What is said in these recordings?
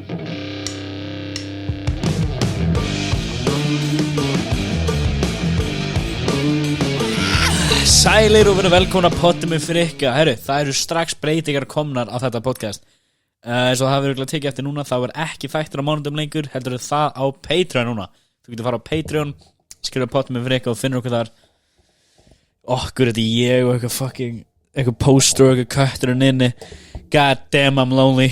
Sælir og verið velkomna pottum með frikka. Herru, það eru strax breytingar komnar á þetta podcast. Svo það verður ekki tekið eftir núna. Það verður ekki þættir á mánudum lengur. Heldur það á Patreon núna. Þú getur fara á Patreon, skrifa pottum með frikka og finnur okkur þar. Okkur, þetta ég og eitthvað fucking eitthvað poster og eitthvað kötturinn inni. God damn, I'm lonely.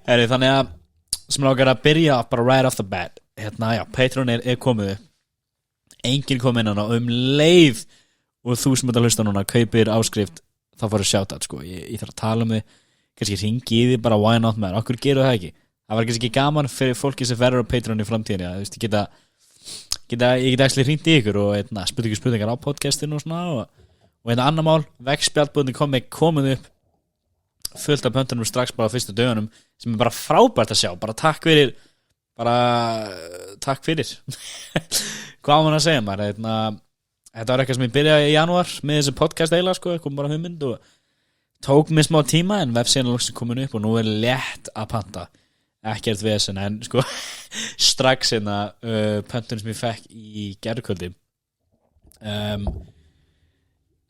Herru, þannig að sem langar að byrja bara right off the bat. Já, Patreon er komið upp. Enginn kom inn hana leið og þú sem ert að hlusta núna kaupir áskrift, þá farið shoutout sko. Ég þarf að tala um þið, kannski hringi í þið bara why not man, okkur gerðu það ekki. Það var kannski ekki gaman fyrir fólki sem verður á Patreon í framtíðinni, þú veist, ég geta actually hringt í ykkur og spurningar á podcastinu og svona og annar mál, veggspjaldbúðin komið upp fullt af pöntunum strax bara á fyrstu dögunum sem er bara frábært að sjá, bara takk fyrir hvað var hann að segja maður, þetta var eitthvað sem ég byrjaði í janúar með þessi podcast eila sko, kom bara hugmynd og tók mér smá tíma en vefsíðan er komin upp og nú er létt að panta, ekkert vesen en sko strax pöntun sem ég fekk í gærkvöldi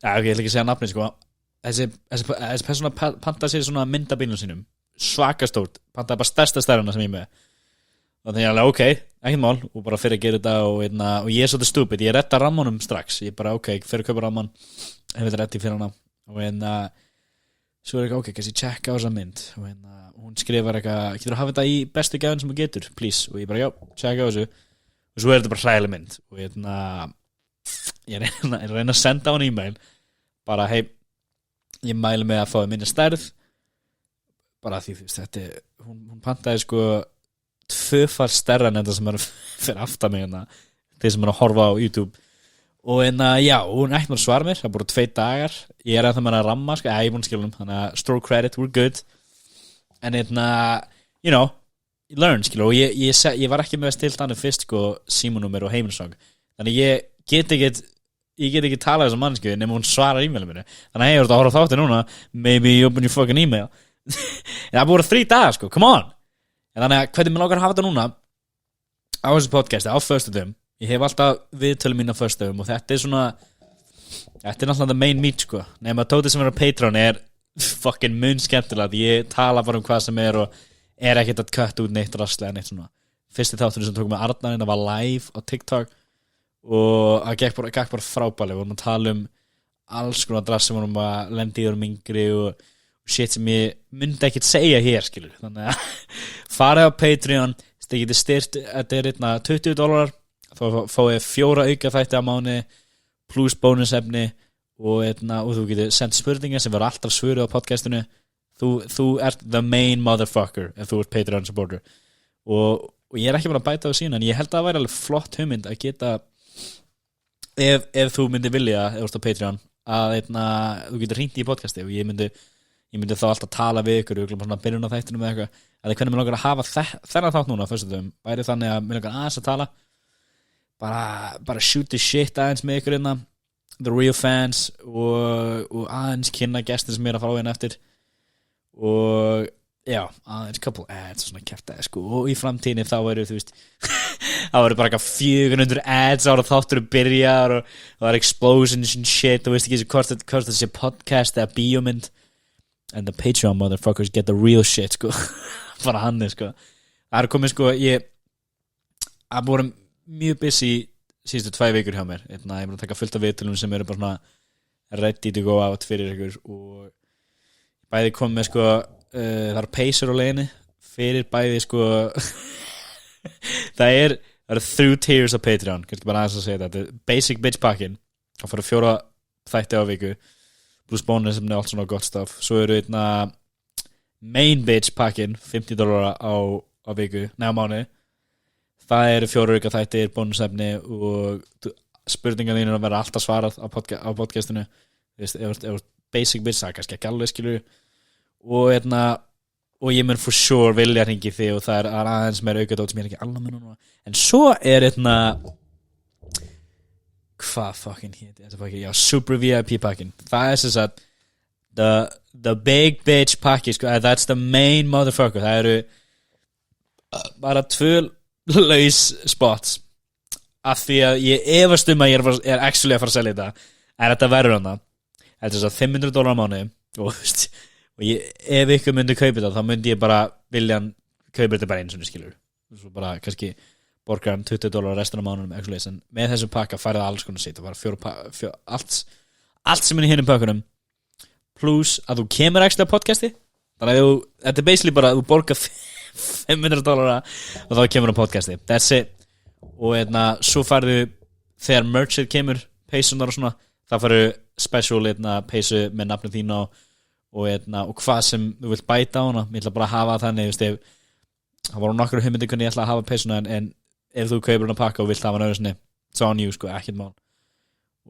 ég ætla ekki að segja nafni sko, þessi persóna panta sér svona myndabílnum sínum svakastórt, pantaði bara stærsta stæruna sem ég með og þannig að ok, ekkert mál og bara fyrir að gera þetta og ég er svolítið stupid, ég redda rammanum strax ég bara ok, fyrir að kaupa ramman hef þetta reddi fyrir hana og svo er ekki ok, kannski checka á þessa mynd og hún skrifar eitthvað getur að hafa þetta í bestu gæðin sem þú getur please, og ég bara já, checka á þessu og svo er þetta bara hræðileg mynd og ég reyna að senda á hann e-mail bara hei, ég mæli mig að fá minni stærð bara því þú veist, þetta hún pantaði sko tvöfar stærra en þetta sem er fyrir aftan mig þeir sem er að horfa á YouTube og já, hún ætti mér að svara mér það er bara 2 dagar, ég er ennþá með að ramma sko, ég er búin að skilja þannig að store credit, we're good en you know, you learn skilja og ég var ekki með að stilt hann fyrst sko, símanúmer og heimilsang þannig ég get ekki talað þessum mannsku nema hún svarar e-mailum minni þannig að ég voru að horfa þáttir núna maybe you open your fucking email það er búin 3 dagar sko, come on en þannig að hvernig mér langar að hafa þetta núna á þessu podcasti, á föstudöfum ég hef alltaf viðtölu mín á föstudöfum og þetta er náttúrulega the main meat sko, nema Tóti sem er á Patreon er fucking mun skemmtilega ég tala bara hvað sem er og er ekkert að cut út neitt rastlega neitt svona fyrsti þátturinn sem tók með Arnarinn það var live á TikTok og það gekk bara frábælega við vorum að tala alls konar drass sem vorum að lendi í yngri og shit sem ég myndi ekkert segja hér skilur, þannig að farið á Patreon, þið getið styrt þetta er $20 þá fáið 4 auka þætti á mánuði pluss bónusefni og þú getið sendt spurningar sem verður alltaf svöru á podcastinu þú ert the main motherfucker ef þú ert Patreon supporter og ég er ekki bara að bæta á síðan en ég held að það væri alveg flott hugmynd að geta ef þú myndir vilja ef þú ert á Patreon að þú getur hringt í podcasti og ég myndi þá alltaf tala við ykkur og svona byrjun á þættinu með eitthvað að hvernig mér langar að hafa þennan þátt núna á föstudöfum, væri þannig að mér langar aðeins að tala bara shoot the shit aðeins með ykkur the real fans og aðeins kynna gestir sem ég er að fá eftir og já, aðeins couple ads og svona kjaftaði sko og í framtíðinni þá væri þú veist það væri bara 400 ads ára þáttur byrjar og það er explosions and shit og veist ekki hvort það sé podcast eða bíómynd and the Patreon motherfuckers get the real shit sko bara hann sko það er komið sko ég voru mjög busy síðustu 2 vikur hjá mér ég er að taka fullt af viðtölum sem eru bara svona ready to go out fyrir ykkur og bæði komið með sko það eru peysur á leiðinni fyrir bæði sko það eru 3 tiers á Patreon kannski bara aðeins að segja þetta basic bitch pakkin það fyrir 4 þætti á viku pluss bónus sem er allt svona gott stuff svo eru main bitch pakkin $50 á viku, á mánuði það eru 4 auka þættir bónusefni og spurningar þínu að vera alltaf svarað á podcastinu ef basic bitch það er kannski ekki alveg skilur og ég mun for sure vilja hringi þig og það er aðeins meira aukadót sem ég er ekki alveg með núna en svo er hvað fucking héti þetta pakkin, já, Super VIP pakkin það er þess að the big bitch pakki sko, that's the main motherfucker. Það eru bara 2 laus spots af því að ég efast að ég er actually að fara að selja þetta verður hana. Þetta er svo $500 á mánuði og ef ykkur myndi kaupa þetta þá myndi ég bara vilja hann kaupa þetta bara einu sinni skilur svo bara kannski borgar hann $20 restina af mánuðum actually, en með þessum pakka færið alls konar sitt og bara allt sem er í hinum pakkunum plus að þú kemur actually að podcasti þannig að þetta er basically bara að þú borgar $500 og þá kemur á podcasti, that's it og svo færðu þegar merchið kemur peysunar og svona það færðu special peysu með nafnið þín og hvað sem þú vilt bæta á hana ég ætla bara að hafa þannig það voru nokkur hugmyndir hvernig ég ætla að hafa peysuna en ef þú kaupir hana pakka og vilt hafa hana öðru sinni it's on you sko, ekkert mál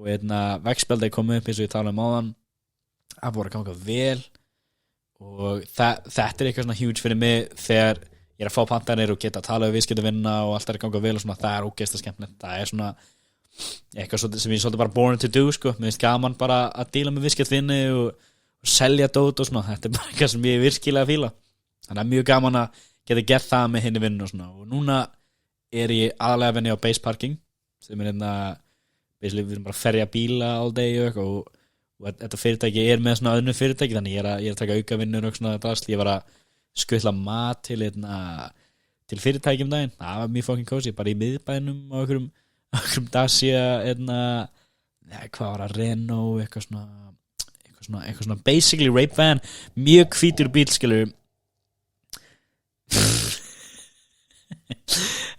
og veggspjaldið kom upp eins og ég tala áðan það voru að ganga vel og þetta er eitthvað svona huge fyrir mig þegar ég er að fá pantanir og geta að tala við viðskiptavinna og allt er að ganga vel og svona það er ógeðslega skemmtilegt það er svona eitthvað sem ég svolítið bara born to do sko, mér finnst gaman bara að díla með viðskiptavinni og selja dót og svona, þetta er bara eitthvað sem ég virkilega fíla þannig að mjög gaman að geta gert það með hinni vinnu og svona og núna er ég aðalega vinni á base parking sem er basically við erum bara að ferja bíla all day og þetta fyrirtæki er með svona öðnu fyrirtæki þannig ég er að taka auka vinnur og svona drasl, ég var að skutla mat til fyrirtæki daginn, það var mjög fucking cozy bara í miðbænum á einhverjum Dacia hvað var það, Renault eitthvað svona basically rape van mjög hvítur bíl skilur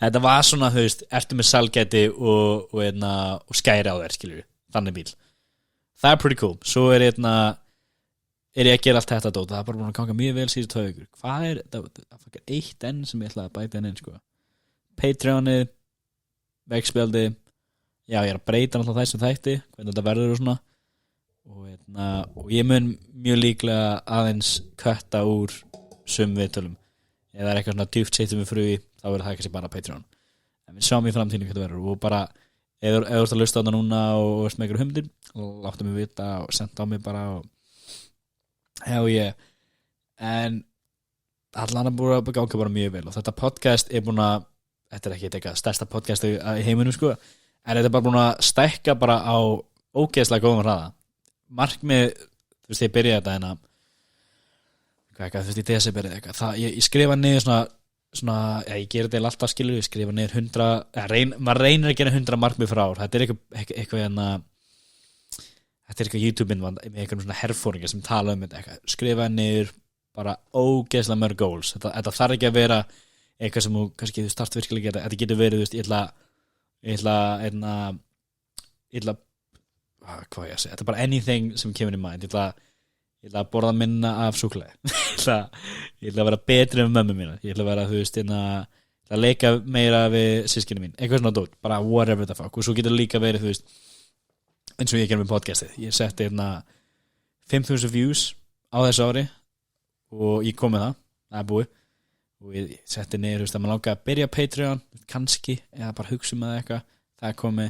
þetta var svona þú veist, ertu með salgæti og skæri á þér skilur þannig bíl, það er pretty cool svo er ég að gera allt þetta dót, það er bara búin að ganga mjög vel síðan 2 vikur, hvað er það er eitt enn sem ég ætla að bæta inn sko. Patreonið veggspjaldi, já ég er að breyta alltaf þessum þætti, hvernig þetta verður og svona og ég mun mjög líklega aðeins kötta úr sum viðtölum ef það er eitthvað svona djúpt setjum við frugi þá er það ekki bara Patreon en við sjáum í framtíðinu hvað það verður og bara ef þú ert að hlusta á þetta núna og ert með einhverjum hugmyndir og láttu mig vita og senda á mig bara og en allan er búin að ganga bara mjög vel og þetta podcast er búin að þetta er ekki eitthvað stærsta podcast í heiminum sko en þetta er bara búin að stækka bara á ógeðslega góðum hraða markmið, þú veist ég byrjaði þetta þú veist í desember eitthvað ég skrifa niður svona ég gerir þetta alltaf skilur ég skrifa niður 100 maður reynir að gera 100 markmið frá ár þetta er eitthvað þetta er eitthvað YouTube-inn með einhverjum svona herfóringar sem tala þetta skrifa niður bara ógeðslega mörg goals þetta þarf ekki að vera eitthvað sem þú kannski þú start virkilega geta þetta getur verið þú veist ég ætla hvað ég að segja þetta er bara anything sem kemur í mind ég ætla að borða minna af súkkulaði ég ætla að vera betri með mömmu mína ég ætla að vera þú veist ég ætla að leika meira við systkini mín eitthvað svona dót bara whatever the fuck og svo getur líka verið þú veist eins og ég gerum með podcastið ég setti 5,000 views á þessu ári og ég kom með það er búið og ég setti niður þú veist að maður langar að byrja Patreon kannski eða bara hugsa með eitthvað það komið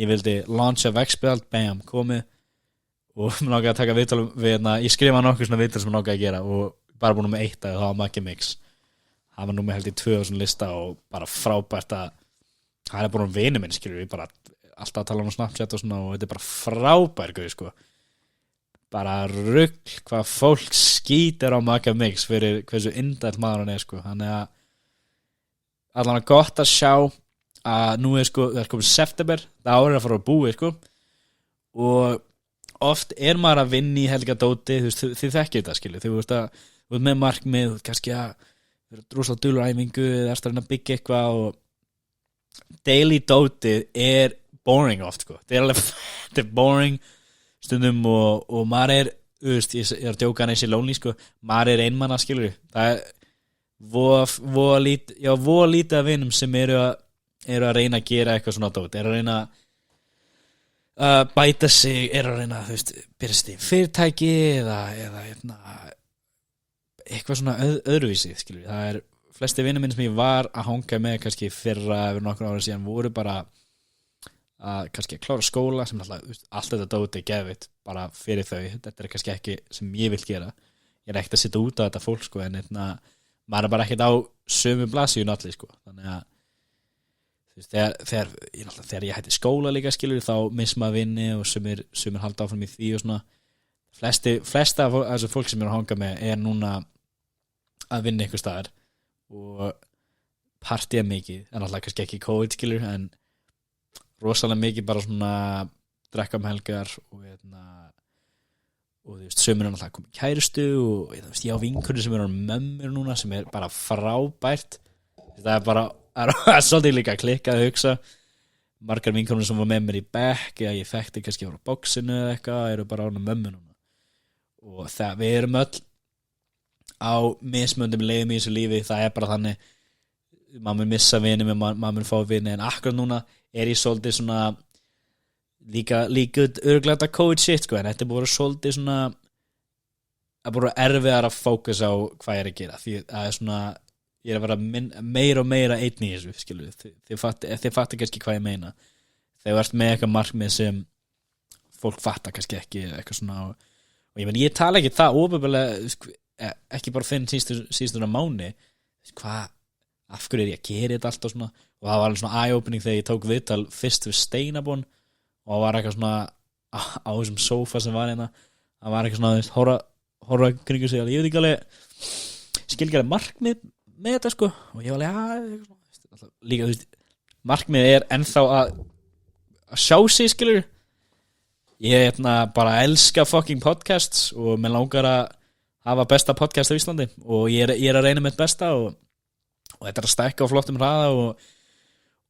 ég vildi launcha veggspjald bam komið og maður langar að taka viðtal við ég skrifa nokkuð svona viðtal sem maður langar að gera og bara búin með 1 og það var Maggi Mix það var nú með held í 2000 lista og bara frábært að það er bara um vinu minn skilur við bara alltaf að tala um Snapchat og svona og þetta er bara frábær guð sko bara rugl hvað fólk skýtir á Maggi Mix fyrir hversu indælt maður hann er sko þannig að allan að gott að sjá að nú er sko það er komið september það árið að fara að búi sko og oft er maður að vinna í helga dóti þið þekkir þetta skilju þú veist með markmið þú veist kannski að vera drúsla dulræfingu eða erst að reyna að byggja eitthvað og daily dóti er boring oft sko þetta er boring stundum og maður er þú veist ég er að djóka hann eins í lonely sko maður er einmanna skilju það er voða lítið af vinum sem eru að reyna að gera eitthvað svona dóti eru að reyna bæta sig að reyna þú veist byrja sig í fyrirtæki eða eitthvað svona öðruvísi skilur það er flesti vinir minn sem ég var að hanga með kannski fyrra yfir nokkur ára síðan voru bara að kannski að klára skóla sem alltaf, allt þetta dóti geðvitt bara fyrir þau, þetta kannski ekki sem ég vil gera, ég ekkert að sitja út á þetta fólk sko, en maður bara ekkert á sömu blaðsíðun allir sko, þannig að þegar ég hætti skóla líka skilur þá miss maður vinni og sumir halda áfram í því og svona flesta af þessu fólk sem að hanga með núna að vinna einhver staðar og partíja mikið, en alltaf kannski ekki COVID skilur, en rosalega mikið bara svona drekka helgar og þú veist, sömur alltaf komið kærustu og þú veist, ég á vinkunni sem mömmur núna sem bara frábært, það bara svolítið líka klikkað að hugsa, margar vinkunni sem var með mér í bekk eða ég þekkti kannski á bóksinu eða eitthvað, eru bara án mömmu núna og við erum öll á mismöndum leiðum í þessu lífi, það bara þannig maður mun missa vini, maður mun fá vini, en akkurat núna ég svolítið svona líka örglæta COVID shit sko, en þetta búið svolítið svona að búið erfiðar að fókusa á hvað ég að gera, því að svona ég að vera meira og meira einn í þessu skilu, þið fattu kannski hvað ég meina, þegar þú ert með eitthvað markmið sem fólk fattar kannski ekki eitthvað svona, og ég tala ekki það óbæðilega ekki bara þinn síðustuna mánu hvað, af hverju ég að gera þetta allt og svona, og það var alveg svona eye-opening þegar ég tók viðtal fyrst við Steinabon og það var eitthvað svona á þessum sófa sem var það var eitthvað svona horfa kringu sig, ég veit ekki alveg skil ekki alveg markmið með þetta sko, og ég var alveg líka, þú veist, markmið ennþá að sjá sig skilur, ég bara elska fucking podcasts og mér langar að hafa besta podcast á Íslandi og ég að reyna mitt besta og þetta að stækka á flottum hraða og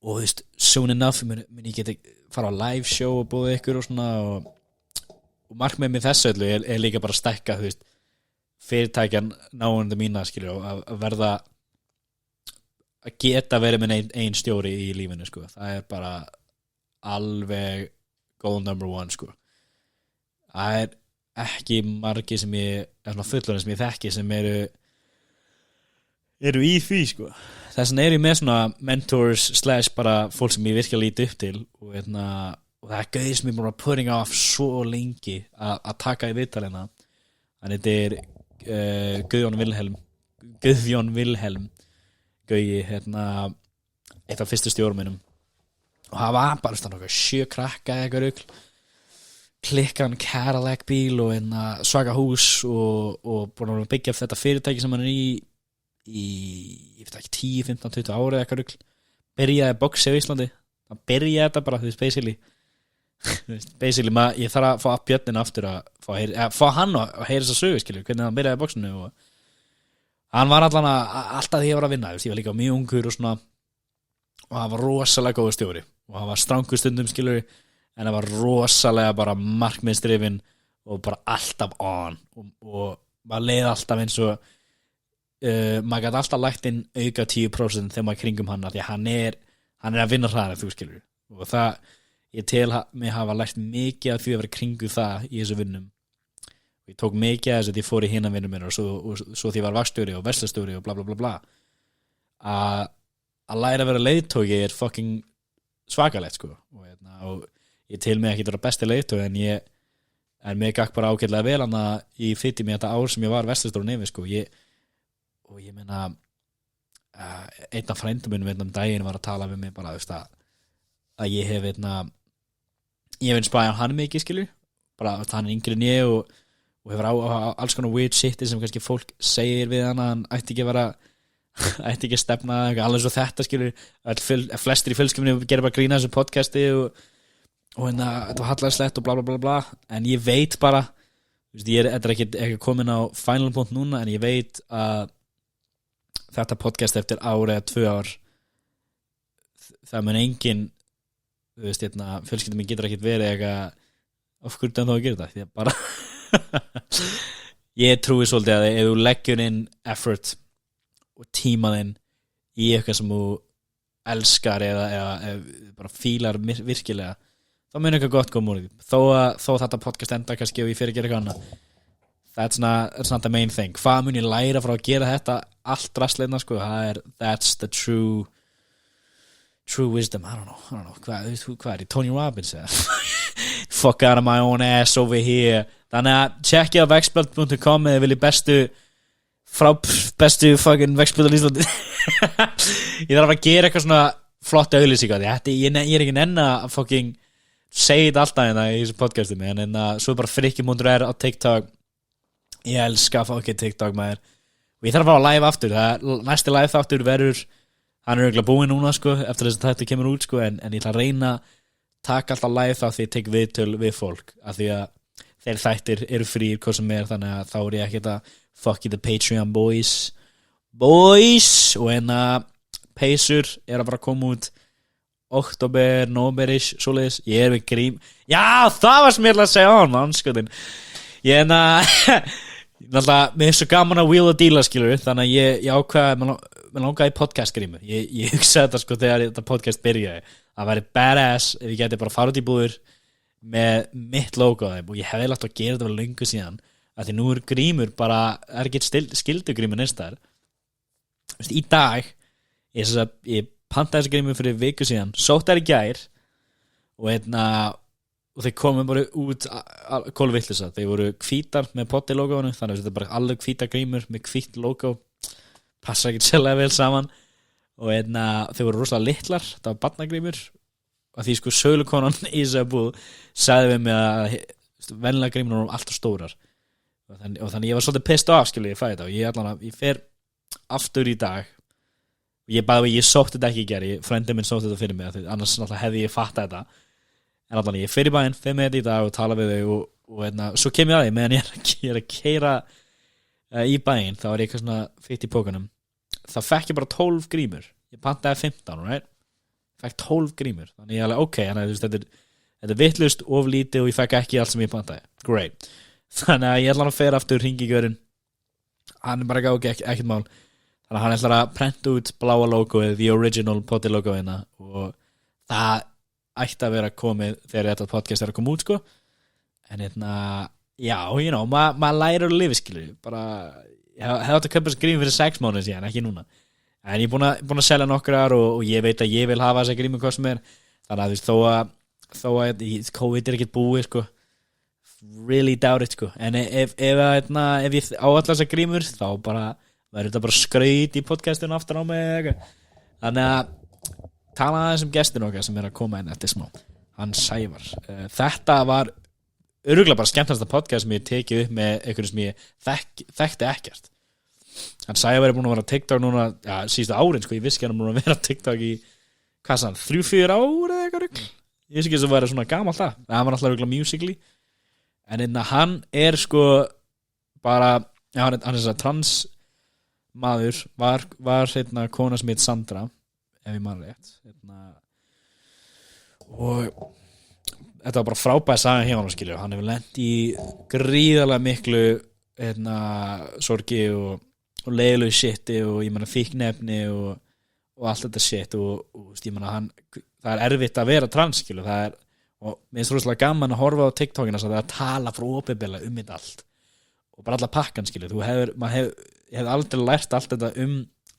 þú veist, soon enough mun ég geti fara á live show og búið ykkur og svona og markmið með þessu öllu líka bara að stækka, þú veist, fyrirtækjan náundu mína skilur, og að verða að geta verið með ein stjóri í lífinu sko, það bara alveg goal number one sko, það ekki margir sem ég svona fullorðin sem ég þekki sem eru í því sko, þess vegna ég með svona mentors / bara fólk sem ég virkilega líti upp til og það gauðir sem ég búin að putting off svo lengi að taka í viðtalina, en þetta Guðjón Vilhelm Gauji, eitt af fyrstu stjórum minnum, og það var bara svona 7 krakka eitthvað rugl, klikkan Cadillac bíl og svaka hús og búin að byggja þetta fyrirtæki sem hann í ég veit ekki 10, 15, 20 ári eitthvað rugl, byrjaði boxi á Íslandi, það byrjaði þetta bara, þú veist, basically ég þarf að fá Björnin aftur að fá hann að heyra þess að sögu skilur, hvernig hann byrjaði boxinu og hann var alltaf því ég var að vinna, ég var líka mjög ungur og svona, og hann var rosalega góður stjóri og hann var strangur stundum skilur, en hann var rosalega bara markmiðsdrifinn og bara alltaf on og maður leið alltaf eins og maður gæti alltaf lagt inn auka 10% þegar maður kringum hann, því að hann er að vinna hraðar, þú skilur, og það ég tel mig hafa lært mikið af því að vera kringu það í þessu vinnum, og ég tók mikið af þess að ég fór í hinna vinnum minna og svo því ég var vakstjóri og verslastjóri og bla bla bla bla, að læra að vera leiðtóki fucking svakalegt sko, og ég tel mig ekki vera besti leiðtóki, en mig gakk bara ágætlega vel hann í fytti mig þetta ár sem ég var verslastjóri nefnir sko, og ég meina einn af frændum minnum daginn var að tala við mig bara að ég hef ég hef inspirað hann mikið skilur, bara hann er yngri en ég og hefur á alls konar weird shit sem kannski fólk segir við hann ætti ekki að stefna alveg svo þetta skilur, flestir í fjölskyldunni gerir bara grína þessu podcasti og þetta var hallarslegt og bla bla bla bla, en ég veit bara, ég er ekki komin á final point núna, en ég veit að þetta podcast eftir ári eða 2 ár það mun engin, þú veist, fjölskyldum mín getur ekkert verið eitthvað of hverju þá að gera þetta, því að bara ég trúi svolítið að ef þú leggjur inn effort og tímaðinn í eitthvað sem þú elskar eða bara fílar virkilega, þá mun eitthvað gott koma úr því, þó þetta podcast enda kannski og ég fyrir að gera eitthvað annað, that's not the main thing. Hvað mun ég læra frá að gera þetta allt drastleina sko, that's the true true wisdom, I don't know hvað er Tony Robbins fuck out of my own ass over here þannig að checkja á vexblad.com eða vilji bestu fucking vexblad á Íslandi ég þarf að gera eitthvað svona flotta auglýsingar ég er ekki enn að fucking segja þetta alltaf hérna í þessu podcasti en svo bara frikki.r á TikTok ég elska fucking TikTok maður og ég þarf að fara á live aftur næsti live aftur verður hann örugglega búinn núna sko eftir þess að þetta kemur út sko en ég ætla að reyna taka alltaf live þá því ég tek viðtöl við fólk af því að þeir þættir eru fríir hvað sem er þannig að þá er ég ekki að fuck the Patreon boys og peysur er að bara koma út oktober, novemberish svoleiðis, ég er við grím já það var sem ég ætla að segja á hann mannskotin ég náttúrulega, mér er svo gaman að wheel og deala skilur þannig að ég ákvaði mér langaði í podcast grímu ég hugsaði þetta sko þegar þetta podcast byrjaði það væri badass ef ég geti bara farið út í búður með mitt logo á þeim og ég hefði látt að gera þetta vel lengur síðan af því nú er grímur bara er ekki skildu grímur næstar í dag ég pantaði þessi grímur fyrir viku síðan sótt þær í gær og þeir komum bara út kólvillisa, þeir voru hvítar með potti logoinu, þannig að þetta er bara alveg hvítar grímur með hvítt logo passa ekki sérlega vel saman og þeir voru rosalega litlar það var barnagrímur og því sko sölukonan í þessari búð sagði við mig að venlega grímur voru alltaf stórar og þannig ég var svolítið pissed off skilur ég fæði þetta og ég fer aftur í dag ég sótti þetta ekki í gær frændi minn sótti þetta fyrir mig annars náttúrulega hefði ég fattað þetta en allan ég fer í bæinn, fer með þetta í dag og tala við þau og svo kem ég að því meðan ég er að keyra í bæinn, þá er ég eitthvað svona fitt í pókanum, þá fekk ég bara 12 grímur, ég pantaði 15 right? Fekk 12 grímur þannig ég alveg ok, þetta er vittlust of lítið og ég fekk ekki allt sem ég pantaði great, þannig að ég ætla að fer aftur hringi í görinn, hann er bara ekkert mál, þannig að hann ætlar að prenta út bláa logoið, the original potti logoina og það ætti að vera komið þegar þetta podcast er að koma út sko en já, maður lærir að lifa skilur bara, ég hefði átt að köpa þessi grími fyrir 6 mánuði síðan, ekki núna en ég er búin að selja nokkrar og ég veit að ég vil hafa þessi grími hvað sem er þannig að þó að COVID er ekkert búið sko really doubt it sko en ef ég á allar þessar grímur þá bara verður þetta bara skraut í podcastinu aftur á mig þannig að tala aðeins gestin okkar sem er að koma inn eftir smá hann Sævar þetta var örugglega bara skemmtilegasta podcast sem ég tekið upp með einhverjum sem ég þekkti ekkert hann Sævar er búin að vera á TikTok núna síðustu árin sko, ég vissi ekki hann búin að vera á TikTok í 3-4 ár eða eitthvað rugl ég vissi ekki þess að vera svona gamalt það var alltaf örugglega Musical.ly en hann er sko bara hann er þess að trans maður var kona sem heit Sandra ef ég man rétt og þetta var bara frábæð saga hjá hann skilur hann hefur lent í gríðarlega miklu sorgi og leiðilegu shiti og ég meina fíknefni og allt þetta shit og ég meina það er erfitt að vera trans skilur og mér finnst rosalega gaman að horfa á TikTokina það er að tala frá opinberlega þetta allt og bara alla pakkan skilur ég hef aldrei lært allt þetta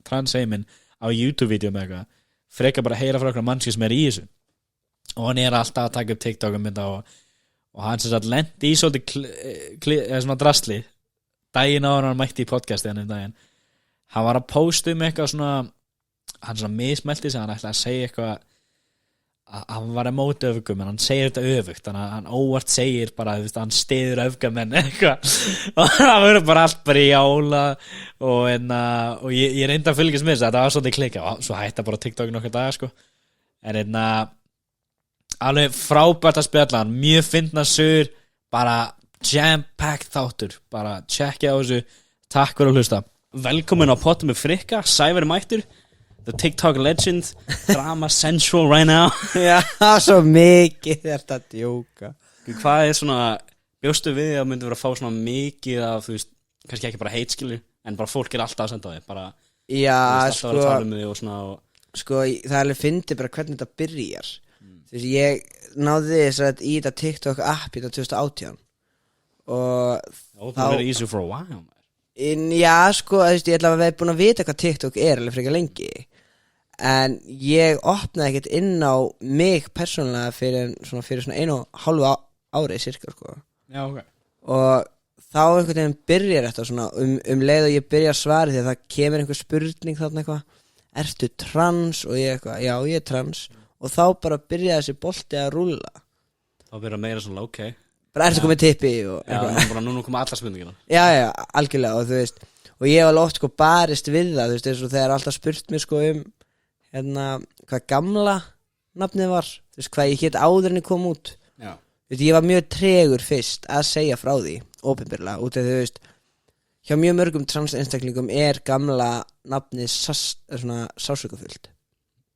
transheiminn á YouTube-vídeó með eitthvað frekar bara að heyra frá okkur mannski sem er í þessu og hann er alltaf að taka upp TikTok og hann sem sagt lendi í svolítið svona drasli daginn áður hann mætti í podcasti hann daginn hann var að posta eitthvað svona hann svona mismelti sig hann ætlaði að segja eitthvað að hann var að móta öfgum en hann segir þetta öfugt þannig að hann óvart segir bara hann stiður öfgamenn eitthvað og það verður bara allt bara í ála og ég reyndi að fylgjast með þess að þetta var svolítið klika og svo hætti bara TikTok nokkuð dagar sko en alveg frábært að spjalla hann mjög fyndna sögur bara jam-packed þáttur bara checkja á þessu, takk fyrir að hlusta velkomin á Pottum með Frikka, Sævar mættur the TikTok legend drama central right now já, svo mikið þetta að djóka hvað er svona, bjóstu við að myndi vera að fá svona mikið af, þú veist, kannski ekki bara heitskilu en bara fólk er alltaf að senda þig bara, já, sko, sko, það er alveg fyndið bara hvernig þetta byrjar þú veist, ég náði þess að í þetta TikTok app í þetta 2018 og það verið easy for a while já, sko, þú veist, ég ætla að vera búin að vita hvað TikTok er alveg frekar lengi en ég opnaði ekkert inn á mig persónulega fyrir svona 1,5 ári cirka sko. Já, ok. Og þá einhvern veginn byrjar þetta svona leið og ég byrja að svara því að það kemur einhver spurning þarna eitthvað, ertu trans? Og ég eitthvað, já ég er trans. Og þá bara byrjaði þessi bolti að rúlla. Þá byrja meira svona, ok. Bara ertu komið tippi og Já, nú koma allar spurningina. Já, algjörlega og þú veist, og ég var oft sko barist við það, þú veist, eins og þegar alltaf spurt mér sko hvað gamla nafnið var, þú veist, hvað ég hét áður en ég kom út. Já. Þú veist, ég var mjög tregur fyrst að segja frá því, opinberlega, út af því, þú veist, hjá mjög mörgum trans einstaklingum gamla nafnið svona sásökufullt.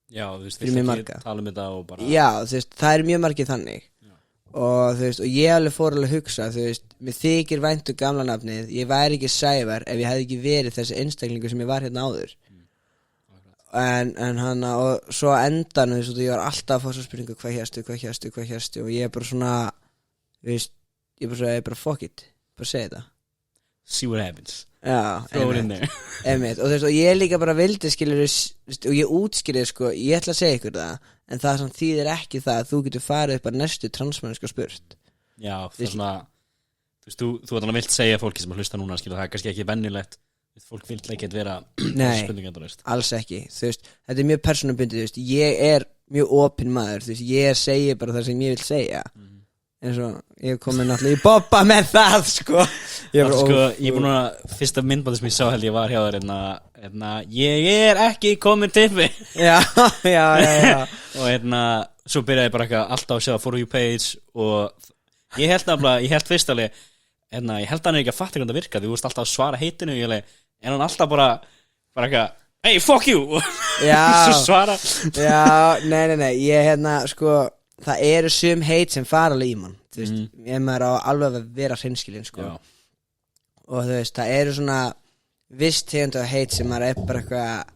Já, þú veist, Fyrir mjög marga. Tala þetta og bara... Já, þú veist, það mjög margir þannig. Og þú veist, og ég alveg fór alveg að hugsa, þú veist, mér þykir væntu gamla nafnið, ég væri ekki Sævar ef ég hefði ekki verið þessi einstaklingu sem ég var hérna áður. En hann, og svo endan, þú veist, ég var alltaf að fá svo spurningu, hvað hérstu, og ég er bara svona, þú veist, ég er bara fuck it, bara segja þetta. See what happens. Já, Throw it in there. Einmitt, og þú veist, og ég líka bara vildi skilur, og ég útskýrði sko, ég ætla að segja ykkur það, en það sem þýðir ekki það að þú getur farið upp að næstu transmanniska spurt. Já, það er svona, þú veist, þú alveg vilt segja fólki sem að hlusta núna, skilur, það er kannski ekki vennilegt, fólk vil ekki vera spurningendur, alls ekki, þú veist, þetta er mjög persónubundið, þú veist, ég er mjög opinn maður, þú veist, ég segi bara það sem ég vil segja. En svo, ég kom náttúrulega í bobba með það, sko. Ég er búin að, fyrsta myndbandi sem ég sá held ég var hjá þér, ég er ekki komin tippi. Já. Og svo byrjaði ég bara eitthvað alltaf að sjá for you page og ég held fyrst alveg, ég held hann ekki að fatta hvernig það virka, því þú veist alltaf að svara heitinu, en hann alltaf bara eitthvað, hey, fuck you, svo svara. Já, nei, ég sko, það eru sum heit sem fara alveg í mann, þú veist, ef maður á alveg að vera hreinskilinn, sko. Já. Og þú veist, það eru svona viss tegund af heit sem maður er bara eitthvað,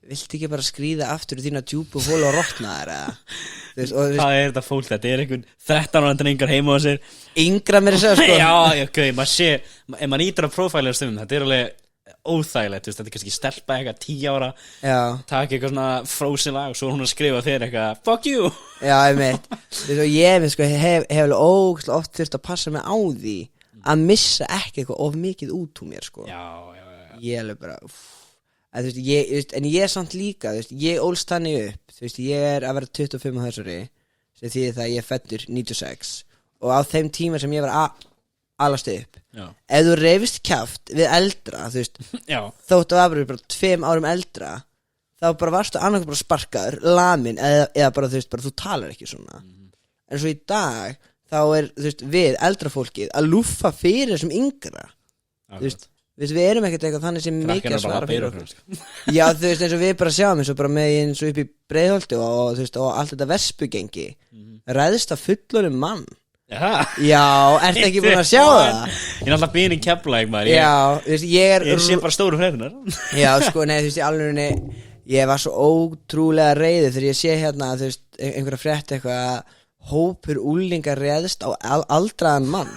viltu ekki bara skríða aftur í þína djúpu hólu og rotna þær, eða? Þú veist, hvað er þetta fólk, þetta er einhvern 13 ára drengur heima á sér. Yngra mér að segja, sko. Já, ok, maður sé, ef maður ítur á prófælir stundum, þetta er alveg óþægilegt, þú veist, þetta er kannski stelpa eitthvað 10 ára, taka eitthvað svona frozen lag og svo hún að skrifa þér eitthvað fuck you. Já, þú veist, og ég sko, hef alveg ógæslega oft þurft að passa mig á því að missa ekki eitthvað of mikið út úr mér, sko. Já. Ég alveg bara, en þú veist, en ég er samt líka, þú veist, ég ólst þannig upp, þú veist, ég er að vera 25 á þessari, sem þýðir það að ég er fæddur 96 og á þeim tíma sem ég var alast upp, ef þú reyfist kjaft við eldra, þú veist, þóttu að bara 2 árum eldra, þá bara varstu annarkoð bara sparkaður, lamin eða bara, þú veist, bara þú talar ekki svona. En svo í dag þá er, þú veist, við eldra fólkið að lúffa fyrir þessum yngra. Þú veist, við erum ekkert eitthvað þannig sem mikið að svara fyrir okkur. Já, þú veist, eins og við bara sjáum eins og bara með eins og upp í Breiðholti og þú veist, og allt þetta vespugengi ræðist að fullorðinn mann. Já, ertu ekki búin að sjá það? Ég er alltaf býinn í Keflavík, maður. Já, þú veist, ég sé bara stóru fréttinar. Já, sko, nei, þú veist, í alvegni ég var svo ótrúlega reiður þegar ég sé hérna, þú veist, einhverja frétt eitthvað hópur úlingar réðst á aldraðan mann.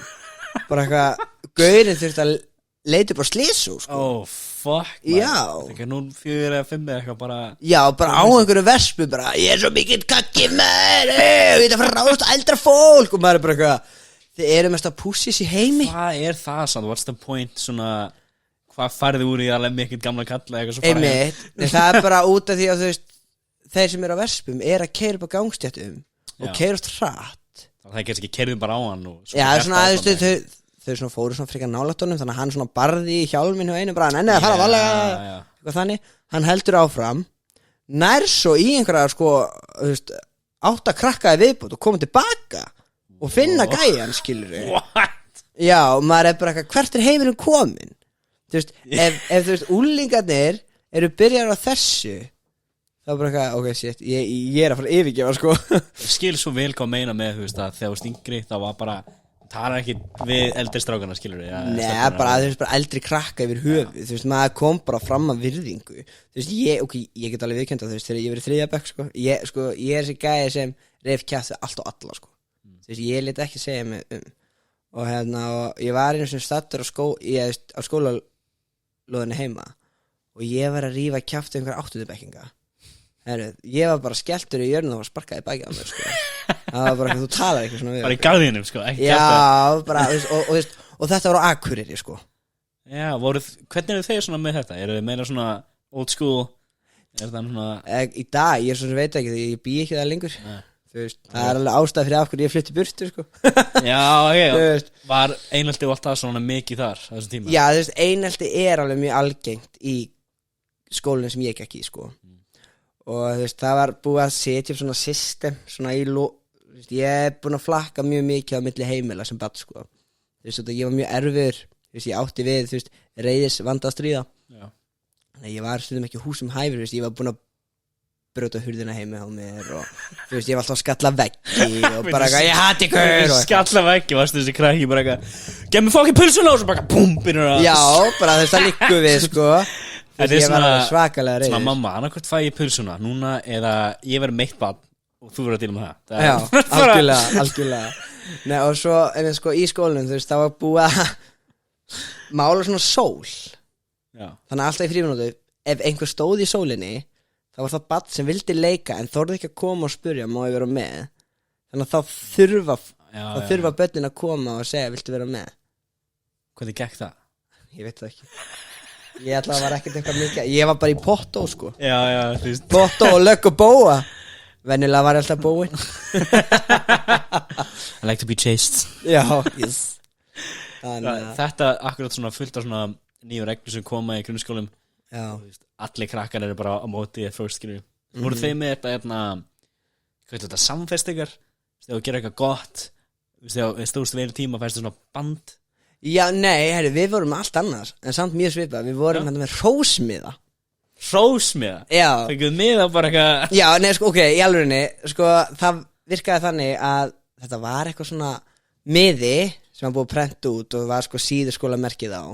Bara eitthvað, gaurinn þurfti að leita upp á slísu, sko. Oh, fuck, man. Já. Þegar nú 4 eða 5 eða eitthvað bara. Já, bara á einhverju vespu bara, ég er svo mikill kakki maður, ég veit að fara ráðast á eldra fólk og maður er bara eitthvað, þið eru mest að pussis í heimi. Hvað er það samt? What's the point? Svona, hvað farið úr í að lemja eitthvað gamla kalla eitthvað svo fara? Einmitt, það er bara út af því að þú veist, þeir sem eru á vespum er að keyra upp á gangstjættum og keyra oft hratt. Það er kannski kerfið bara á hann og já, svona aðeins þau svona fóru svona frekar nálættunum þannig að hann svona barði í hjálminn hjá einu bara ennið að fara valega eitthvað þannig, hann heldur áfram nær svo í einhverja sko, þú veist, 8 krakkaði viðbútt og koma tilbaka og finna gæjan, skilur við. What? Já, maður er bara eitthvað, hvert er heimurinn komin? Þú veist, ef þú veist, úlingarnir eru byrjar á þessu þá bara eitthvað, ok, shit, ég er að fara að yfirgefa, sko. Skil svo vel hvað meina með, þú veist, að þegar þú varst yngri þá var bara talar ekki við eldri strákana, skilur við? Nei, bara, þú veist, bara eldri krakka yfir höfuð, þú veist, maður kom bara fram að virðingu, þú veist, ég get alveg viðkjönda, þú veist, þegar ég verið 3. bekk, sko, ég er þessi gæði sem reyf kjæft allt og alla, sko, þú veist, ég lét ekki segja mig og hérna, og ég var einu sem stattur á skólalóðinu heima og ég var að rífa kjæft einhver 8. bekkinga Heru, ég var bara skelltur í jörn og var sparkaði baki á mér sko. Það var bara, þú talar ekki svona við Bara í garðinum, sko, ekki Já, kjafta. bara, og þetta var á Akureyri sko. Já, hvernig eru þeir svona með þetta? Eru þið meira svona old school? Er það svona Í dag, ég svo sem veit ekki því ég bý ekki það lengur það er alveg ástæð fyrir af hverju ég flytti burtu sko. Já, ok, var einelti og allt það svona mikið þar á þessum tíma? Já, einelti er alveg mjög algengt í skólinn sem ég ekki í sko. Og það var búið að setja upp svona system svona ég er búin að flakka mjög mikið á milli heimila sem barn sko. Ég var mjög erfiður ég átti við reiðis vanda að stríða ég var stundum ekki húsum hæfur ég var búin að brjóta hurðina heimi á mér og ég var alltaf að skalla veggi og bara ég hati ykkur skalla veggi, varstu þessi krakki bara gef mér fokkin pulsuna og svo bara búm já, bara það líku við sko ég var svakalega reiður svona mamma, annarkvæmt fæ ég pulsuna núna eða ég verð meitt barn og þú verður að díla með það já, algjörlega Nei, og svo, sko, í skólanum það var búið að mála svona sól þannig að alltaf í fríminútu ef einhver stóð í sólinni þá var það barn sem vildi leika en þorði ekki að koma og spurja má ég vera með þannig að þá þurfa börnin að koma og segja viltu vera með hvernig gekk það? Ég veit það ekki ég ætla að var ekkert eitthvað mikið ég var bara í pottó sko pottó og lögg og bóa venjulega var ég alltaf bóin I like to be chased já, yes þetta akkurat svona fullt af svona nýju reglur sem koma í grunnskólum allir krakkar eru bara á móti voru þeir með þetta samfestingar þegar þú gerir eitthvað gott þegar stóðst vel tíma fæstu svona band já, nei, við vorum allt annars en samt mjög svipað, við vorum með hrósmiða já fengið miða bara eitthvað já, nei, sko, ok, í alvörinni sko, það virkaði þannig að þetta var eitthvað svona miði sem var búið að prenta út og var sko síðuskóla merkið á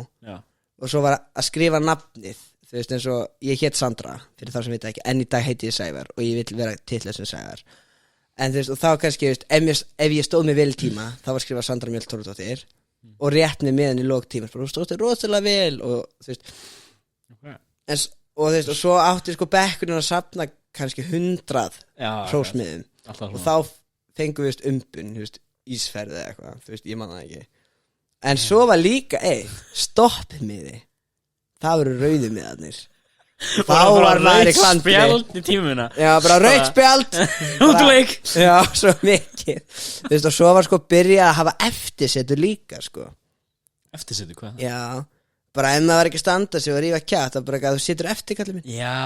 og svo var að skrifa nafnið eins og ég hét Sandra fyrir þá sem veit ekki, en í dag heiti ég Sævar og ég vil vera titla sem Sævar en og þá kannski, ef ég stóð mig vel í tíma þá var skrifað Sandra Mjöld Þórdóttir og rétt með miðan í lógtíma þú stóðst þér rosalega vel og svo átti sko bekkurinn að safna kannski 100 hrósmiðum og þá fengum við umbun ísferði eða eitthvað ég man það ekki en svo var líka stoppmiði það voru rauðu miðarnir þá var maður í klandi spjald í tímuna já, bara rautt spjald útleik já, svo mikið og svo var sko byrjað að hafa eftirsetur líka sko eftirsetur, hvað? já, bara ef maður var ekki að standa sig og rífa kjatt þá bara að þú situr eftir kallið minn já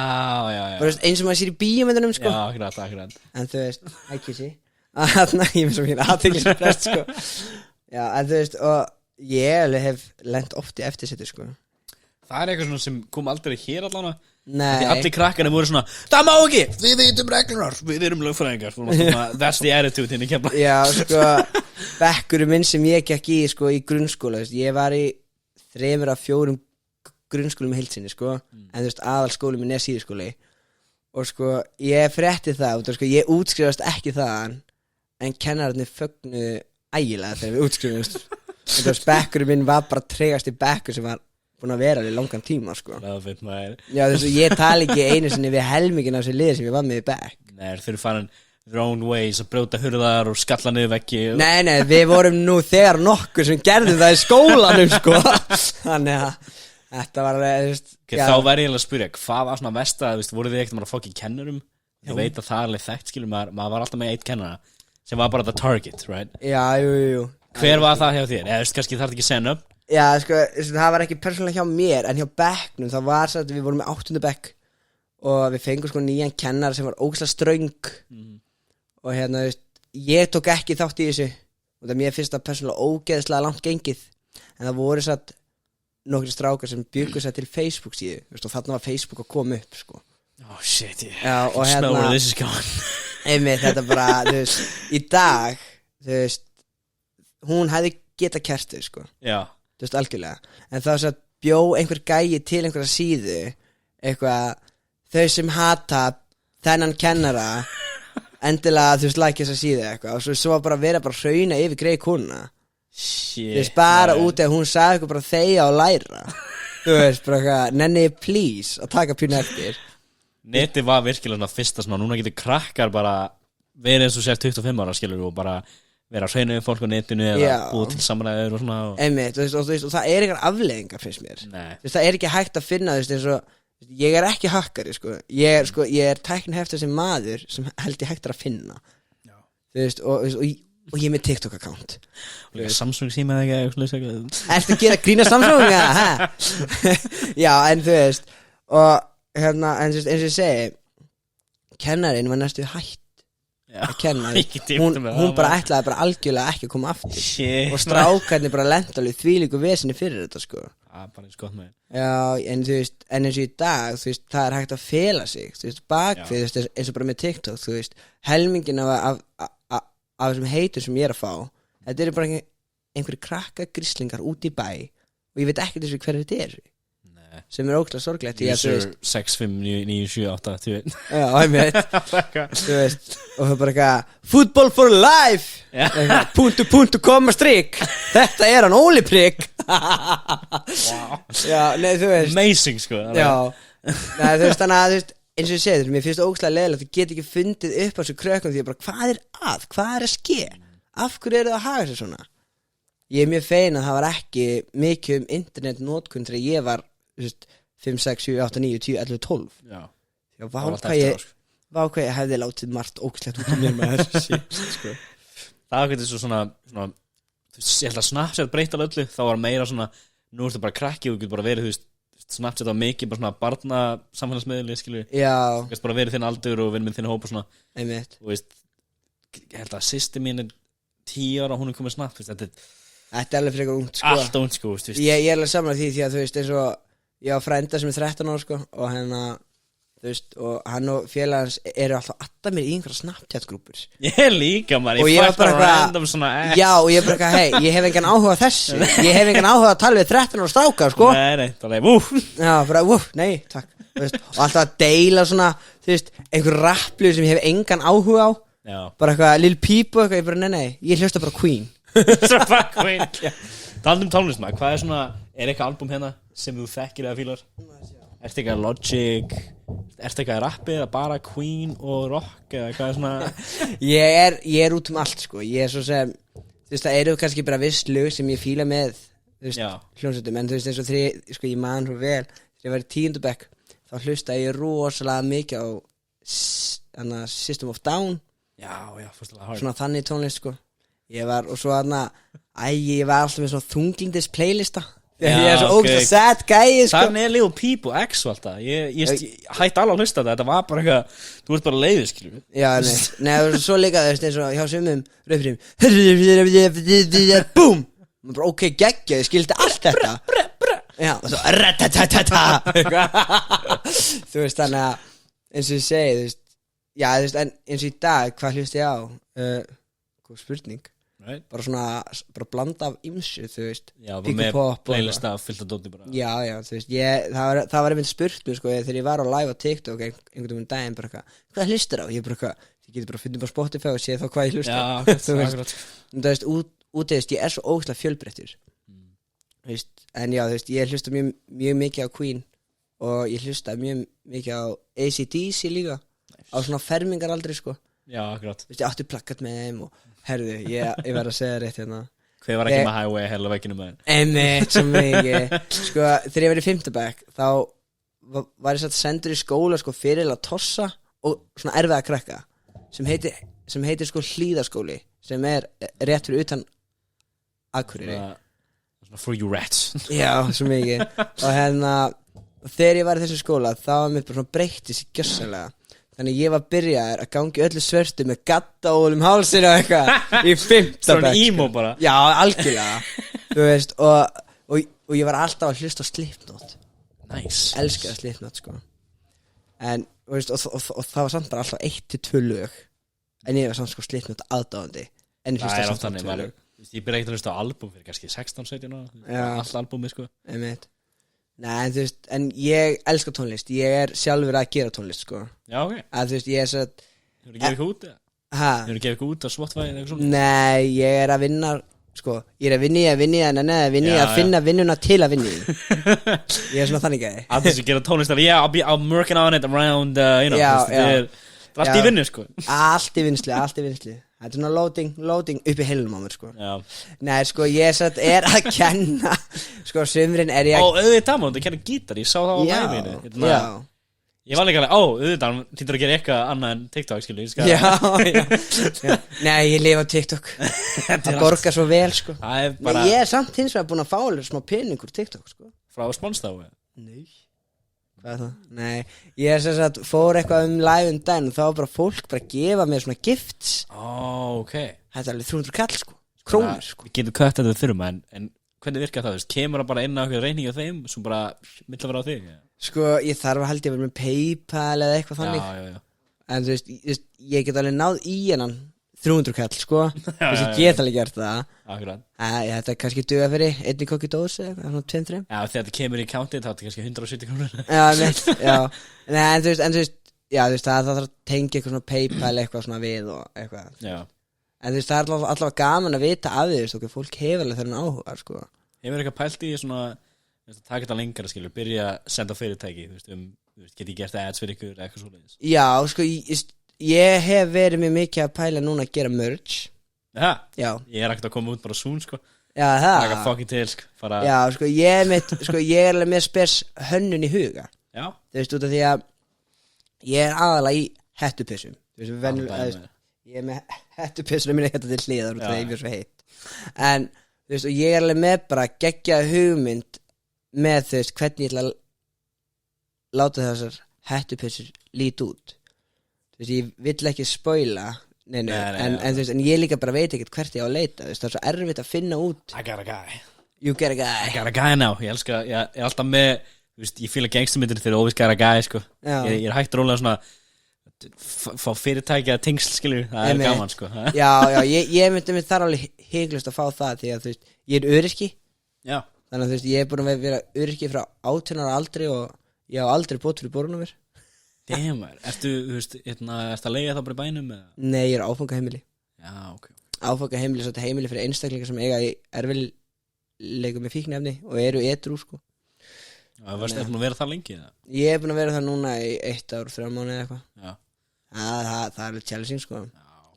bara eins og maður sér í bíómyndunum sko já, akkurat en þú ekki sí ég með svo mín aðteglisprest sko já, en og ég hef lent oft í eftirsetur sko það er eitthvað svona sem kom aldrei hér allan nei allir krakkarnir voru svona það má ekki, við vitum reglunar við erum lögfræðingar that's the attitude hérna í kemla já, sko, bekkurinn minn sem ég gekk í sko í grunnskóla ég var í 3 af 4 grunnskólum í heilsinni sko en aðalskóli minn er síðuskóli og sko ég frétti það og sko ég útskrifast ekki þaðan en kennararnir fögnu ægilega þegar við útskrifumst bekkurinn minn var bara tregast í bekkur sem var búin að vera í langan tíma sko já, ég tala ekki einu sinni við helmingin af þessi liði sem ég var með í bekk nei, þeir eru farin their own ways að brjóta hurðar og skalla niður veggi nei, við vorum nú þegar nokkur sem gerðum það í skólanum sko þannig að þetta var þá væri ég að spyrja, hvað var svona versta voru þið ekkert að fá ekki kennurum ég veit að það er alveg þekkt, skilur maður var alltaf með 1 kennara sem var bara the target, right? já, jú hver var það hjá þér? eða kannski þarf ekki að segja upp já, sko, það var ekki persónulega hjá mér en hjá bekknum, það var svo að við vorum með 8. bekk og við fengum sko nýjan kennar sem var ógeðslega ströng og ég tók ekki þátt í þessu og það mér finnst það persónulega ógeðslega langt gengið en það voru satt nokkri strákar sem bjuggu sér til Facebook síðu og þarna var Facebook að koma upp sko oh shit, já, og smell where this is going einmitt, þetta bara, í dag hún hefði getað kert þau sko já algjörlega, en þá svo bjó einhver gæi til einhverja síðu eitthvað, þau sem hata þennan kennara endilega like þessa síðu eitthvað og svo bara vera bara hrauna yfir greið konuna bara út ef hún sagði eitthvað bara þegja og læra bara eitthvað, nenni please að taka pínu eftir Netið var virkilega svona fyrsta svona, núna getur krakkar bara verið eins og sér 25 ára skilur og bara vera að hreina við fólk á netinu eða búið til samræður og svona einmitt, og það er einhver afleiðingar finnst mér það er ekki hægt að finna eins og, ég er ekki hakkari sko. Ég er tækniheftur sem maður sem held ég hægt að finna og ég er með TikTok-account Samsung síma eða ekki Ertu að gera grína Samsung? Já, en þú veist og hérna, en eins og ég segi kennarinn var næstu hætt að kenna hún bara ætlaði bara algjörlega ekki að koma aftur og strákarnir bara lent alveg þvílíku vesinni fyrir þetta sko bara eins gott með já, en þú veist, en eins og í dag þú veist, það er hægt að fela sig þú veist, bakvið, þú veist, eins og bara með TikTok þú veist, helmingin af þessum heitur sem ég er að fá þetta eru bara einhverjir krakka grislingar út í bæ og ég veit ekki þessu hverju þetta er sem er ógæslega sorglegt 6, 5, 9, 7, 8, 10 já, ég þú veist og það er bara eitthvað football for life punktu koma strik þetta er hann Óli Prigg já, nei þú veist amazing sko já, nei þú veist þannig að þú veist eins og ég segi mér finnst það ógæslega leiðilegt þú get ekki fundið upp á þessu krökkum því að bara hvað er að ske af hverju eru það að haga sér svona ég er mjög fein að það var ekki mikið internetnotkun þegar ég var 5, 6, 7, 8, 9, 10, 11, 12 já, vá hvað ég hefði látið margt ógæslegt út af mér með þessu sko. það getur svona þú veist, ég held að Snapchat breyta öllu þá var meira svona, nú ertu bara krakki og þú getur bara verið, þú veist, Snapchat var mikið bara svona barna samfélagsmiðli, skilju já, þú veist, bara verið þinn aldur og verið með þinn hóp og svona einmitt og veist, ég held að systir mín er 10 ára og hún er komið Snap, þetta er alveg frekar ungt sko allt ungt sko, veist ég er alveg saman því að þú veist, eins og ég á frænda sem er 13 ára sko og hérna þú veist, og hann og félagans eru alltaf alltaf mér í einhverja Snapchat-grúpur ég líka maður, ég fæ bara random svona já, og ég bara hei, ég hef engan áhuga á þessu ég hef engan áhuga að tala við 13 ára strákar sko nei, það er já, bara, nei, takk veist, og alltaf að deila svona, þú veist, einhver rapplið sem ég hef engan áhuga á já. Bara eitthvað, Lil Peep og eitthvað, ég bara, nei, ég hlusta bara Queen svo bara Queen talað tónlist maður, hvað er svona eitthvað album hérna sem þú þekkir eða fílar ertu eitthvað Logic ertu eitthvað rappi eða bara Queen og rock eða hvað er svona ég er út allt sko, ég er svo sem þú veist, það eru kannski bara viss lög sem ég fíla með þú veist, hljómsveitum en þú veist, eins og sko, ég man svo vel þegar ég var í 10. bekk þá hlusta ég rosalega mikið á System of Down svona þannig tónlist sko ég var, og svo ég var alltaf með svona þunglindis playlista ég er svo ógæslega sad gæi sko. þannig er Lil Peep og X og alltaf ég hætti alveg að hlusta þetta var bara eitthvað, þú ert bara leiður skilur já, nei, svo líka þú veist, eins og hjá sumum röfrim búm, bara ok, geggja ég skildi allt þetta já, og svo ratatatata þú veist, þannig að eins og ég segi, þú veist já, þú veist, en eins og í dag, hvað hlust ég á góð spurning right. bara svona, bara blanda af ymsu þú veist, já, bara með playlist af fyllt að dóti bara já, þú veist, það var einmitt spurt mér sko, þegar ég var á live á TikTok einhvern daginn, bara hvað hlustar á ég bara eitthvað, ég geti bara fundið bara Spotify og sé þá hvað ég hlusta já, þú veist, út ég er svo ógeðslega fjölbreyttur þú veist, en já, þú veist, ég hlusta mjög mikið á Queen og ég hlusta mjög mikið á AC/DC líka á svona fermingaraldri sko já, akkurat þú veist, ég átti plakkat með þeim og herðu, ég verð að segja rétt hérna hver var ekki með Highway hella vekkinu með einmitt, svo mikið sko, þegar ég var í 5. bekk þá var ég satt sendur í skóla sko fyrir að tossa og svona erfiða krakka sem heitir sko Hlíðaskóli sem er rétt fyrir utan Akureyri svona for you rats já, svo mikið og hérna, þegar ég var í þessu skóla þá var mér bara svona breytti sér gjörsamlega þannig ég var byrjaður að gangi öllu svörtu með gattaól hálsinn og eitthvað í 5. bekk svona emo bara já, algjörlega þú veist, og ég var alltaf að hlusta á Slipknot nice. elskaði Slipknot sko en, veist, og það var samt bara alltaf 1-2 lög en ég var samt sko Slipknot aðdáðandi en ég hlusta samt 2 lög ég byrja ekkert að hlusta á album fyrir kannski 16-17 ára allt albumi sko einmitt. Nei, en þú veist, en ég elska tónlist ég er sjálfur að gera tónlist sko já, ok að þú veist, ég er svo hefur þú gefið út? hæ? hefur þú gefið út á Spotify eða eitthvað svona? Nei, ég er að vinna sko, ég að vinni að finna vinnuna til að vinni ég svona þannig að að þessi gera tónlistar I'm working on it around það er allt í vinnu sko allt í vinslu þetta er svona loading upp í heilunum á mér sko nei sko ég er að kenna sko sumrin er ég auðvitað maður, þú kenna gítar, ég sá það á læginu ég var líka alveg, auðvitað þýttur að gera eitthvað annað en TikTok skilur já. Nei, ég lifa á TikTok það borgar svo vel sko bara... ég samt hins vegar búin að fá alveg smá pening úr TikTok sko frá sponstáðu? Nei, hvað er það? Nei, ég sem sagt fór eitthvað live daginn og þá var bara fólk bara að gefa mér svona gifts ok þetta er alveg 300 kall sko, krónur sko við getum kvætt þetta þurrum en hvernig virkar það, kemur það bara inn á eitthvað reyningi á þeim sem bara vill að vera á þig? Sko, ég þarf að halda ég að vera með PayPal eða eitthvað þannig já. En þú veist, ég get alveg náð í hennan 300 kall, sko ég get alveg gert það Akkurat Þetta er kannski duga fyrir einni kokki dósi eitthvað, svona 2-3 Já, þegar þetta kemur í countið þá er þetta kannski 170 krónur Já. Nei, en þú veist, það þarf að tengja eitthvað svona PayPal eitthvað svona við og eitthvað Já En þú veist, það er allavega gaman að vita af því, okkur fólk hefur alveg þennan áhuga, sko Hefur eitthvað pælt í svona taka þetta lengra skilur, byrja að senda fyrirtæki geti ég gert ads fyrir ykkur eitthvað svoleiðis Já, sko, ég hef verið mjög mikið að pæla núna að gera merch Já, ég er ekkert að koma út bara soon sko Já, það Taka fucking til sko fara... Já, sko, ég er alveg með spes hönnun í huga Já Þú veist, út af því að ég er aðalega í hettupissum Þú veist, ég er með hettupissum mínu hérna til hliðar út af því að ég er svo heitt En, þú veist, og ég er alveg með bara geggjaða hugmynd með þú veist hvernig ég ætla að láta þessar hettupissur lít út þú veist ég vill ekki spoila en þú veist en ég líka bara veit ekkert hvert ég á að leita þú veist það er svo erfitt að finna út I got a guy You get a guy I got a guy now ég elska ég er alltaf með þú veist ég fíla gangstermyndir þegar always got a guy sko ég er hægt rólega svona fá fyrirtæki að tengsl skilur það er gaman sko já ég myndi þar alveg hygglust að fá það því að þú veist ég er öryrki já Þannig að þú veist, ég er búin að vera öryrki frá 18 ára aldri og ég á aldrei bótt fyrir Borgunarver. Damn, ertu að leiga það bara í bænum? Eða? Nei, ég er áfangaheimili. Já, ok. Áfangaheimili, svo þetta heimili fyrir einstaklingar sem eiga í erfiðleikum með fíkniefni og eru edrú, sko. Já, varstu búin að vera það lengi? Eða? Ég er búin að vera það núna í 1 ár, 3 mánuði eða eitthvað. Já. Það er alveg challenging, sko.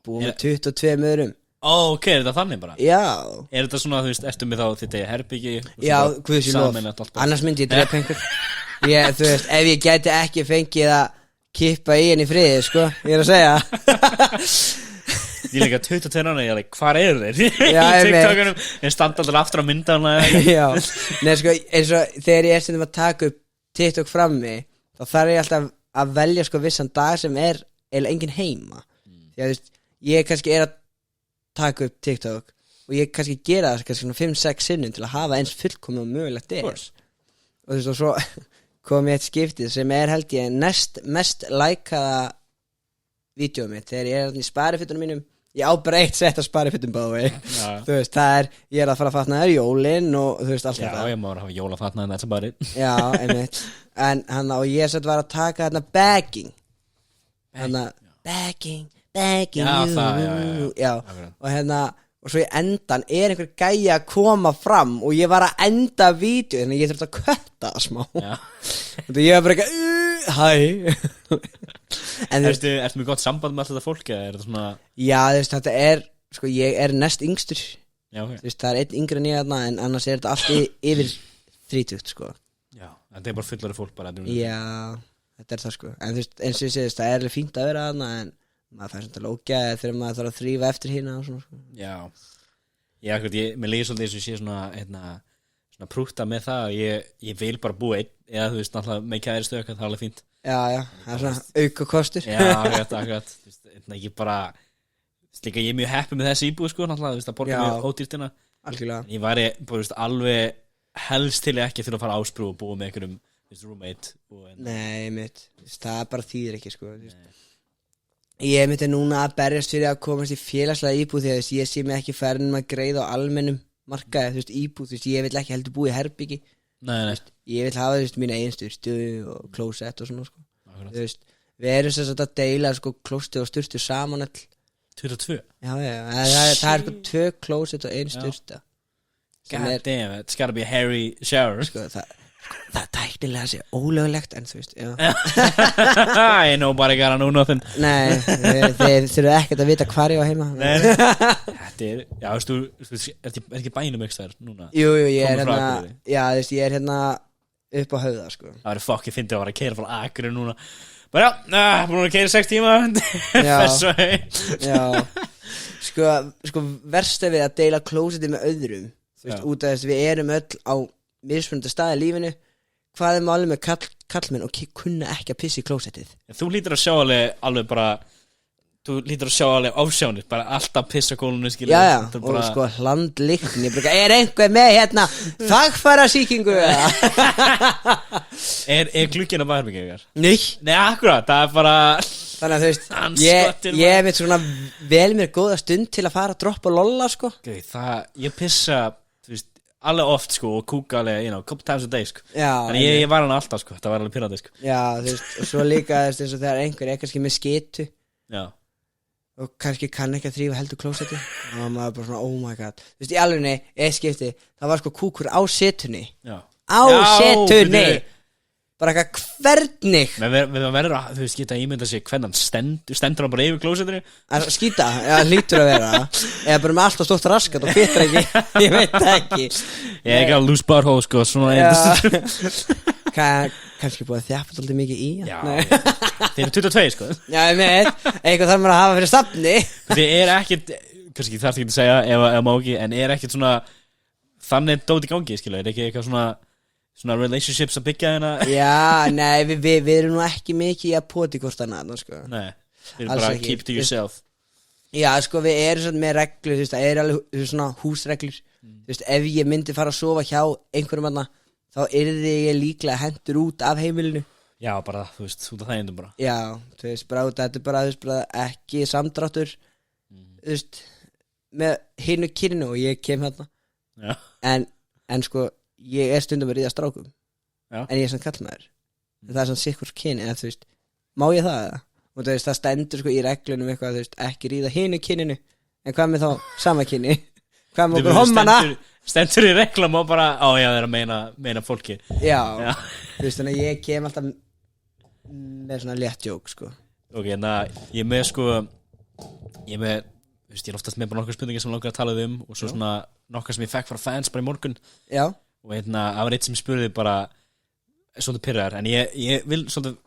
Búin með 22 öðrum. Ok, er þetta þannig bara? Já. Er þetta svona, þú veist, ertu með þá þetta í herbyggi? Já, guðs ég lof. Annars myndi ég drepa einhver. Þú veist, ef ég gæti ekki fengið að kippa í henni friði, sko. Ég er að segja. Ég líka 22 ára, ég er like, hvar eru þeir? Já, í TikTokunum, ég standa alltaf aftur á myndan. Já, neða sko, eins og þegar ég er stundum að taka upp TikTok frammi, þá þarf ég alltaf að velja sko vissan dag sem er eða engin heima. Því að þú veist, ég kannski er að taka upp TikTok og ég kannski gera það kannski svona 5-6 sinnum til að hafa eins fullkomið og mögulegt er. Og þú veist, og svo kom ég eitt skiptið sem er held ég næst mest lækaða vídeóið mitt þegar ég er í sparifittunum mínum. Ég á bara eitt sett að sparifittum báði. Þú veist, það er, ég er að fara að fatna þér jólin og þú veist allt þetta. Já, ég má hafa jólafatnaði með þess að bari. Já, einmitt. En hann og ég sett var að taka þarna bagging. Þarna bagging já. Og hérna og svo í endan er einhver gæja að koma fram og ég var að enda vídeo þannig ég þurfti að kötta það smá og ég var bara eitthvað hæ en ertu með gott samband með alltaf þetta fólk eða er þetta svona já þú veist þetta er sko ég er næst yngstur já, okay. Þú veist það er einn yngri en ég þarna en annars er þetta allt yfir 30 sko já en þetta er bara fullari fólk bara já þetta er það sko en þú veist eins og ég segist það er alveg fínt að vera þarna en maður fær svona lókja þegar maður þarf að þrífa eftir hérna og svona sko. Já, mér líður svolítið eins og ég sé svona prúta með það ég vil bara búa einn eða þú veist náttúrulega með kæri stökk það er alveg fínt Já, það er svona auka kostur Já, akkurat ég bara líka ég er mjög happy með þessi íbúð sko náttúrulega þú veist að borga mjög ódýrtina Algjörlega Ég væri bara alveg helst til ekki þurfa að fara ásprú og búa með einhverjum roommate Nei, mitt það bara þýðir ekki sko Ég myndi núna að berjast fyrir að komast í félagslega íbúð því að ég sé mig ekki færin að greiða á almennum markaði, þú veist, íbúð, þú veist, ég vil ekki heldur búið í herbyggi Nei. Ég vil hafa, þú veist, mína eigin sturtu og klósett og svona, sko Þú veist, við erum þess að deila, sko, klósti og sturtu saman all 22? Já, það er sko 2 klósett og 1 sturta God damn, it's gotta be a hairy shower. Sko, það tæknilega sé ólöglegt en þú veist, já Ain't nobody gotta know nothing. Nei, þeir þurfa ekkert að vita hvar ég var heima Þetta já, þú er ekki bænum ekki þær núna? Jú, ég er Komur frá hérna Akureyri? Já, þú veist, ég er hérna upp á Höfða, sko Það væri fokkið fyndið að vara að keira frá Akureyri núna. Bara búin að keira 6 tíma. Þessu Já, sko verst er við að deila klósetti með öðrum þú veist, út af þess að við erum öll á mismunandi staði í lífinu. Hvað er málið með kallmenn og kunna ekki að pissa í klósettið? Þú lítur að sjá alveg bara þú lítur að sjá alveg ásjánir bara alltaf pissa kólunni skilur. Já, bara... og sko hlandlyktin er einhver með hérna þagfæra sýkingu Er glugginn að bæðarbyggi ykkar? Nei, akkurat, það er bara þannig að þú veist ég er með svona vel mér góða stund til að fara að droppa lolla sko ég pissa þú veist alveg oft sko og kúka alveg, couple times a day sko. Já, þannig ég var hann alltaf sko, það var alveg pyrrandi sko. Já, þú veist, og svo líka þú veist, eins og þegar einhver er kannski með skitu Já. og kannski kann ekki að þrífa heldur klósetti og maður bara svona, oh my god þú veist, í alvegni, skipti, það var sko kúkur á setunni setunni bara eitthvað hvernig við verður að, þú veist, geta ímynda sig hvernig hann stendur hann bara yfir klósettinu að skýta, já, lítur að vera eða bara með alltaf stótt raskat og fittar ekki ég veit það ekki ég er ekki að loose butthole sko svona kannski búið að þjafna alltaf mikið í já, þeir eru 22 sko já, ég veit, eitthvað þarf maður að hafa fyrir stafni þið er ekkit, kannski þarf ekki að segja ef má ekki, en er ekkit svona þannig dót í gangi, skilja, er ekki eitthvað svona relationships að byggja hérna já, nei, við erum nú ekki mikið í að poti hvort annað sko. Nei, við erum bara keep to yourself já, sko, við erum svona með reglur þú veist, það er alveg svona húsreglur þú veist, ef ég myndi fara að sofa hjá einhverjum annað, þá yrði ég líklega hendur út af heimilinu já, bara, þú veist, út af þægindum bara já, þú veist, bara út af þetta bara, þú veist, bara ekki samdráttur þú veist, með hinu kyninu og ég kem hérna já. en sko ég er stundum að ríða strákum já. en ég er samt kallmaður það er svona sikkur kyn en þú veist, má ég það eða? Og þú veist, það stendur sko í reglunum eitthvað, þú veist, ekki ríða hinu kyninu en hvað með þá sama kyni hvað með okkur hommana stendur í reglum og bara, já, það er að meina fólki já. Þú veist, þannig að ég kem alltaf með svona létt jók sko ok, en ég er með sko ég er með, þú veist, ég er oftast með bara nokkur spurningar sem langar að tala og svo svona nokkur sem ég fekk frá fans bara í morgun já og það var eitt sem spurði bara svolítið pyrrar, en ég vil svolítið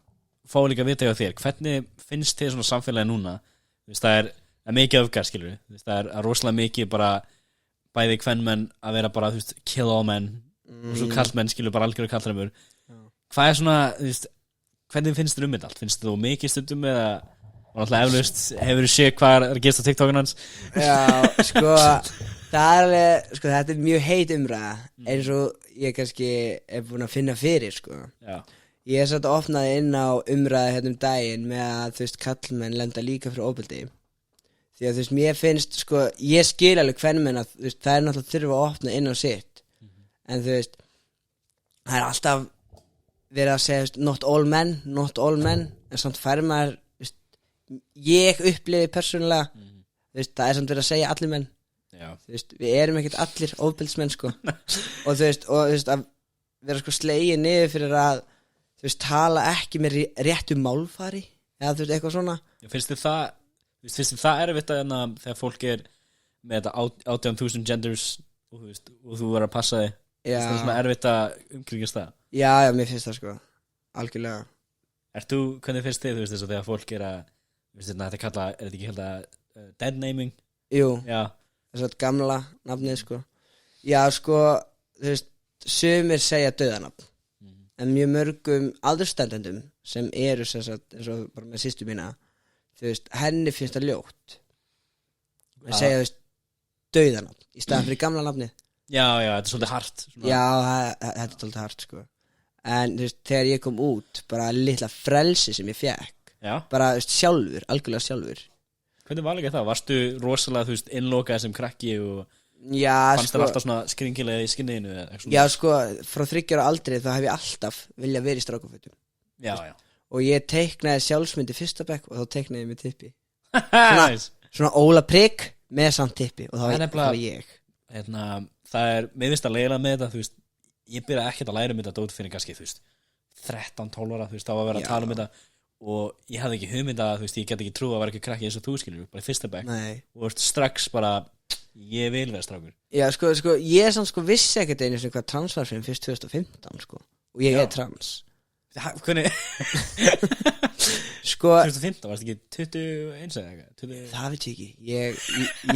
fá líka að vita hjá þér hvernig finnst þér svona samfélagi núna þú veist, það er mikið öfgar, skilur við það er rosalega mikið bara bæði kvenmenn að vera bara, þú veist, kill all men og svo kallmenn, skilur, bara algjörðu kallremur hvað er svona, þú veist hvernig finnst þér þetta allt, finnst þér þú mikið stundum eða, og náttúrulega eflaust hefur þú séð hvað er að gerast á TikTokinu hans já, sko það er alveg, sko, þetta er mjög heit umræða eins og ég kannski er búin að finna fyrir, sko já. Ég er satt að opnaði inn á umræða hérna daginn með að, þú veist, kallmenn lenda líka fyrir ofbeldi því að, þú veist, mér finnst, sko, ég skil alveg kvenmenn að, þú veist, það er náttúrulega þurfa að opna inn á sitt en, þú veist, það er alltaf verið að segja, þú veist, not all men en samt fær maður, þú veist, ég upplifi persónulega, þú veist, það er samt verið að segja allir menn já. Þú veist, við erum ekkert allir ofbeldsmenn sko og þú veist, að vera sko slegið niður fyrir að þú veist, tala ekki með réttu málfari eða þú veist, eitthvað svona finnst þið það erfitt að þegar fólk er með þetta 18,000 genders og þú verður að passa þig finnst það svona erfitt að umkringast það já, mér finnst það sko, algjörlega hvernig finnst þið, þú veist, þess að þegar fólk er að þetta kalla, er þetta ekki held að dead naming? Jú, já þess að gamla nafnið sko já sko, þú veist, sumir segja dauðanafn en mjög mörgum aðurstendendum sem eru sem sagt, eins og bara með systur mína þú veist, henni finnst það ljótt að segja, þú veist, dauðanafn í staðan fyrir gamla nafnið já, þetta er svolítið hart svona. Já, þetta er svolítið hart sko en þú veist, þegar ég kom út bara litla frelsi sem ég fekk bara, þú veist, sjálfur, algjörlega sjálfur hvernig var líka það? Varstu rosalega, þú veist, innlokað sem krakki og fannst sko, það alltaf svona skringilega í skinniðinu? Já, sko, frá 30 ára aldrei þá hef ég alltaf viljað verið í strákafötum já. Og ég teiknaði sjálfsmyndi fyrsta bekk og þá teiknaði ég með tippi svona Óla Prigg með samt tippi og Það er það var ég mér finnst að leiðilega með þetta, þú veist, ég byrja ekkert að læra um þetta dót fyrir kannski, þú veist, 13-12 ára, þú veist, þá var að vera að tala um þetta og ég hafði ekki hugmynd að, þú veist, ég get ekki trú að vera ekki krakki eins og þú skilur, bara í fyrsta bekk og veist, strax bara, ég vil vera strákur. Já, sko, ég samt sko vissi ekkert einu sem hvað trans var fyrir fyrst 2015, sko, og ég er trans. Hvernig? Sko 2015, varst ekki 21 eða eitthvað? Það veit ég ekki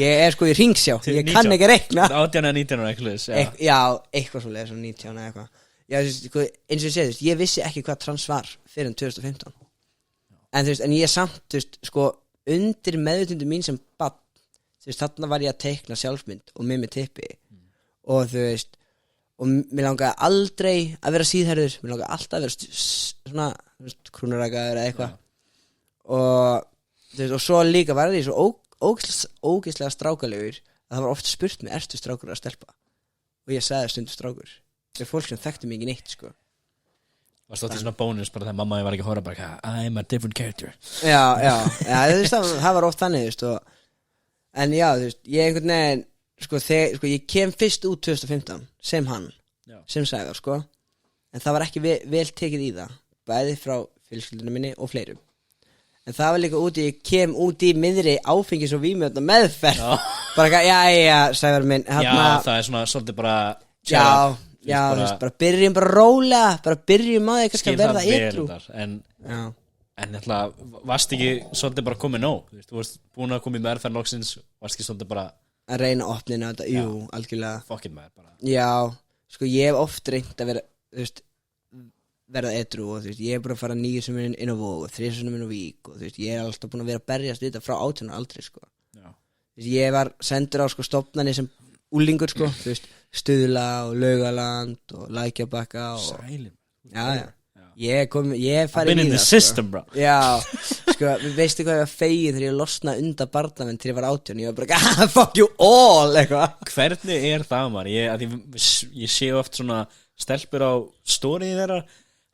Ég er sko í ringsjá Ég kann ekki reikna 18 eða 19 eða eitthvað Já, eitthvað svo leið, svona 19 eða eitthvað Já, sko, eins og ég segi, ég vissi ekki hvað trans var fyrir 2015 En þú veist, en ég samt, þú veist, sko undir meðutundu mín sem barn Þú veist, þarna var ég að teikna sjálfsmynd og með tippi og þú veist og mér langaði aldrei að vera síðherður mér langaði alltaf að vera svona krúnurækaður eða eitthvað og þú veist, og svo líka var ég svo ógeðslega strákalegur að það var oft spurt mig, ertu strákur að stelpa og ég sagði stundu strákur það er fólk sem þekkti mig ekki neitt sko var stótt í svona bónus bara þegar mamma var ekki að horfa bara I'm a different character já, þú veist, það var oft þannig þú veist, en já, þú veist, ég einhvern veginn sko, ég kem fyrst út 2015 sem hann, sem Sævar sko en það var ekki vel tekið í það bæði frá fjölskyldunum minni og fleirum en það var líka ég kem út í miðri áfengis og vímjöfna meðferð bara já, Sævar minn já, það er svona svolítið bara já, þú veist, bara byrjum bara rólega bara byrjum að því kannski að verða edrú en varst ekki svolítið bara komið nóg þú varst búin að koma í meðferð loksins varst ekki svolítið bara að reyna opninu þetta, jú, algjörlega fucking maður bara já, sko ég hef oft reynt að vera þú veist, verða edrú og þú veist, ég hef bara að fara 9 sinnum inn á Vog og 3 sinnum inn á Vík og þú veist, ég hef alltaf búin að vera að berjast við þetta frá 18 aldrei, sko þú veist, ég var sendur á sko stofnani sem úlingur, sko, þú veist Stuðla og Laugaland og Lækjabakka og Sælim já ég farið í það system, bro. Já, sko, veistu hvað ég var fegin þegar ég losnaði undan barnamenn þegar ég var 18 ég var bara, fuck you all eitthvað. Hvernig er það maður? Ég sé oft svona stelpur á storyið þeirra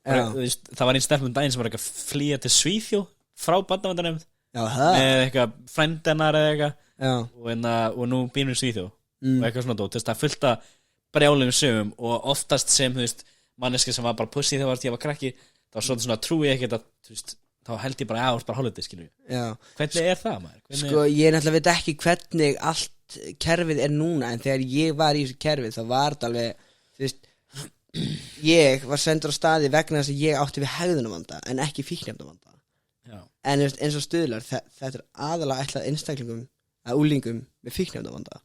það var einn stelpum daginn sem var eitthvað flýja til Svíþjó frá barnaverndarnefnd með eitthvað frændennar eða eitthvað og nú býnum Svíþjó og eitthvað svona dót, það er fullt að brjálum sögum og oftast sem, þú veist manneski sem var bara pussy þegar ég var krakki þá svona trúi ég ekkert að veist, þá held ég bara bara hálfutið skilur hvernig er það maður? Sko ég náttúrulega veit ekki hvernig allt kerfið er núna en þegar ég var í þessu kerfið þá var þetta alveg þú veist ég var sendur á staði vegna þess að ég átti við hegðunarvanda en ekki fíkniefnavanda en eins og Stuðlar þetta er aðalega ætlað einstaklingum að úlingum með fíkniefnavanda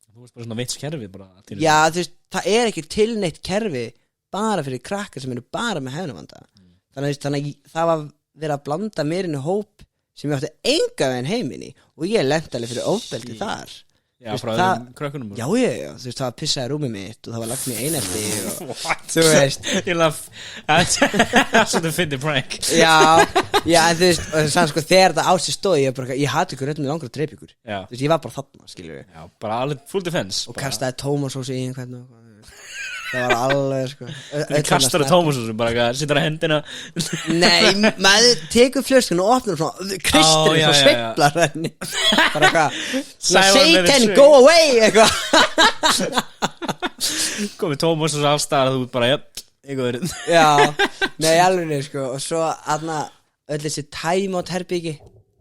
þú veist bara svona veits kerfi bara já þú veist það er ekki tilneitt kerfi bara fyrir krakkar sem eru bara með hegðunarvanda þannig að það var verið að blanda mér inn í hóp sem ég átti enga veginn heiminni og ég lenti alveg fyrir ofbeldi þar já, frá þeim krökkunum já, þú veist, það var pissaði rúmið mitt og það var lagt mér einelti og þú veist ég laf svona fyndi prank já, en þú veist og sann sko, þegar það á sig stóð ég hati ykkur með langar að dreip ykkur þú veist, ég var bara þarna, skiljum við já, bara alveg full defense og kastaði tómasósu í einhvern það var alveg sko kastar það tómasósu, bara sittur að hendina nei, maður tekur flöskun og opnar svona kristur og sveiflar henni bara eitthvað Satan go away eitthvað komið tómasósu afstæðar þú bara, eitthvað já, nei alveg sko og svo aðna öll þessi time-out herbyggi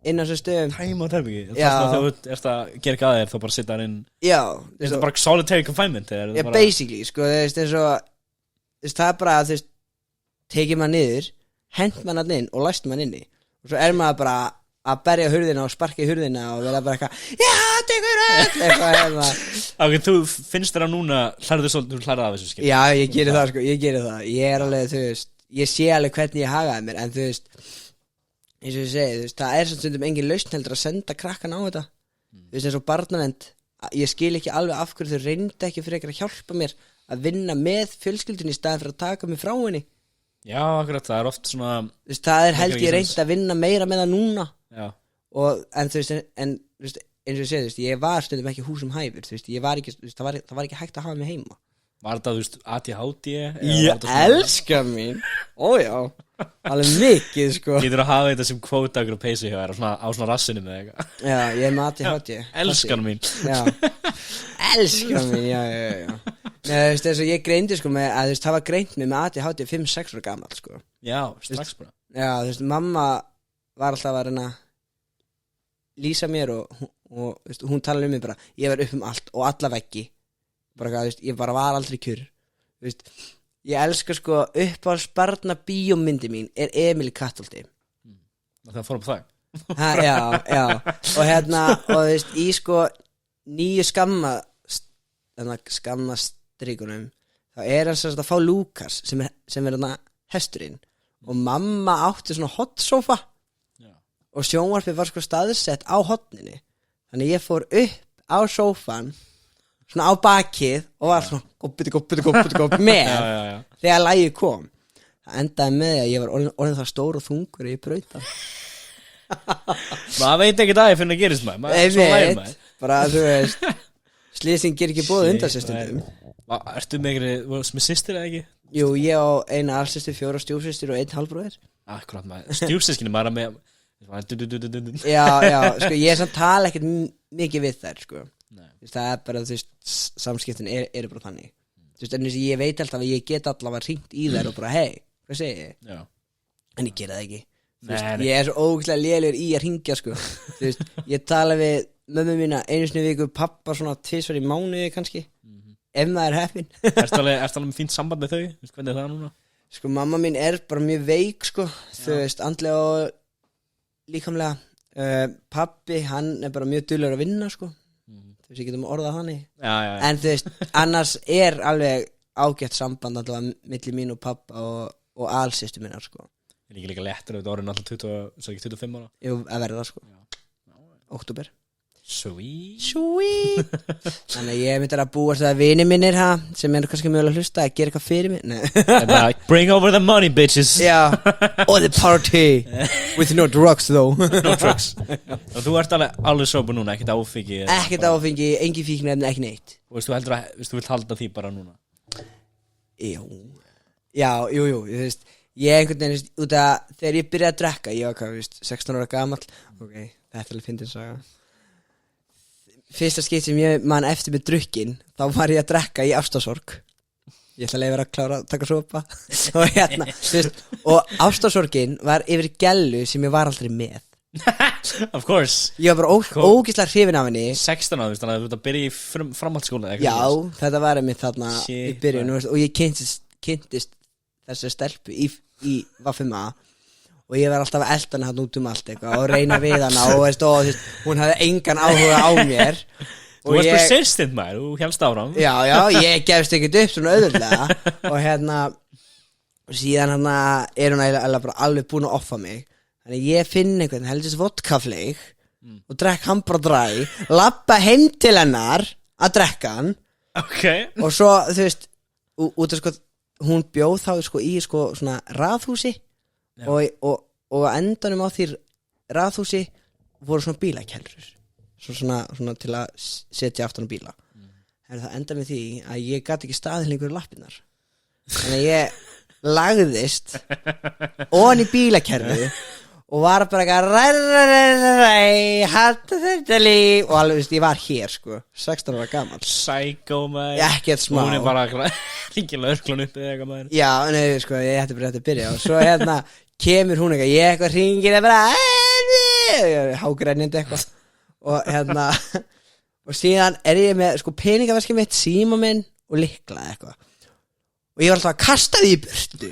inn á þessu stöðum time-out herbyggi þegar þú ert að gera ekki að þér þá bara sitta hann inn já þetta er bara solitary confinement já, basically sko þú veist eins og það er bara að þú veist tekið maður niður hent maður hann inn og læst maður inni og svo er maður bara að berja hurðina og sparka í hurðina og vera bara eitthvað já, tekur eitthvað ok, þú finnst þér að núna þú hlærðu af þessu skil já, ég gerir það sko, ég er alveg, þú veist ég sé alveg hvernig ég hagaði mér en þú veist eins og ég segi, þú veist, það er svona stundum engin lausn heldur að senda krakkan á þetta þú veist, eins og barnavend ég skil ekki alveg af hverju þau reynda ekki fyrir að hjálpa mér að vinna með fjölskyldunni í staðin fyrir að taka mig frá henni já, akkurat, það er oft svona þú veist, það er held ég reynd að vinna meira með það núna en þú veist, þú veist, eins og ég segi, þú veist, ég var stundum ekki húsum hæfur þú veist, ég var ekki, þú veist, það var ekki hægt að hafa mig heima Var það, þú veist, ADHD? Ég elska mín Ójá, alveg mikið sko Getur að hafa þetta sem kvóta okkur peysu hjá þér á svona rassinu með eitthvað Já, ég er með ADHD Elskan mín Já, elskan mín, já Nei, þú veist, þess að ég greindi sko með að þú veist, það var greint mig með ADHD 5-6 ára gamall sko Já, strax bara Já, þú veist, mamma var alltaf að reyna lýsa mér og þú veist, hún talaði mig bara ég var upp allt og alla veggi bara, þú veist, ég bara var aldrei kjur þú veist, ég elska sko uppáhaldsbarna bíómyndi mín er Emil í Kattholti Það fórum på það já og þú veist, í sko nýju skammastrikunum þá er hann að fá Lukas sem er hesturinn og mamma átti svona hotsofa og sjónvarpið var sko staðsett á hotninu þannig ég fór upp á sófan svona á bakið og var svona gopp með þegar lagið kom það endaði með að ég var orðin það stór og þungur ég brauta maður veit ekki það ég finna að gerist maður bara þú veist slýsing ger ekki bóð undan sér stundum Ertu með systir eða ekki? Jú, ég á eina alsystir, 4 stjúpsystir og 1 halvbróðir Akkurat maður, stjúpsyskinni maður með Já, sko ég er samt tala ekkert mikið við þær sko það er bara, þú veist, samskiptin eru bara þannig þú veist, en ég veit alltaf að ég get allavega hringt í þær og bara hei, hvað segir ég? Já. En ég gera það ekki veist, ég er svo ógeðslega lélegur í að hringja sko þú veist, ég tala við mömmu mína einu sinni í viku, pappa svona 2 í mánuði kannski ef maður er heppinn Ertu alveg með fínt samband með þau? Veist, hvernig er það núna? Sko, mamma mín er bara mjög veik sko þú veist, andlega og líkamlega pappi, hann er bara mjög duglegur að vinna sko þú veist, ég getum orðað þannig en þú veist, annars er alveg ágætt samband allavega milli mín og pappa og alsystur minnar sko Er ekki líka lettur þetta orðin alltaf 25 ára? Jú, að verða sko Október Sweet Þannig að ég myndir að búast að vini minnir sem er kannski mögulega að hlusta að gera eitthvað fyrir mig Bring over the money bitches Já, all the party with no drugs though No drugs Og þú ert alveg sober núna, ekkert áfengi Ekkert áfengi, engin fíknefni, ekki neitt Og veist, þú vilt halda því bara núna Jú, þú veist ég einhvern veginn, út að þegar ég byrjaði að drekka ég var hvað, veist, 16 ára gamall ok, þetta er alveg fyndin saga fyrsta skipt sem ég man eftir með drukkin þá var ég að drekka í ástarsorg ég ætla að leiða að klára að taka sopa og þú veist og ástarsorgin var yfir gellu sem ég var aldrei með Of course ég var bara ógeðslega hrifin af henni 16 ára, þannig að þú ert að byrja í framhaldsskóla Já, þetta var einmitt þarna í byrjun og ég kynntist þessi stelpu í Vafima og ég var alltaf að elda hana hann út allt eitthvað og reyna við hana og veist, hún hafði engan áhuga á mér Þú varst bara sérstind maður, þú helst áram Já, ég gefst ekkert upp svona auðvitað og síðan er hún bara alveg búin að offa mig þannig ég finn einhvern heldist vodkafleik og drekk hann bara dræ labba heim til hennar að drekka hann og svo, þú veist út af sko, hún bjóð þá sko í sko svona raðhúsi og að endanum á því raðhúsi voru svona bílakellur svona til að setja aftan á bíla það endaði með því að ég gat ekki staðið lengur lappirnar þannig að ég lagðist ofan í bílakerru og var bara hætta þetta líf og alveg, veist, ég var hér sko 16 ára gamall Psycho maður ekkert smá Hún er bara ekki lögklun upp eða eitthvað maður Já, nei, sko, ég ætti bara að byrja og svo kemur hún eitthvað ég eitthvað hringir bara hágrænjandi eitthvað og og síðan er ég með sko peningaveski mitt, síma minn og lykla eitthvað og ég var alltaf að kasta því í burtu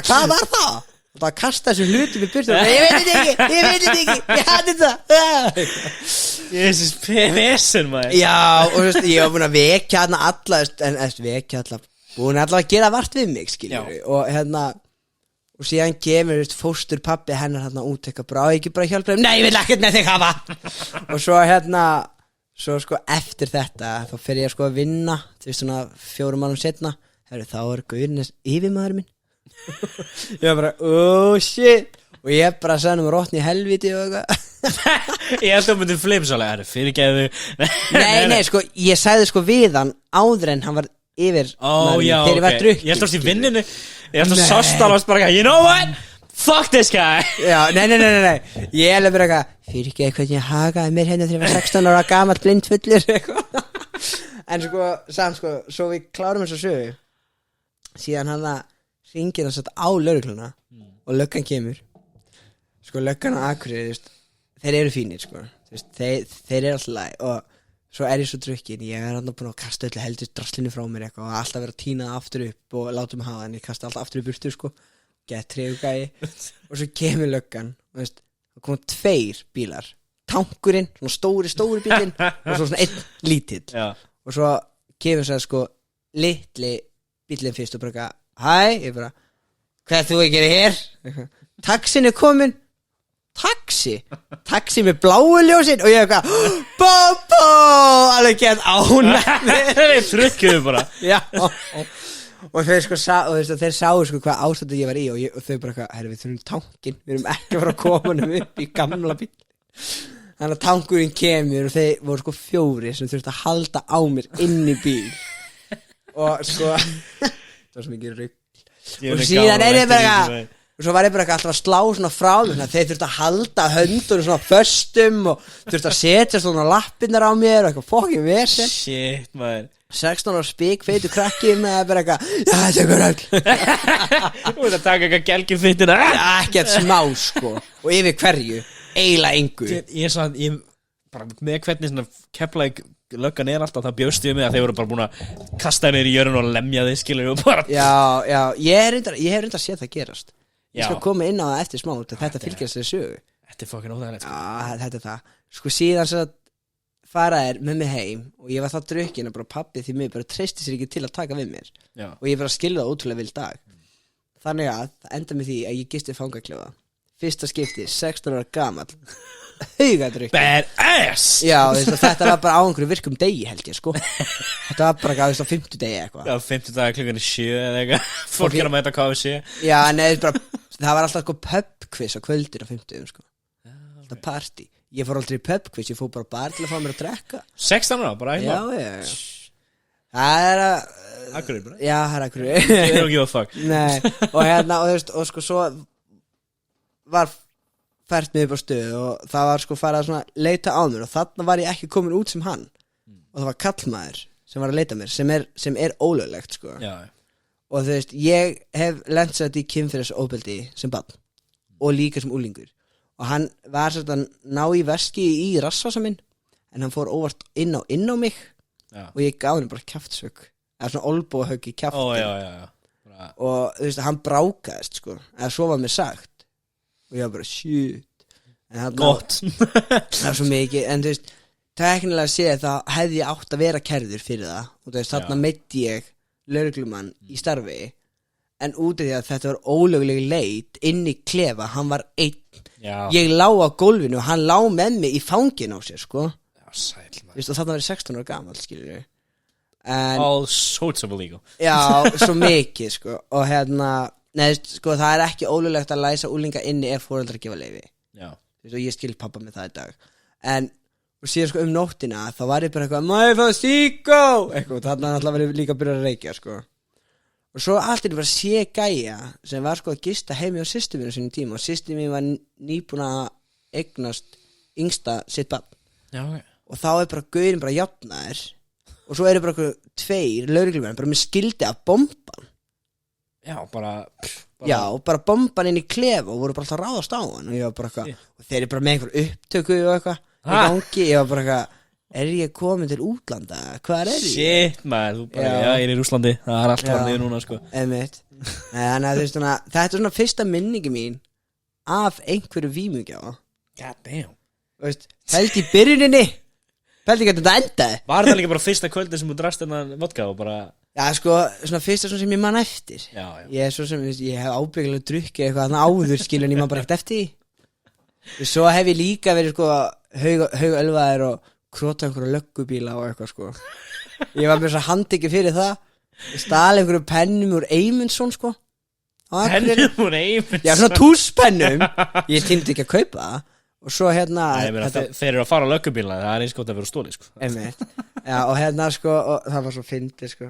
hvað var það? og það kasta þessu hlutum í burtu og ég veit þetta ekki ég hati það Jesus, PVS-en maður Já, og þú veist, ég var búin að vekja alla búin að gera vart við mig skiljur og síðan kemur fóstur pabbi hennar út eitthvað bara ekki bara hjálpa þeim, nei ég vil ekkert með þig hafa og svo svo sko eftir þetta þá fer ég sko að vinna þú veist svona 4 mánuðum setna þá er Guðurnes yfirmaður minn ég var bara oh shit og ég bara sagði rótni í helviti og eitthvað Ég held að myndi flimsalega fyrirgeðu Nei, sko, ég sagði sko við hann áður en hann var yfir já, þegar ég var drukkin ég held að það í vinninu ég held að sást alveg bara you know what, fuck this guy já, nei ég er alveg bara eitthvað fyrir ekki eitthvað ég hagaði mér hérna þegar ég var 16 ára gamall blindfullur en sko, samt sko svo við klárum þess að sögu síðan hann að hringir hann satt á lögregluna og löggan kemur sko löggan á Akureyri þeir eru fínir sko þeir eru alltaf læg og svo er ég svo drukkin ég er alltaf búin að kasta öllu heldur draslinu frá mér eitthvað og alltaf vera að tína það aftur upp og láta mig hafa en ég kasta alltaf aftur upp burtu sko get trefugæi og svo kemur löggan og það koma 2 bílar tankurinn, svona stóri bílinn og svo svona 1 lítill og svo kemur það sko litli bílinn fyrst og bara hæ, ég bara hvað þú að gera hér? Taxin er komin taxi með bláu ljósin og ég eitthvað bó alveg gett ánægðir þeir trukkuðu bara já og þeir sko þeir sáu sko hvað ástæðu ég var í og þau bara eitthvað herri við þurfum tankin við erum ekki að fara að koma hann upp í gamla bíl þannig að tankurinn kemur og þeir voru sko 4 sem þurftu að halda á mér inn í bíl og sko það var svo mikið rugl og síðan er ég bara og svo var ég bara alltaf að slá svona frá þeim þeir þurftu að halda höndunum svona föstum og þurftu að setja svona lappirnar á mér og eitthvað fokkin vesen shit maður 16 ára spik, feitu krakki með bara eitthvað, já þetta er rugl þú veit að taka eitthvað gelgjufittina ekkert smá sko og yfir hverju, eiginlega engu ég bara með hvernig svona Keflavík löggan er alltaf það bjóst ég með að þeir voru bara búin að kasta henni í jörun og lemja þið skilur og bara já, ég hef reyndar séð það gerast ég skal koma inn á það eftir smá þetta fylgjast þeir sögu þetta er fokkin óþægilegt sko. já, þetta er það sko síðan svo fara þér með mig heim og ég var það drukkin og bara pabbi því mig bara treysti sér ekki til að taka við mér og ég bara skilði það ótrúlega vild dag þannig að það enda með því að ég gisti fangaklefa fyrsta skipti 16 ára gamall haugadrukkin badass já þetta var bara á einhverju virkum degi held ég sko þetta var bara á 50 degi eitthvað já 50 dagar klukkan 7 eða eitthvað fólk er að mæta KFC já neður bara það var alltaf sko pubquiz á kvöldir á 50 sko alltaf party ég fór aldrei í pubquiz ég fór bara til að fá mér að drekka 16 ára bara já það er að Akureyri bara já það er Akureyri they don't give a fuck nei og hérna og sko svo var fært mig upp á stöð og það var sko farið að svona leita á mér og þarna var ég ekki komin út sem hann og það var kallmaður sem var að leita mér sem er ólöglegt sko já. og þú veist ég hef lent sett í kynferðisofbeldi sem barn og líka sem úlingur og hann var sett að ná í veski í rassvasa minn en hann fór óvart inn á mig og ég gaf hann bara kjaftsök eða svona olbóhögg í kjaftin og þú veist hann brákaðist sko eða svo var mér sagt og ég var bara shit gott það var svo mikið en þú veist teknilega séð þá hefði ég átt að vera kærður fyrir það og þú veist þarna meitti ég lögreglumann í starfi en út af því að þetta var ólögleg leit inn í klefa, hann var einn ég lá á gólfinu og hann lá með mig í fangin á sér sko og þarna var ég 16 ára gamall skilur en, all sorts of illegal já, svo mikið sko og hérna nei, sko það er ekki ólöglegt að læsa úlinga inni ef foreldrar gefa leyfi og ég skil pappa með það í dag en og síðan sko nóttina þá var ég bara eitthvað maður fá síkó eitthvað þarna alltaf var ég líka að byrja að reykja sko og svo allt er bara sé gæja sem var sko að gista heimi á systur mínu sínum tíma og systur mín var nýbúin að eignast yngsta sitt barn og þá er bara gaurinn bara jafnaður og svo eru bara 2 lögreglumenn bara með skildi að bomban bara bomban inn í klefa og voru bara alltaf að ráðast á hann og ég var bara eitthvað og þeir eru bara með einhver upptöku og eitthvað í gangi, ég var bara eitthvað er ég komin til útlanda, hvað er ég? Shit maður, þú bara, ég er í Rússlandi það er allt varnið núna sko einmitt, þannig að þú veist svona þetta er svona fyrsta minningi mín af einhverju vímugjáfa god damn held í byrjuninni held ekki að þetta endaði var það líka bara fyrsta kvöldi sem þú drast þennan vodka og bara já sko, svona fyrsta svona sem ég man eftir ég er svo sem, ég hef ábyggilega drukkið eitthvað áður skilur en ég man bara ekkert eftir svo hef ég líka verið sko haugölvaðir og króta einhverju löggubíla og eitthvað sko ég var með svo handtekið fyrir það ég stali einhverju pennum úr Eymundsson sko pennum úr Eymundsson já svona túspennum ég tímdi ekki að kaupa það og svo hérna þeir eru að fara á löggubíla það er eins gott að vera stólið sko já og hérna sko og það var svo fyndið sko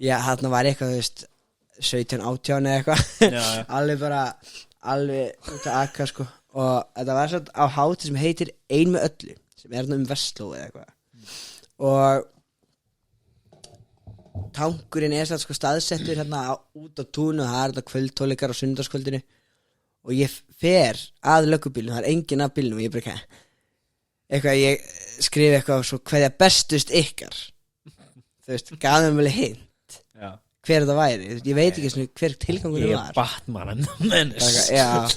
Já, þarna var eitthvað, þú veist 17-18 eða eitthvað Já. alveg út að akka sko og þetta var svona á hátíð sem heitir Ein með öllu sem er þarna Vestló eða eitthvað og tankurinn er svona sko staðsettur hérna út á túnu og það er þetta kvöldtólikar á sunnudagskvöldinu og ég fer að löggubílnum, það er enginn af bílnum og ég bara eitthvað, ég skrifi eitthvað svo hverja bestust ykkar þú veist, gaf þeim vel hint Já. hver þetta væri, ég veit ekki svona hver tilgangur Ég var Batman menace. Já,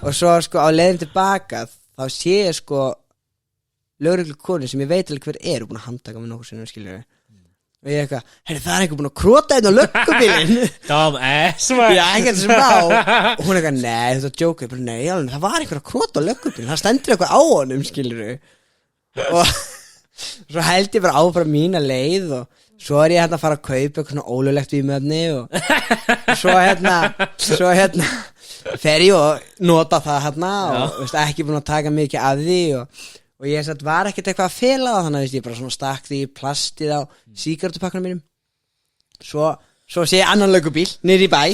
og svo sko á leiðin tilbaka þá sé ég sko lögreglu konu sem ég veit alveg hver er og búin að handtaka mig nokkuð sinnum skilur og ég eitthvað, það er eitthvað búin að krota einn á löggubílinn Dumb ass Já, ekkert sem á og hún eitthvað, nei, þetta er joke bara, nei, alveg, það var eitthvað að krota á löggubílinn það stendur eitthvað á honum, skilur og svo held ég bara áfram mína leið og svo er ég hérna að fara að kaupa eitthvað svona ólulegt vímöfni og svo fer ég og nota það hérna og veist, ekki búin að taka mikið af því og ég satt var ekkert eitthvað að fela það þannig að ég bara svona stakk því í plastið á sígarettupakkanum mínum svo sé ég annan lögubíl niður í bæ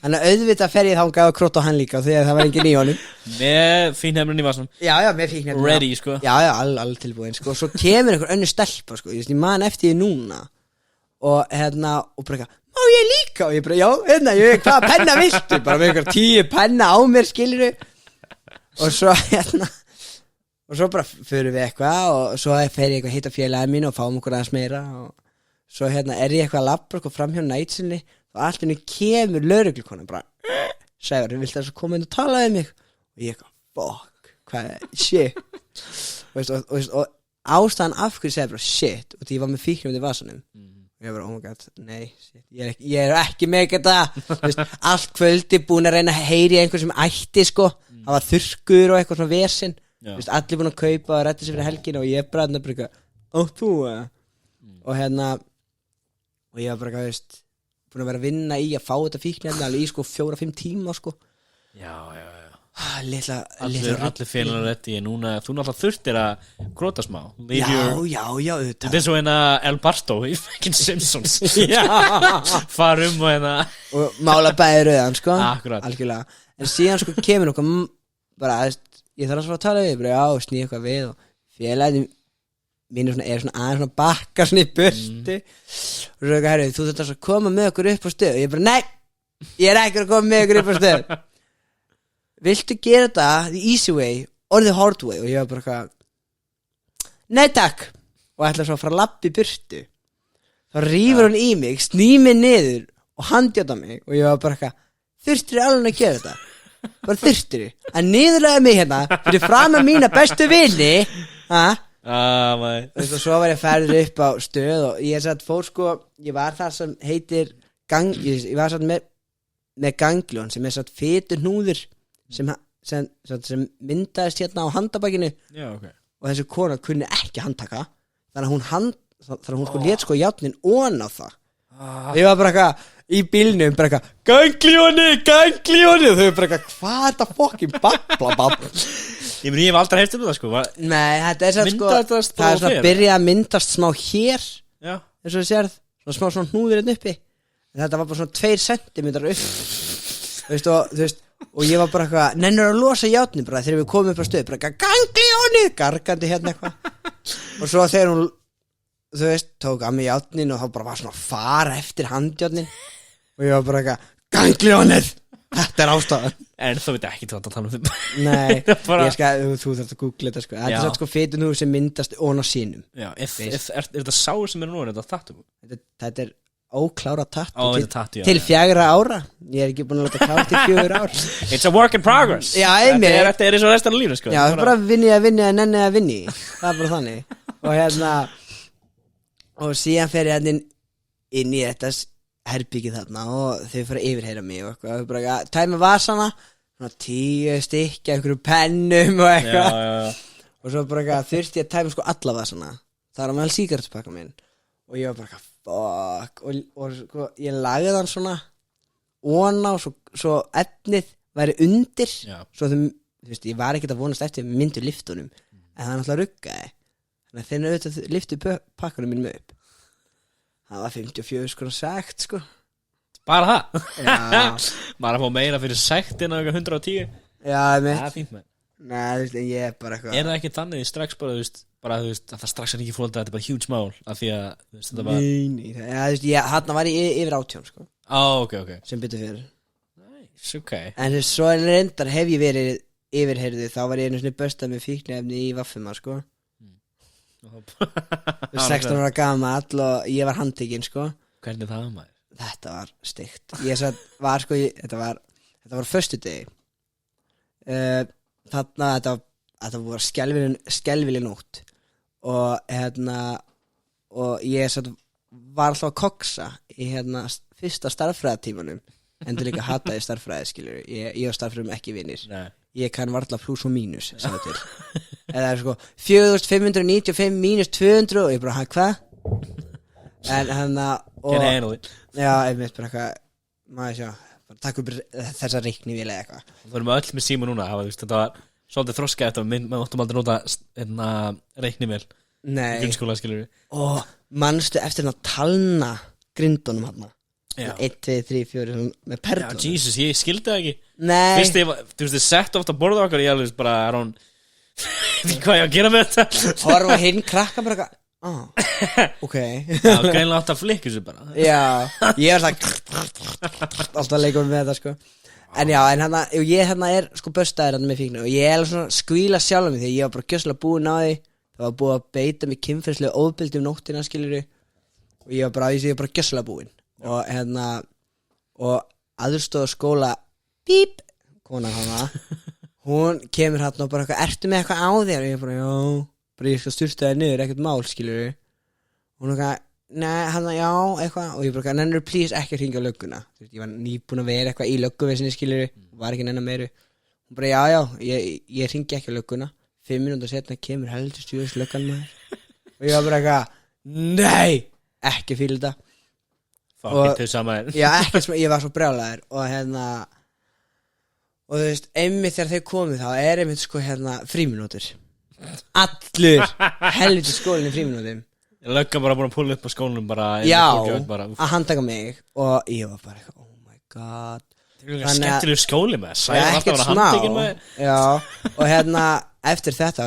þannig að auðvitað fer ég þangað og króta á hann líka því að það var enginn í honum Með fínhefnun í vassum Já, með fíknefnum Ready, sko Já, alveg tilbúin, sko Svo kemur einhver önnur stelpa, sko Ég man eftir því núna Og og bara eitthvað, má ég líka? Og ég bara, já, hvaða penna viltu? Bara með einhver 10 penna á mér, skilur Og svo, og svo bara förum við eitthvað Og svo fer ég eitthvað að hitta félagið mín Og fáum okkur aðeins meira Og svo, er ég eitthvað að labba, sko, fram hjá nætsinni Og allt henni kemur lögreglukona Bara, Sævar, viltu þess að koma inn og tala um mig? Og ég eitthvað, fuck, hvað er, shit og ástæðan af hverju segir bara shit og því ég var með fíknum í vasanum og ég bara, oh my god, nei shit, ég er ekki með þetta allt kvöldi búin að reyna að heyri einhver sem ætti sko það var þurrkur og eitthvað svona vesinn allir búin að kaupa og rætti sig fyrir helgina og ég bara þú og og ég var bara, búin að vera að vinna í að fá þetta fíknum alveg í sko 4-5 tíma sko Já Allir félagar þetta ég núna Þú náttúrulega þurftir að gróta smá Já, Þetta er svo El Barto í fucking Simpsons Far og og mála bæði rauðan sko Akkurat Algjörlega En síðan sko kemur nokkuð bara, ég þarf að fara að tala við bara, já, og snýja eitthvað við og félagin mín er svona aðeins svona bakka svona í burtu og svo eitthvað, þú þurft að koma með okkur upp á stöð og ég bara, nei, ég er ekki að koma með okkur upp á stöð viltu gera þetta the easy way or the hard way og ég var bara eitthvað nei takk og ætla svo að fara að labba í burtu þá rífur hún í mig, snýr mig niður og handjáta mig og ég var bara eitthvað þurftir alveg að gera þetta bara þurftir að niðurlega mig hérna fyrir fram að mína bestu vini og svo var ég ferður upp á stöð og ég satt fór sko ég var þar sem heitir ég var satt með gangljón sem er satt fytur hnúður sem myndaðist hérna á handabakinu og þessi kona kunni ekki handtaka þannig að hún sko lét sko játnin ón á það og ég var bara eitthvað í bílnum bara eitthvað gangljóni og þau bara eitthvað hvað er þetta fokkin babla Ég hef aldrei heyrt það sko Nei, þetta er sko það er svona að byrja að myndast smá hér eins og þú sérð smá svona hnúður hérna uppi en þetta var bara svona 2 centimetrar upp þú veist og ég var bara eitthvað, nennur að losa játni bara þegar við komum upp á stöð, bara eitthvað gangljóni gargandi hérna eitthvað og svo þegar hún, þú veist, tók að mig játnin og þá bara var svona að fara eftir handjátnin og ég var bara eitthvað gangljónið, þetta er ástæðan En þú veit ekki hvað að tala um Nei, þú þarf að googla þetta sko þetta er svo sko fytun sem myndast ón á sínum Já, er þetta sáur sem er nú, er þetta tattu? Þetta er óklára tattu til 4 ára ég er ekki búin að láta klára til 4 ár It's a work in progress Já, þetta er eins og restan af lífinu sko Já, það er bara vinni að nenni að vinni það er bara þannig og og síðan fer ég inn í þetta herbyggið þarna og þau fyrir að yfirheyra mig og eitthvað bara tæma vasana svona 10 stykki einhverju pennum og eitthvað og svo bara þurfti ég að tæma sko alla vasana það var meðal sígarettupakka minn og ég var bara fuck og sko, ég lagði hann svona óna og svo efnið væri undir svo þú veist, ég var ekkert að vonast eftir myndu liftunum en það náttúrulega ruggaði þannig að þeir auðvitað liftu pakkanum mínum upp Það var 54 sko sagt sko. Bara það? Já, Maður að fá meira fyrir sektin og 110 já, Það er fínt með Nei, þú veist, ég er bara eitthvað Er það ekki þannig strax bara, þú veist að það strax er ekki fólk að þetta er bara huge mál af því að, þú veist, þetta var Nei, þú veist, hann var ég yfir 18 sko, ok sem byttu fyrir Nice, ok En þú veist, svo reyndar hef ég verið yfirheyrði, þá var ég einu svona börstað með fíkniefni í vaffuma sko. Þú veist, 16 ára gamall og ég var handtekinn sko. Hvernig það maður? Þetta var stygt. Ég satt, var sko, þetta var föstudegi. Þarna, þetta var skelfileg nótt og og ég satt, var alltaf að koksa í fyrsta starffræðatímanum endur líka hataði starffræði skilur ég og starffræðum ekki vinir Nei. Ég kann varla pluss og mínus eða sko 4595 mínus 200 og ég bara, hvað? En og Can handle it já, einmitt bara eitthvað maður sjá, bara takk upp þessa reikni vil eða eitthvað Það erum öll með síma núna hafa, þetta var svolítið þroska eftir að við áttum aldrei nota reiknivél í Nei, grunnskóla skilur og manstu eftir talna grindunum hann Já. 1, 2, 3, 4 með Já, perlunum Jesus, ég skildi það ekki Nei, Fyrst ég, þú veist, þið sett ofta að borða okkar ég alveg bara, er hún hvað ég á að gera með þetta horfa hinn krakka bara ok Já, greinlega átt að flikka þessu bara Já, ég var alltaf að leika með þetta sko En já, en ég er sko börstaðir með fíknu og ég er svona skvíla sjálf mig því ég var bara gjössalega búinn á því það var búið að beita mig kynferðislega óbildi nóttina skilur og ég var bara gjössalega búinn og aðurstóð skóla bíp, konan hana hún kemur og bara eitthvað, ertu með eitthvað á þér og ég bara, já, bara ég skal styrsta það niður ekkert mál, skilur hún eitthvað, nei, já, eitthvað og ég bara, nennur please ekki að hringja á lögguna ég var nýbúin að vera eitthvað í lögguvesinni, skilur var ekki nennar meiru hún bara, já, ég hringi ekki á lögguna 5 mínútur setna kemur heldur stjórnst löggan maður og ég var bara eitthvað, nei ekki fyrir þetta Fucking til saman Já, ekkert sem ég var svo brjálæður og og þú veist, einmitt þegar þeir komið þá er einmitt sko frímínútur allur helviti skólinn í frímínútum Löggan bara búin að púla upp á skólanum bara Já, bara, að handtaka mig og ég var bara eitthvað, oh my god Skemmtilegur skóli með Já, Sæður alltaf ekkert að vera smá handtekinn með Já, og eftir þetta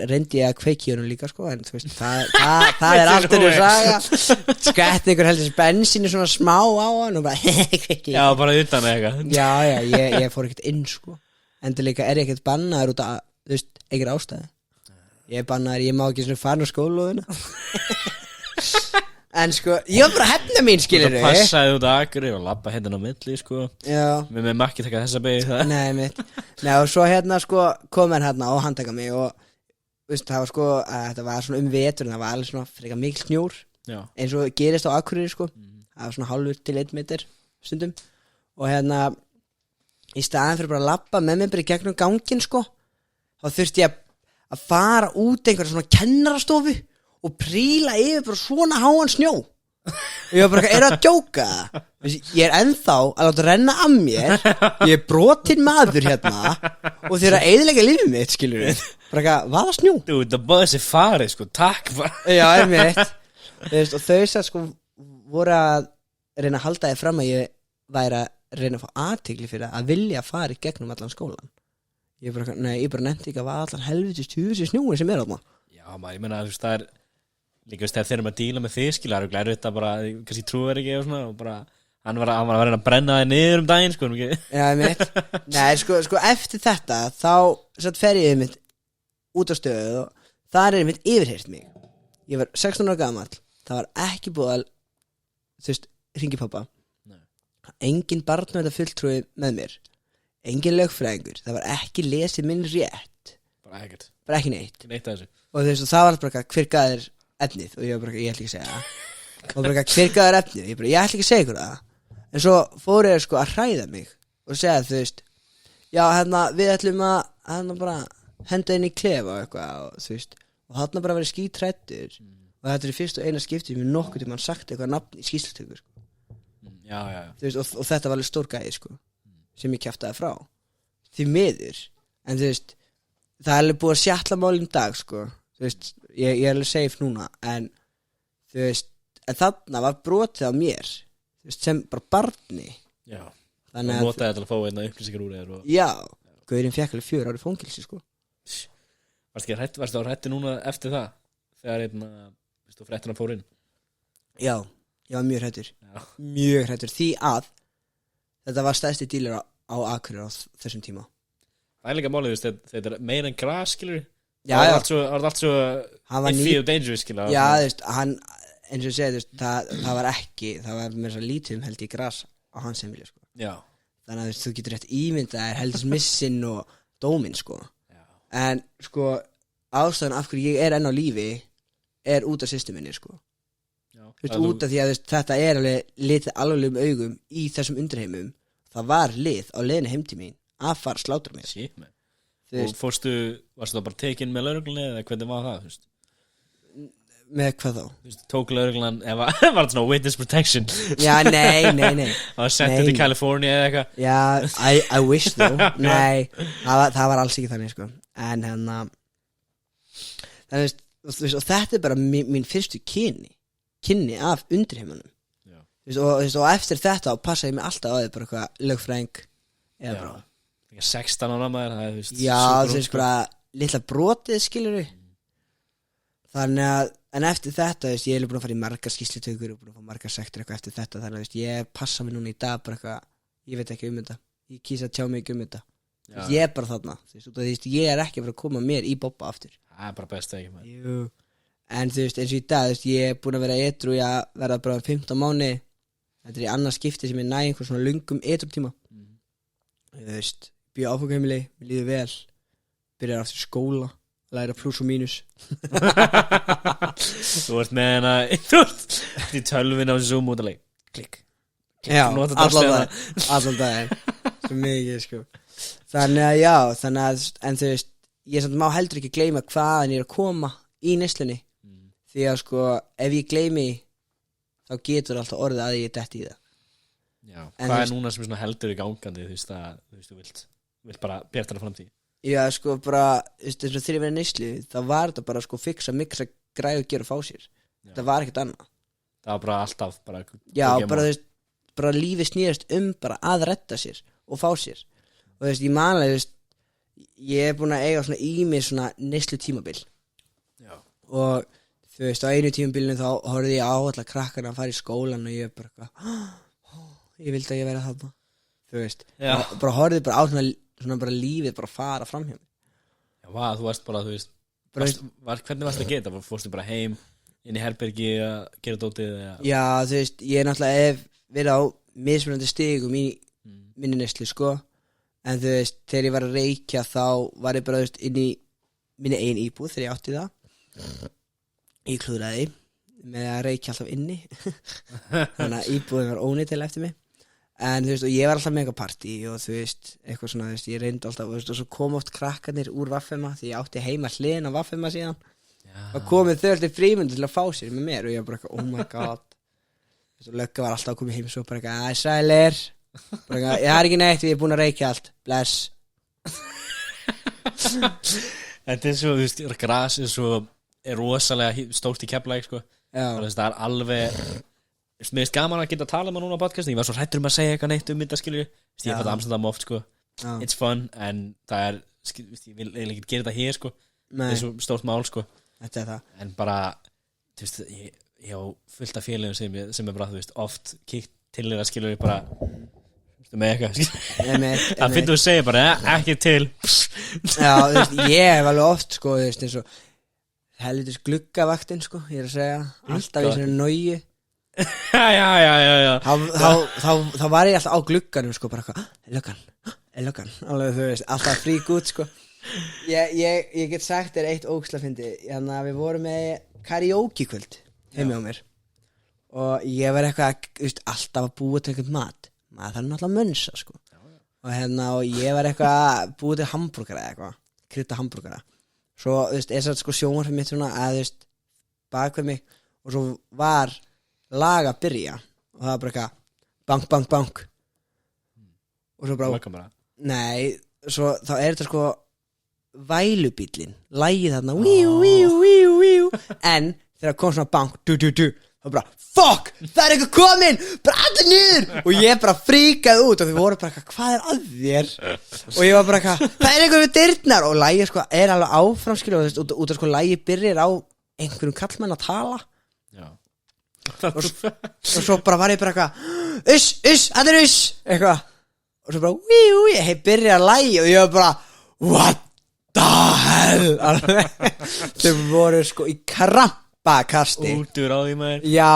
reyndi ég að kveiki honum líka sko en þú veist, það er allt ennur saga skætti ykkur heldur bensínu svona smá á hann og bara kveiki Já, bara utan eitthvað Já, ég fór ekkert inn sko endur líka er ég ekkert bannaður út af þú veist, ekkert ástæði ég er bannaður, ég má ekki svona fara á skólóðuna en sko, ég var bara hefna mín skilur Það passaði út að akri og labba hérna á milli sko Já Við með makki taka þessa beig það Nei, mitt Nei, og svo sko kom hann og handtaka mig og veist, það var sko að þetta var svona vetur það var alveg svona frekar mikil snjór Já eins og gerist á Akureyri sko það var svona hálfur til 1 meter stundum og í staðan fyrir bara að labba með mig bara í gegnum gangin sko þá þurfti ég að fara út einhverja svona kennarastofu og príla yfir bara svona háan snjó og ég var bara, er það að djóka ég er ennþá að láta renna að mér ég er brotinn maður og þeir eru að eyðileggja lífið mitt skilur við, bara eitthvað, hvað var snjó? Dude, það báði þessi farið sko, takk bara Já, einmitt og þau sagði sko voru að reyna að halda þið fram að ég væri að reyna að fá athygli fyrir að vilja að fara í gegnum allan skólan ég bara nefndi ekki að var allan helvitist tjúsi snjóin sem er þarna Já, maður, ég meina, þú veist, það er líka veist, þegar þeir eru að díla með þig, skilja, það eru glæru þetta bara, kannski trúver ekki og svona og bara, hann var að reyna að brenna þig niður daginn, sko, ekki? Já, einmitt Nei, sko, eftir þetta þá satt fer ég einmitt út á stöðu og þar er einmitt yfirheyrt mig ég var 16 ára gamall það var ekki búið að þú veist, hringi pappa Nei. Engin barnavernda fulltrúi með mér engin lögfræðingur, það var ekki lesið minn rétt Bara ekkert, bara ekki neitt ekki neitt að þessu og þú veist, og það var bara hver gaðir efnið og ég var bara, ég ætla ekki að segja það og bara hver gaðir efnið, ég ætla ekki að segja ykkur það en svo fóru ég sko að hræða mig og segja þú veist já, við ætlum að bara henda inn í klefa og eitthvað og þú veist, og þarna bara verið skítrættur og þetta er fyrst og eina skipti mér nokkuð til mann sagt eitthvað nafn í skýrslutöku sko. Já þú veist, og þetta var alveg stór gæði sko sem ég kjaftaði frá því miður, en þú veist það er alveg búið að sjatla málum dag sko þú veist, ég er alveg safe núna en þú veist, en þarna var brotið á mér þú veist, sem bara barni Já, þannig og notaði þetta að fá einna upplýsingar úr þér og... já, gaurinn fekk alveg 4 ári fangilsi sko. Varstu á hrætti núna eftir það þegar þú fréttina fór inn? já, ég var mjög hrættur því að þetta var stærsti dílar á Akureyri á þessum tíma Það líka málið, þetta er meira en gras, skilur Já, það var allt svo iffy og dangerous, skilur já, þú veist, hann eins og segja, þú veist, það var ekki það var með svo lítið held í gras á hans heimili, sko Já, þannig að þú getur rétt ímyndað heldur missin og dómin, sko já, en, sko, ástæðan af hverju ég enn á lífi er út af systeminni, sko já. Þú veist, út af því að veist, þetta er alveg litið alveglegum augum í þessum undirheimum það var lið á leiðinni heim til mín að fara slátra mér Shit, man. Þú Og varstu það bara tekin með lögreglunni eða hvernig var það, þú veist? með hvað þá? Þú veist, tók lögreglan var þetta svona witness protection Já, nei Það var sendið til California eða eitthvað Já, I wish though Nei, það var alls ekki þannig sko. En hérna og þetta er bara mín fyrstu kynni af undirheimunum og eftir þetta passa ég mig alltaf á því bara eitthvað lögfræðing eða bara 16 ára maður það er, þú veist, Já, þú veist bara litla brotið skilur þannig að en eftir þetta, veist, ég er búin að fara í margar skýrslutökur og búin að fá margar sektur eitthvað eftir þetta þannig að veist, ég passa mig núna í dag bara eitthvað ég veit ekki þetta ég kýsa að tjá mig ekki þetta veist, ég er bara þarna veist, ég er ekki að fara að koma mér í bobba aftur það er bara best ekki maður Jú. En þú veist, eins og í dag veist, ég er búin að vera edrú að verða bara 15 mánuði þetta er í annað skipti sem ég næ einhver svona lungum edrútíma þú veist býja áfangaheimili, mér líður vel byrjar aftur skóla læra pluss og mínus Þú ert með hana þú ert í tölvin á Zoom út að leik klikk Já, allan daginn svo mikið sko þannig að já, en þú veist ég samt má heldur ekki gleyma hvaðan ég er að koma í neyslunni því að sko, ef ég gleymi þá getur alltaf orðið að ég detti í það Já, hvað er núna sem er svona heldur í gangandi þú veist að þú vilt bara bjarta það framtíð Já, sko, bara, eins og þegar ég verið neyslu þá var þetta bara, sko, fixa, mixa, græða og gera og fá sér þetta var ekkert annað Það var bara alltaf bara Já, bara, þú veist, bara lífið snýrist bara að redda sér og fá sér og þú veist, ég manlega, þú veist ég er búin að eiga svona í mig svona neyslu tímabil Já og þú veist, á einu tímabilinu þá horfði ég á alla krakkana að fara í skólan og ég bara ég vildi að ég vera þarna þú veist, bara horfði bara á svona bara lífið bara fara fram hjá mig Já, þú varst bara, þú veist hvernig varst að geta? Fórstu bara heim inn í herbergi að gera dótið eða? Já, þú veist, ég náttúrulega hef verið á mismunandi stigum í minni neyslu, sko en þú veist, þegar ég var að reykja þá var ég bara, þú veist, inn í minni ein íbúð þegar ég átti það ég klúðraði með að reykja alltaf inni þannig að íbúðin var ónýtileg eftir mig en þú veist, og ég var alltaf með eitthvað partí og þú veist, eitthvað svona, þú veist, ég reyndi alltaf og svo kom oft krakkarnir úr Vaffema því ég átti heima hliðin á Vaffema síðan og komið þau alltaf frímyndu til að fá sér með mér og ég var bara eitthvað, oh my god þú veist, Lögga var alltaf að koma heim svo bara eitthvað, sælir bara eitthvað, ég har ekki neitt, ég er búin að reykja allt bless Þetta er svo, þú veist, gras er rosalega stórt í Keflavík, sko það er alveg mér finnst gaman að geta að tala með núna á podcastin ég var svo hrættur að segja eitthvað neitt þetta skilju ég fætti Amsterdam oft sko it's fun en það er ég vil eiginlega ekki gera þetta hér sko það er svo stórt mál sko þetta er það en bara þú veist ég á fullt af félagum sem er bara þú veist oft kíkt til þeirra skilju bara með eitthvað það finnst þú að segja bara ekki til já þú veist ég hef alveg oft sko þú veist eins og helvitis gluggavaktinn sko ég er að segja alltaf í svona nógi já þá var ég alltaf á glugganum sko bara eitthvað, löggan alveg þú veist, alltaf frík út sko ég get sagt þér eitt ógeðslega fyndi þannig að við vorum með karaoke kvöld heimi á mér og ég var eitthvað, veist, alltaf að búa til eitthvað mat maður þarf náttúrulega að mönsa sko og ég var eitthvað búið til hamburgara eða eitthvað krydda hamburgara svo, þú veist, þess að sko sjónvarpið mitt svona að, þú veist, bak við mig og svo var lag að byrja og það var bara eitthvað bank, bank, bank og svo bara nei, svo þá er þetta sko vælubíllinn lagið þarna víu, víu, víu, víu en þegar kom svona bank, du, þá og bara, fuck, það eitthvað komin bara allir niður og ég bara fríkaði út og þau voru bara, hvað að þér og ég var bara, það eitthvað við dyrnar og lagið sko er alveg áfram skilur út af sko lagið byrjar á einhverjum kallmenn að tala Já. og svo bara var ég bara allir eitthvað og svo bara, hei byrjar að lagið og ég var bara, what the hell þau voru sko í krampakasti Útur á því maður já,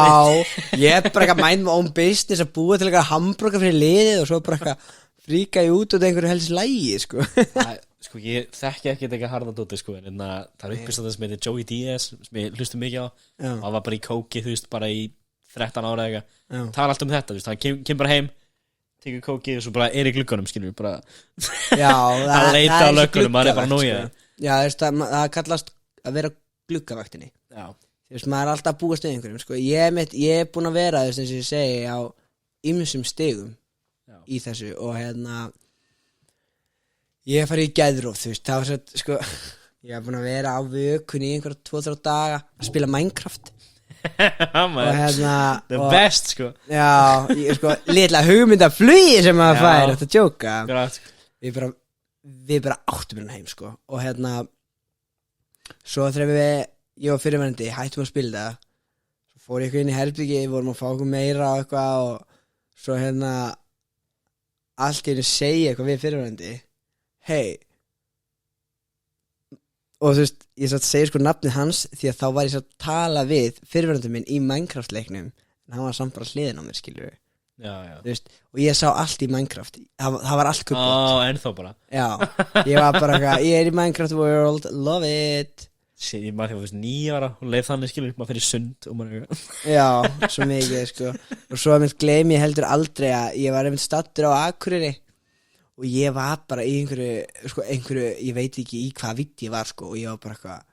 ég bara eitthvað mind my own business að búa til eitthvað hambúrgar fyrir liðið og svo bara eitthvað fríka ég út út einhverju helst lægi sko. Sko ég þekki ekkert eitthvað harða dóti sko en það er uppist að það sem heitir Joey Diaz sem ég hlustum mikið á Já. og hann var bara í kóki þú veist bara í 13 ára eitthvað Já. það var allt um þetta þú veist hann kemur bara heim tekur kóki og svo bara er í glugganum skilur bara já, að leita á löggunum maður er bara nója sko. já, þú veist, það kallast að vera gluggavaktinni Já, þú veist, maður er alltaf að búast við einhverjum sko. ég er búin að vera þess að ég segi á ýmsum stigum Já. í þessu og ég farið í geðróf þú veist, það var svo sko, ég hef búin að vera á vökunni í einhverja 2-3 daga að spila Minecraft maður og the best sko já, ég sko, litla hugmyndaflugi sem maður Já. fær, þetta djóka Grátt, sko. við bara áttum hérna heim sko og svo þegar ég og fyrirverandi hættum að spila það svo fór ég eitthvað inn í herbyggi vorum að fá okkur meira og eitthvað og svo allt í einu segja eitthvað við fyrirverandi hei og þú veist, ég satt að segja sko nafnið hans því að þá var ég satt að tala við fyrirverandi minn í Minecraft leiknum en hann var samt bara hliðin á mér skilur Já, já þú veist, og ég sá allt í Minecraft það var allt kuppbótt ennþá bara já, ég var bara eitthvað ég er í Minecraft world, love it Sér, ég maður þegar þú veist 9 ára og leið þannig skilur maður fyrir sund og maður já, svo mikið sko og svo gleymi ég heldur aldrei að ég var einmitt stattur á Akureyri og ég var bara í einhverju ég veit ekki í hvað vitt ég var sko og ég var bara eitthvað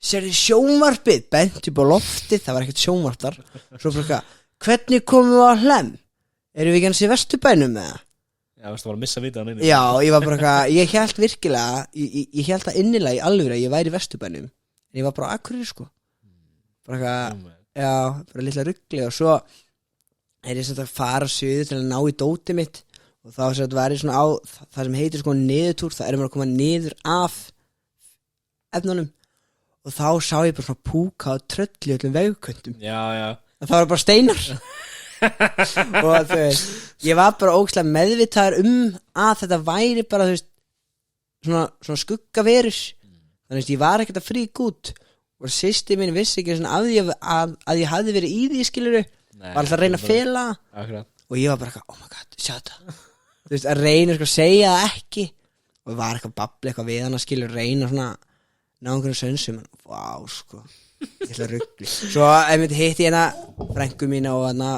sérðu sjónvarpið, bent upp á loftið það var ekkert sjónvarp þar svo bara eitthvað, hvernig komum við á Hlemm erum við ekki hans í Vesturbænum með það Já, þú veist, það var að missa vita hann inni já, ég var bara eitthvað, ég held virkilega ég held það innilega í alvöru að ég væri í Vesturbænum en ég var bara á Akureyri sko bara eitthvað, já, bara litla rugli og svo ég satt að fara suður til að ná í dótið mitt og þá sem þetta var svona á það sem heitir sko niðurtúr, það erum við að koma niður af efnunum og þá sá ég bara svona púka og tröll í öllum vegköndum Já, já og það var bara steinar og þú veist, ég var bara ógeðslega meðvitaður að þetta væri bara þú veist svona skuggaverur þannig að ég var ekkert að frík út og sýsti mín vissi ekki svona að ég hafði verið í því skiluru var alltaf að reyna að fela Akkurat og ég var bara oh my god, sjá þetta þú veist, að reyna sko að segja það ekki og var eitthvað babli eitthvað við hann að skilur reyna svona ná einhverjum sönsum vá sko, ég ætla að ruggli svo ef hitti hérna frængu mína og hana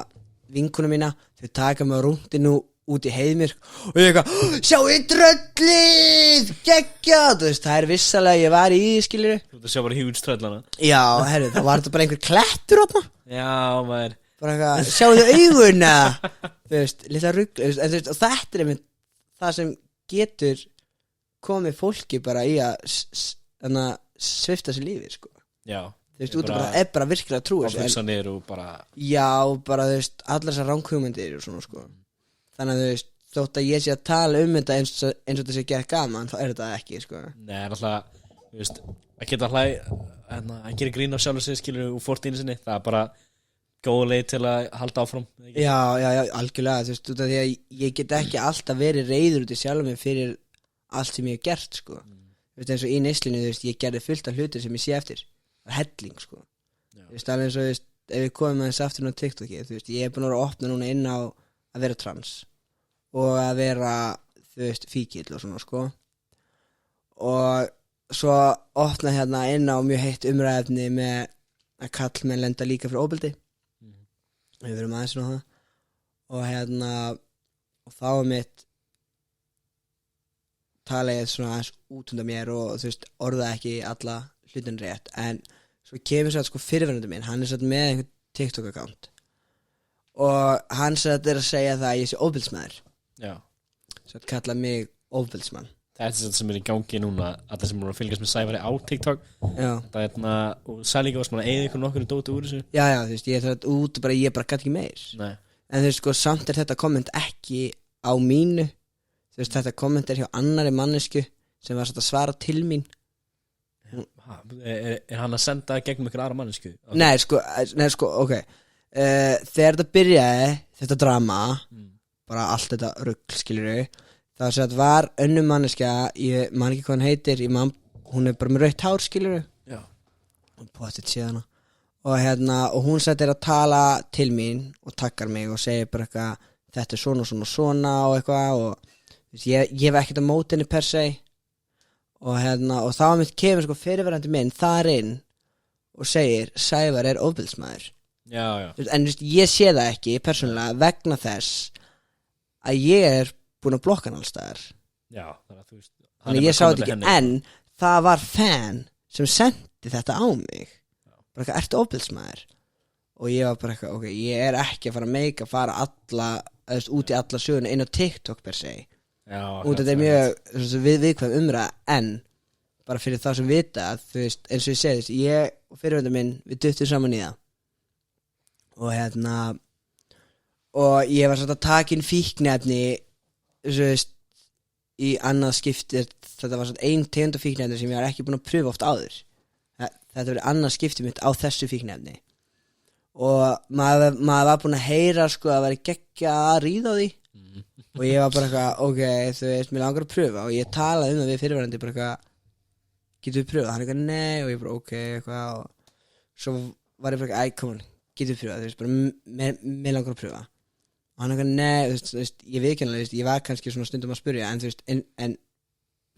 vinkuna mína þau taka mig á rúndinu út í heiðmyrk og ég eitthvað, sjáu tröllið geggja, þú veist, það vissalega ég var í því skilur Þú veist að sjá bara huge tröllana já, herru, það var þetta bara einhver klettur þarna Já, maður bara eitthvað, sjáu þau augun þú veist, litla ruggli og þetta er einmitt það sem getur komið fólki bara í að svifta sér lífi sko. Já þú veist, út af bara, er bara virkilega að trúa Og fyrsta niður og bara já, bara þú veist, allar þessar ranghugmyndir og svona sko þannig að þú veist, þótt að ég sé að tala þetta eins og þetta sé gett gaman þá er þetta ekki sko Nei, en alltaf, þú veist að geta að gera grín á sjálfur sig skilur úr fortíðinu sinni það er bara góð leið til að halda áfram ekki? já, algjörlega, þú veist, út af því að ég get ekki alltaf verið reiður út í sjálfum mig fyrir allt sem ég hef gert sko þú veist, eins og í neyslinu, þú veist, ég gerði fullt af hlutir sem ég sé eftir það er helling sko þú veist, alveg eins og, þú veist, ef við komum aðeins aftur á TikToki, þú veist, ég er búin að vera að opna núna inn á að vera trans og að vera, þú veist, fíkill og svona sko og svo opna hérna inn á mjög heitt umræðefni með að kallmenn lenda líka fyrir óbeldi við verum aðeins á það og og þá mitt tala ég svona aðeins út undan mér og þú veist, orða ekki alla hlutin rétt en svo kemur svo að sko fyrirverandi minn hann er svo með einhvern TikTok account og hann svo að er að segja það að ég sé ofbilsmaður Já svo að kalla mig ofbilsmann þetta er þetta sem í gangi núna allir sem eru að fylgjast með Sævari á TikTok Já, það og Sælinga var svona að eyða ykkur nokkur dóti úr þessu já, þú veist, ég er þetta út bara, ég bara gæti ekki meir Nei. En þú veist, sko, samt þetta komment ekki á mínu Þú veist, þetta komment hjá annari mannesku sem var satt að svara til mín Er hann að senda gegnum ykkur aðra mannesku? Nei, sko, ok Þegar þetta byrjaði, þetta drama bara allt þetta rugl, skilurðu það var að var önnum manneska ég man ekki hvað hann heitir hún er bara með rautt hár, skilurðu Já. Hún potið síðan og hún sættir að tala til mín og takkar mig og segir bara eitthvað þetta er svona og eitthvað og ég hef ekkert á mótinni per se og þá mitt kemur sko fyrirverandi minn þar inn og segir Sævar er ofbeldismaður Já. En ég sé það ekki persónulega vegna þess að ég er búin að blokka hann allstaðar Já, þannig ég sá þetta ekki en það var fan sem sendi þetta á mig bara eitthvað, ertu ofbeldismaður og ég var bara eitthvað, ok, ég er ekki að fara út í alla söguna inn á TikTok per se og þetta er mjög viðkvæm umræða en bara fyrir þá sem vita að þú veist, eins og ég segi ég og fyrirvændur minn, við duttum saman í það og ég var svona að taka inn fíknefni þú veist í annað skipti, þetta var svona ein tegund af fíknefni sem ég var ekki búin að pröfa oft áður þetta verið annað skipti mitt á þessu fíknefni og maður var búin að heyra sko að vera geggja að ríða á því og ég var bara eitthvað, ok, þú veist, mér langar að pröfa og ég talaði það við fyrirverandi bara eitthvað, getur við pröfa? Hann eitthvað, nei, og ég bara, ok, eitthvað og svo var ég bara eitthvað, come on, getur við pröfa? Þú veist, bara, mér langar að pröfa og hann eitthvað, nei, þú veist, ég viðkennilega, ég var kannski svona stundum að spyrja en þú veist, en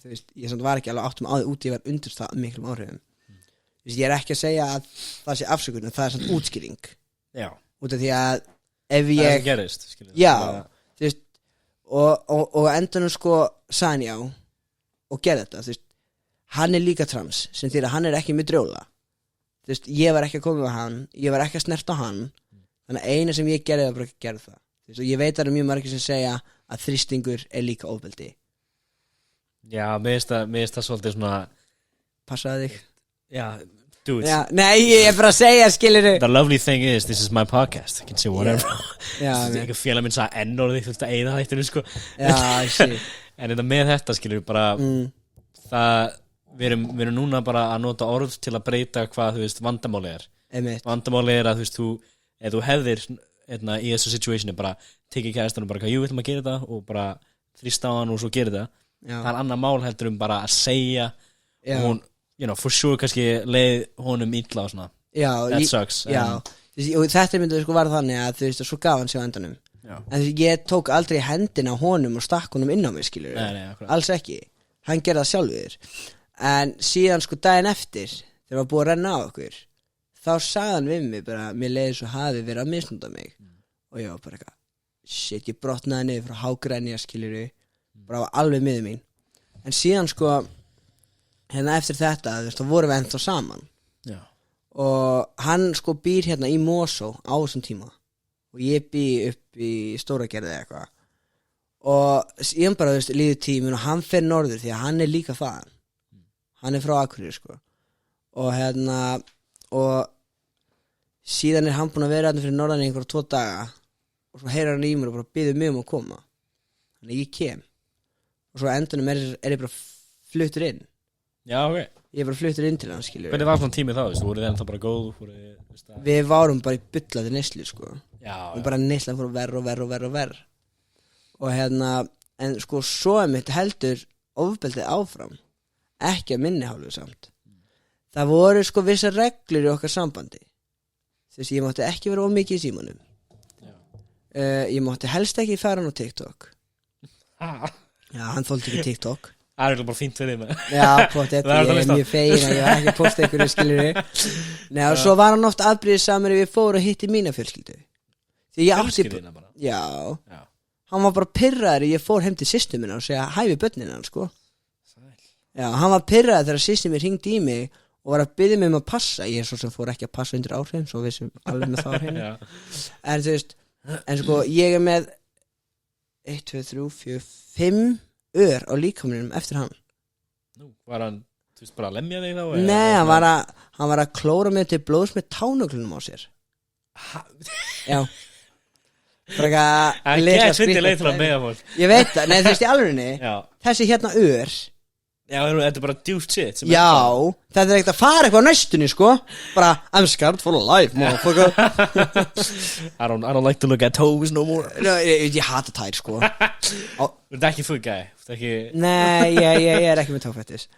þú veist, ég samt var ekki alveg áttum á því út, ég var undir það miklum áhrifum þú veist, ég er ekki að segja að það sé afsökun en það er samt útskýring Já. út af því að ef ég Það er sem gerist já, þú veist og endanum sko sagði já og gerði þetta, þú veist hann er líka trans, sem því að hann er ekki með drjóla þú veist, ég var ekki að koma með hann ég var ekki að snerta hann þannig að eina sem ég gerði var bara ekki að gera það þú veist, og ég veit að það eru mjög margir sem segja að þrýstingur er líka ofbeldi Já, mér finnst það svolítið svona passaði þig Já, dude já, nei, ég er bara að segja, skilur The lovely thing is, this is my podcast I can say whatever já, Það er ekki félag minn sagði ennorði þú veist að eyða þættinu sko já, sí En þetta með þetta skilur við bara það, við erum núna bara að nota orð til að breyta hvað þú veist vandamáli er einmitt Vandamáli er að þú veist ef þú hefðir í þessu situationi bara tekið kæðastan og bara jú, við ætlum að gera þetta og bara þrýsta á hann og svo gera þetta já, Það er annað mál heldur bara að segja já, og hún, for sure kannski leið honum illa og svona já, That sucks já, og þetta myndi sko var þannig að þú veist að svo gaf hann sig á endanum Já. en þú veist, ég tók aldrei hendina á honum og stakk honum inn á mig, skilur Nei, akkurat. alls ekki, hann gerði það sjálfur en síðan sko daginn eftir þegar var búið að renna á okkur þá sagði hann við mig bara, mér leiði svo hafi verið að misnúta mig og ég var bara eitthvað, shit, ég brotnaði niður frá hágrænja, skilur bara var alveg miður mín en síðan sko hérna eftir þetta, þú veist, þá vorum við ennþá saman Já. og hann sko býr hérna í Mosó á þessum tíma og ég bý upp í Stóragerði eða eitthvað og ég bara, þú veist, líður tímin og hann fer norður því að hann er líka þaðan hann er frá Akureyri sko og hérna og síðan er hann búinn að vera hérna fyrir norðan í einhverja 2 daga og svo heyrar hann í mér og bara biður mig að koma þannig að ég kem og svo endanum er ég bara fluttur inn Já, ok ég er bara fluttur inn til hann, skilur Hvernig var svona tímið þá, veist, voruð þið ennþá bara góð við várum bara í bullandi neyslu sko Já, og bara neyslan fór verr og hérna en sko svo mitt heldur ofbeldið áfram ekki að minni hálfu samt það voru sko vissar reglur í okkar sambandi þess að ég mátti ekki vera of mikið í símanum ég mátti helst ekki fara hann á TikTok já, hann þoldi ekki TikTok Það er bara fínt fyrir þig með já, pottet, ég er mjög fegin að ég var ekki að posta einhverju, skilur nei, og svo var hann oft afbrýðisamur ef ég fór og hitti mína fjölskyldu því ég átti Fjölskylduna bara já, Já. hann var bara pirraður ég fór heim til systur minna og segja hæ við börnin hann sko já, hann var pirraður þegar systur mér hringdi í mig og var að biðja mig að passa ég er svo sem fór ekki að passa undir áhrifum svo við sem alveg með þá hreinu Já. en þú veist, en sko ég er með 1, 2, 3, 4, 5 ör á líkamanum eftir hann. Nú, var hann, þú veist, bara að lemja þig þá? Nei, hann var að klóra mig til blóðs með tánuglunum á sér. Já. Bara Það litla er fyndið skrýtna leið til að dæmi. meða fólk. Ég veit það, nei þú veist í alvörinni. Já, Þessi hérna ör. já, þetta er bara djúpt shit sem Já, þetta er ekkert að fara eitthvað á næstunni sko. Bara, I'm scared for life, motherfucker. I don't like to look at toes no more. Ég hata tær sko. Þú ert ekki foot guy, þú ert ekki... Nei, ég er ekki með tófættis.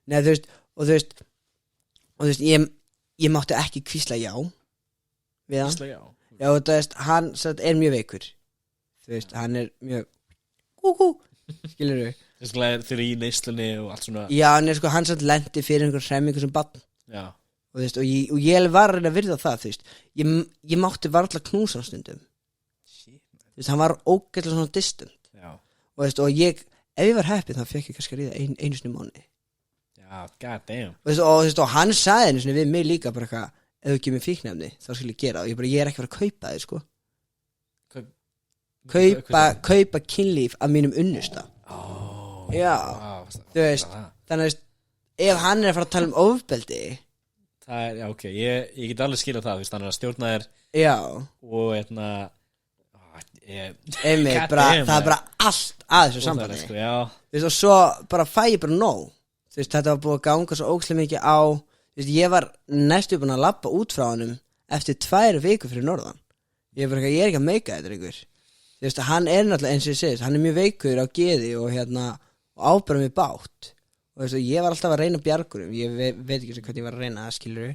Nei, þú veist, ég mátti ekki hvísla já við hann. Já. Já, þú veist, hann satt, er mjög veikur. Þú veist, hann er mjög skilurðu? Þess vegna þeir í neyslunni og allt svona. Já, hann satt lendi fyrir einhver hremmingu sem barn. Já. Og þú veist, og ég var að reyna að virða það, þú veist. Ég mátti varla knúsa hann stundum. Shit. Þú veist, hann var ógeðlega svona distant. Já. Og þú veist, ef ég var heppið þá fekk ég kannski að ríða einu sinni í mánuði. Já, god damn. Og þú veist, og hann sagði einu sinni við mig líka bara eitthvað, ef þú gefur mér fíknefni þá skal ég gera það. Ég er ekki að fara að kaupa þig sko. Kaupa kynlíf af mínum unnusta. Já, þú veist, þannig að ef hann er að fara að tala um ofbeldi, Það er, já, ok, ég get alveg skilja það, þú veist, hann er að stjórna þér já, og einmitt, bara, það er bara allt að þessu sambandi, sko, já. þú veist, og svo bara fæ ég bara nóg, þú veist, þetta var búið að ganga svo ógeðslega mikið á, þú veist, ég var næstu búin að labba út frá honum eftir 2 vikur fyrir norðan, ég er ekki að meika þetta ykkur, þú veist, hann er náttúrulega eins og ég segist, hann er mjög veikur á geði og og ábæra mig bátt, og þú veist, ég var alltaf að reyna bjargurum, ég veit ekki hvernig ég var að reyna, skilur,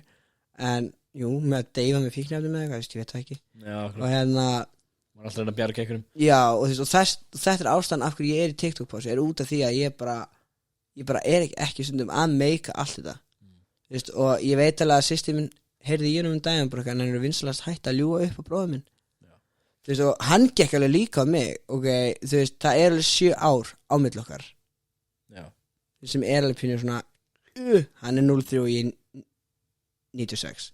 en jú, með að deyfa með fíknefni með eitthvað, ég veit það ekki, Já, og maður er alltaf að reyna að bjarga einhverjum. já, og þú veist, og þetta er ástæðan af hverju ég er í TikTok-pásu, er út af því að ég bara er ekki stundum að meika allt þetta, þú veist, og ég veit alveg að systir minn heyrði í honum daginn bara, en hann er vinsalast hætt að ljúga upp á bróður minn, þú veist, og hann gekk alveg líka á mig, ok, þú veist, það er alveg 7 ár á milli okkar, Já. sem er alveg pínur svona hann er 03 og ég er 96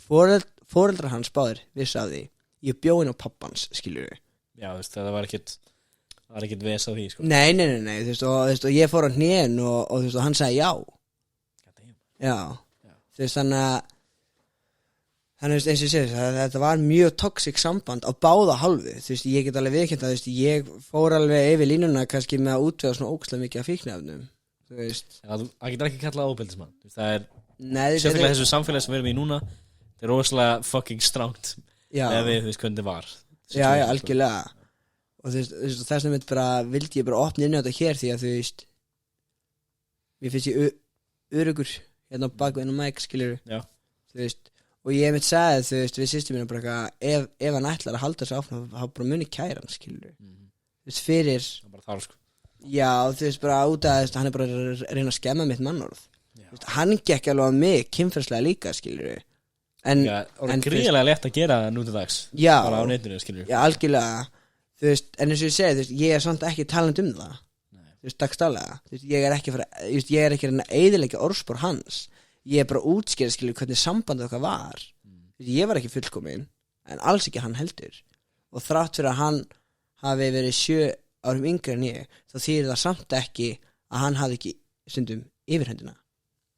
foreldrar hans báðir vissi af því ég bjó inn á pappans, skilur við Já, þú veist, það var ekkit ves á því, sko. nei, þú veist, og ég fór á hnén og þú veist, og hann sagði já God damn. já, þú veist, þannig að eins og ég segi, þetta var mjög toxic samband á báða hálfu, þú veist, ég get alveg viðkynnt að, þú veist, ég fór alveg yfir línuna kannski með að útvega svona ógeðslega mikið af fíkniefnum, þú veist Já, það getur ekki kallað óbeldismann, þú veist, það er nei, sérstaklega þessu samfélagi sem við erum í núna, það er rosalega fucking strangt já, ef við, þú veist, hvernig það var. já, algjörlega og þú veist, þess vegna bara vildi ég bara opna inn á þetta hér því að þú veist mér finnst ég örugur hérna á baku enn á mæk, skilur Já. þú veist, og ég mitt sagði, þú veist, við systur mínu bara eitthvað, ef hann ætlar að halda þessu áfram þá bara muni kæran, skilur þú veist, fyrir Það er bara þar, sko. já, þú veist, bara út að hann er bara að reyna að skemma mitt mannorð þú veist, hann gekk alveg á mig kynferðslega líka, skilur en Já, og en, gríðarlega létt að gera nú til dags. Já. Bara á netinu, skilur. já, algjörlega þú veist, en eins og ég segi, þú veist, ég er samt ekki talandi um það þú veist, dagstælega þú veist, ég er ekki að reyna að eyðileggja orðspor hans ég er bara að útskýra, skilur, hvernig sambandið okkar var ég var ekki fullkominn en alls ekki hann heldur og þrátt fyrir að hann hafi verið 7 árum yngri en ég þá þýðir það samt ekki að hann hafi ekki stundum yfirhöndina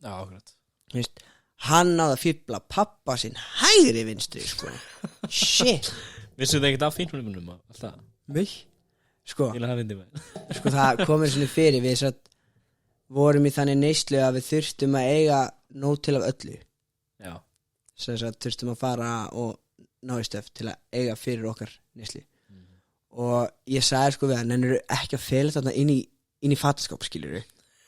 Já, akkurat. þú veist, hann náði að fýbla pappa sinn hægri vinstri, sko shit, Vissu þið ekkert af fínhjónumunum alltaf? mig sko, Ég vil hafa fyndið með. sko það komið svona fyrir við satt, vorum í þannig neyslu að við þurftum að eiga nóg til af öllu Já. sem sagt þurftum að fara og ná í stöf til að eiga fyrir okkar neyslu og ég sagði sko við hann, nennir ekki að fela þarna inn í fataskáp, skilur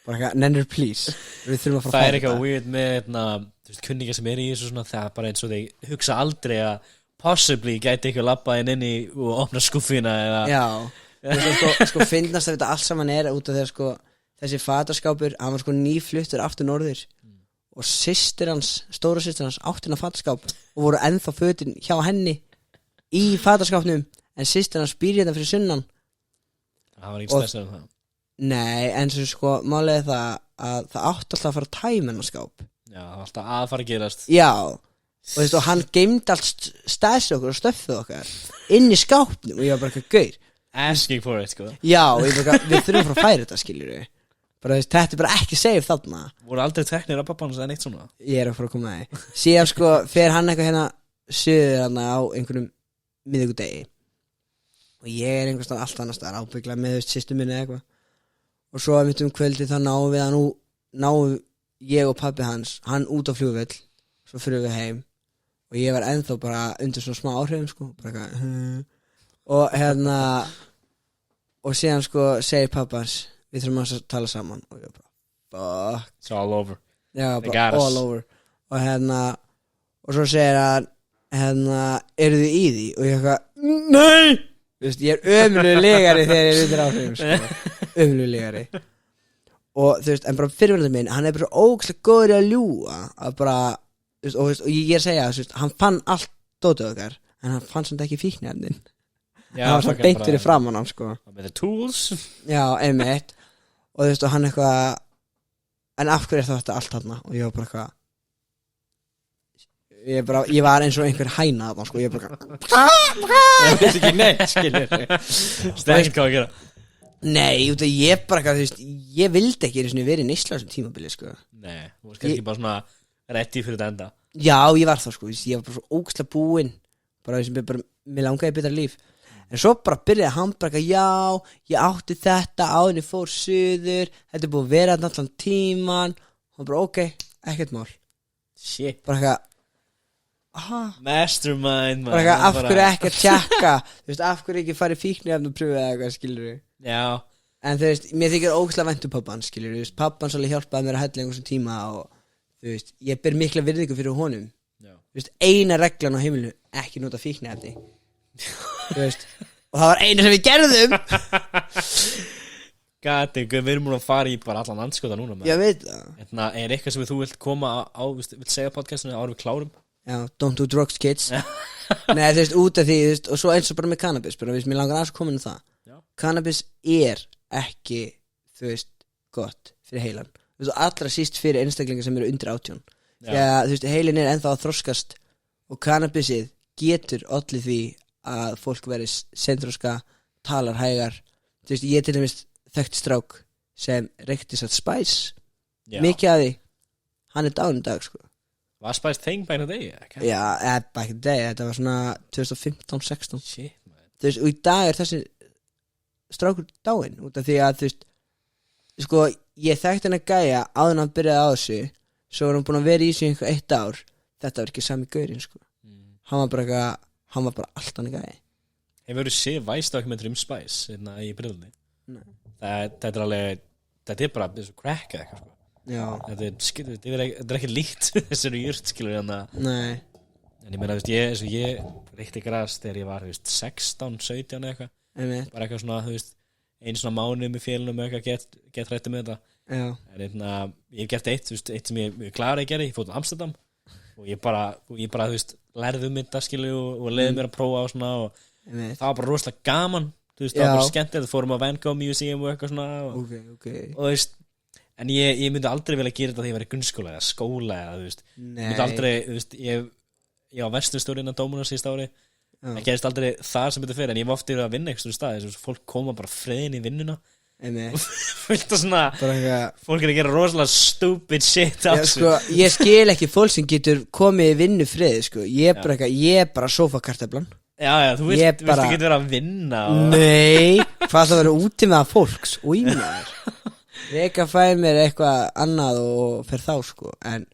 bara ekki, nennir please við þurfum að fara Það að er eitthvað weird með, þú veist, kunningar sem er í þessu svona, það er bara eins og þeir hugsa aldrei að possibly gæti eitthvað labbaðinn inn í og opna skúffina eða... já, sko finnast að þetta allt saman er út af þegar sko þessi fataskápur, hann var sko nýfluttur aftur norður og systir hans, stóra systir hans átti hann að fataskáp og voru ennþá fötin hjá henni í fataskápnum en systir hans býr hérna fyrir sunnan Það var ekki stressað um það. nei, en svo sko málið er það að það átti alltaf að fara að tæma hennar skáp Já, það var alltaf að fara að gerast. já, og þú veist, og hann geymdi allt stæðsið okkur og stöffið okkar inn í skápnum og ég var bara eitthvað gaur asking for it, sko. Já, við þurfum að færa þetta, skilur við bara, þú veist, þetta bara ekki safe þarna. Voru aldrei teknir af pappan eða neitt svona? Ég að fara að koma að því. Síðan sko, fer hann eitthvað hérna suður hann á einhverjum miðvikudegi og ég einhvers staðar allt annars staðar ábygglega með systur minni eitthvað og svo mitt kvöldi þá náum við hann náum ég og pabbi hans hann út á flugvöll, svo fyrir við heim og ég var ennþá bara undir svona smá áhrifum sko bara eitthvað og hérna og síðan sko segir pappans við þurfum að tala saman og ég bara fuck, it's all over. Já, bara all over og hérna og svo segir hann hérna, eru þið í því? Og ég eitthvað, nei þú veist, ég ömurlegari þegar ég er undir áhrifum sko. Ömurlegari og þú veist, en bara fyrirverðandi minn hann bara svo ógeðslega góður í að ljúga að bara, þú veist, og ég er að segja þú veist, hann fann allt dótið okkar en hann fann samt ekki fíknefnin hann var svona beint fyrir framan hann sko með the tools já, einmitt og þú veist, og hann eitthvað en af hverju er þetta allt þarna og ég var bara eitthvað ég var eins og einhver hæna þarna sko ég bara það er ekki neitt, skilur stæðin hvað að gera nei, ég bara eitthvað, þú veist ég vildi ekki verið í neysla á þessum tímabili sko nei, þú veist ekki bara svona ready fyrir þetta enda já, ég var það sko, ég var bara svo ógeðslega búinn bara þessum bara, mér langaði betra líf en svo bara byrjaði hann bara eitthvað, já, ég átti þetta áður en ég fór suður, þetta er búið að vera allan tíman og bara ok, ekkert mál shit, bara eitthvað mastermind bara eitthvað, af hverju ekki að tjekka þú veist, af hverju ekki farið fíkniefni og pröfu eða eitthvað, skilur við já, en þú veist, mér þykir ógeðslega vænt pappan, skilur við, pappan svolítið hjálpaði mér að hella einhversum tíma og þú veist, ég ber mikla virðingu fyrir honum já. þú veist, eina reglan á heimilinu ekki nota fíkniefni þú veist, og það var eina sem við gerðum gati, við erum múin að fara í bara allan anskota núna ég veit það hérna, er eitthvað sem þú vilt koma á vilt segja podcastinu áður við klárum já, don't do drugs kids nei, þú veist, út af því, þú veist, og svo eins og bara með cannabis bara, þú veist, mér langar aðeins að koma inn á það já. Cannabis er ekki þú veist, gott fyrir heilan þú veist, og allra síst fyrir einstaklingar sem eru undir 18 því að, þú veist, heilin er ennþá að þroskast og cannabisið getur allir því að fólk veri sendróska, talar hægar þú veist, ég til dæmis þekkt strák sem reykti satt Spice mikið af því hann er dán í dag sko var Spice thing back in the day? já, back in the day, þetta var svona 2015-16 shit, man þú veist, og í dag er þessi strákur dáinn út af því að þú veist sko, ég þekkt hann að gæja áður en hann byrjaði á þessu svo var hann búin að vera í sig einhver 1 ár þetta var ekki sami gaurinn sko hann var bara allt hann gæja hefur þú séð Vice-dokumentur Spice hérna í brillunni? Þetta er alveg þetta er bara eins og crack eða eitthvað sko já þetta er ekki líkt þessari jurt skilur hérna nei en ég meina þú veist ég reykti gras þegar ég var þú veist 16, 17 eða eitthvað bara eitthvað svona þú veist einu svona mánuð með félunum eitthvað get hrætti með þetta já en hérna ég hef gert eitt þú veist eitt sem ég kláraði að gera ég fór til Amsterdam og ég bara þú veist lærði þetta skilur og leiði mér að prófa og svona og það var bara rosalega gaman þú veist það var bara skemmtilegt fórum á Van Gogh Museum og eitthvað svona og þú veist en ég myndi aldrei vilja gera þetta þegar ég var í grunnskóla eða skóla eða þú veist ég myndi aldrei þú veist ég á vesturstjóri innan Dómunars síðust ári það gerist aldrei það sem þetta fyrir en ég var ofta yfir að vinna eitthvað stað þess að fólk koma bara friðin í vinnuna fullt af svona fólk er að gera rosalega stupid shit já, sko, ég skil ekki fólk sem getur komið í vinnu frið sko. ég er bara sofakarteflan já, þú vilt ekki vera að vinna og... nei, hvað það verður úti með að fólks og í mér ég ekki að fæ mér eitthvað annað og fer þá sko en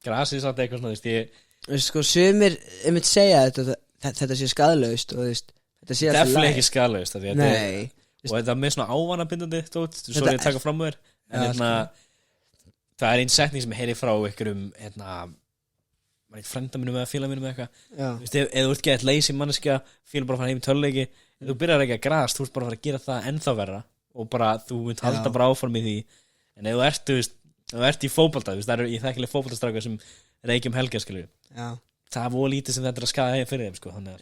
grasið satt eitthvað svona þú veist sko, sumir einmitt segja þetta sé skaðlaust og þetta sé alltaf defnilega ekki skaðlaust nei og þetta er með svona ávanabindandi svo er ég að taka fram með þér en hérna það er einn setning sem heyri frá einhverjum var ekki frænda mínum eða félag mínum eða eitthvað þú veist, ef þú ert gett lazy manneskja félag bara að fara heim í töluleiki ef þú byrjar ekki að grast, þú ert bara að fara að gera það ennþá verra og bara þú mynd halda bara áfram í því en ef þú ert, þú ert í fótbolta það er ég þekkilega fótboltastrákar sem reykjum helgar skilur það er voða lítið sem þetta er að skaða fyrir þeim sko þannig að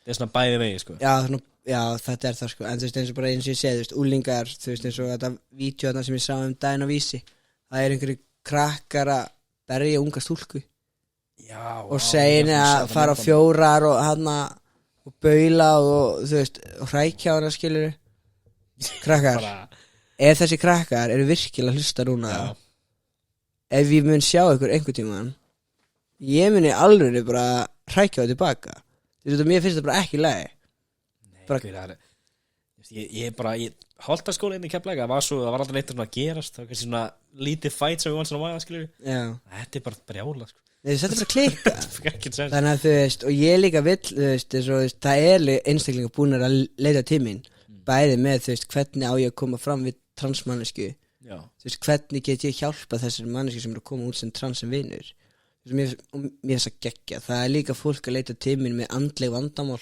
það er svona bæði vegi sko já, þetta er það sko en þú veist eins og bara eins og ég segi, þú veist, úlingar þú veist eins og þetta vídeo þarna sem ég sá daginn á Vísi það er einhverju krakkar að berja unga stúlku já, og segja að fara á 4 og hann og baula og þú veist og hrækja hana skilur krakkar ef þessi krakkar eru virkilega að hlusta núna ef ég mun sjá ykkur einhvern tímann ég muni alveg bara hrækja það tilbaka þú veist mér finnst það bara ekki lagi ég bara Holtaskóla inn í Keflavík það var aldrei neitt að gerast það var kannski svona lítið fight sem við vann svona skilur þetta bara brjála sko. Þetta bara klikka þannig að þú veist og ég líka vill þú veist það einstaklingar búin að leita til mín bæði með þú veist hvernig á ég að koma fram við transmannesku þú veist hvernig get ég hjálpa þessari mannesku sem að koma út sem trans sem vinur mér þess að gegja það líka fólk að leita til mín með andleg vandamál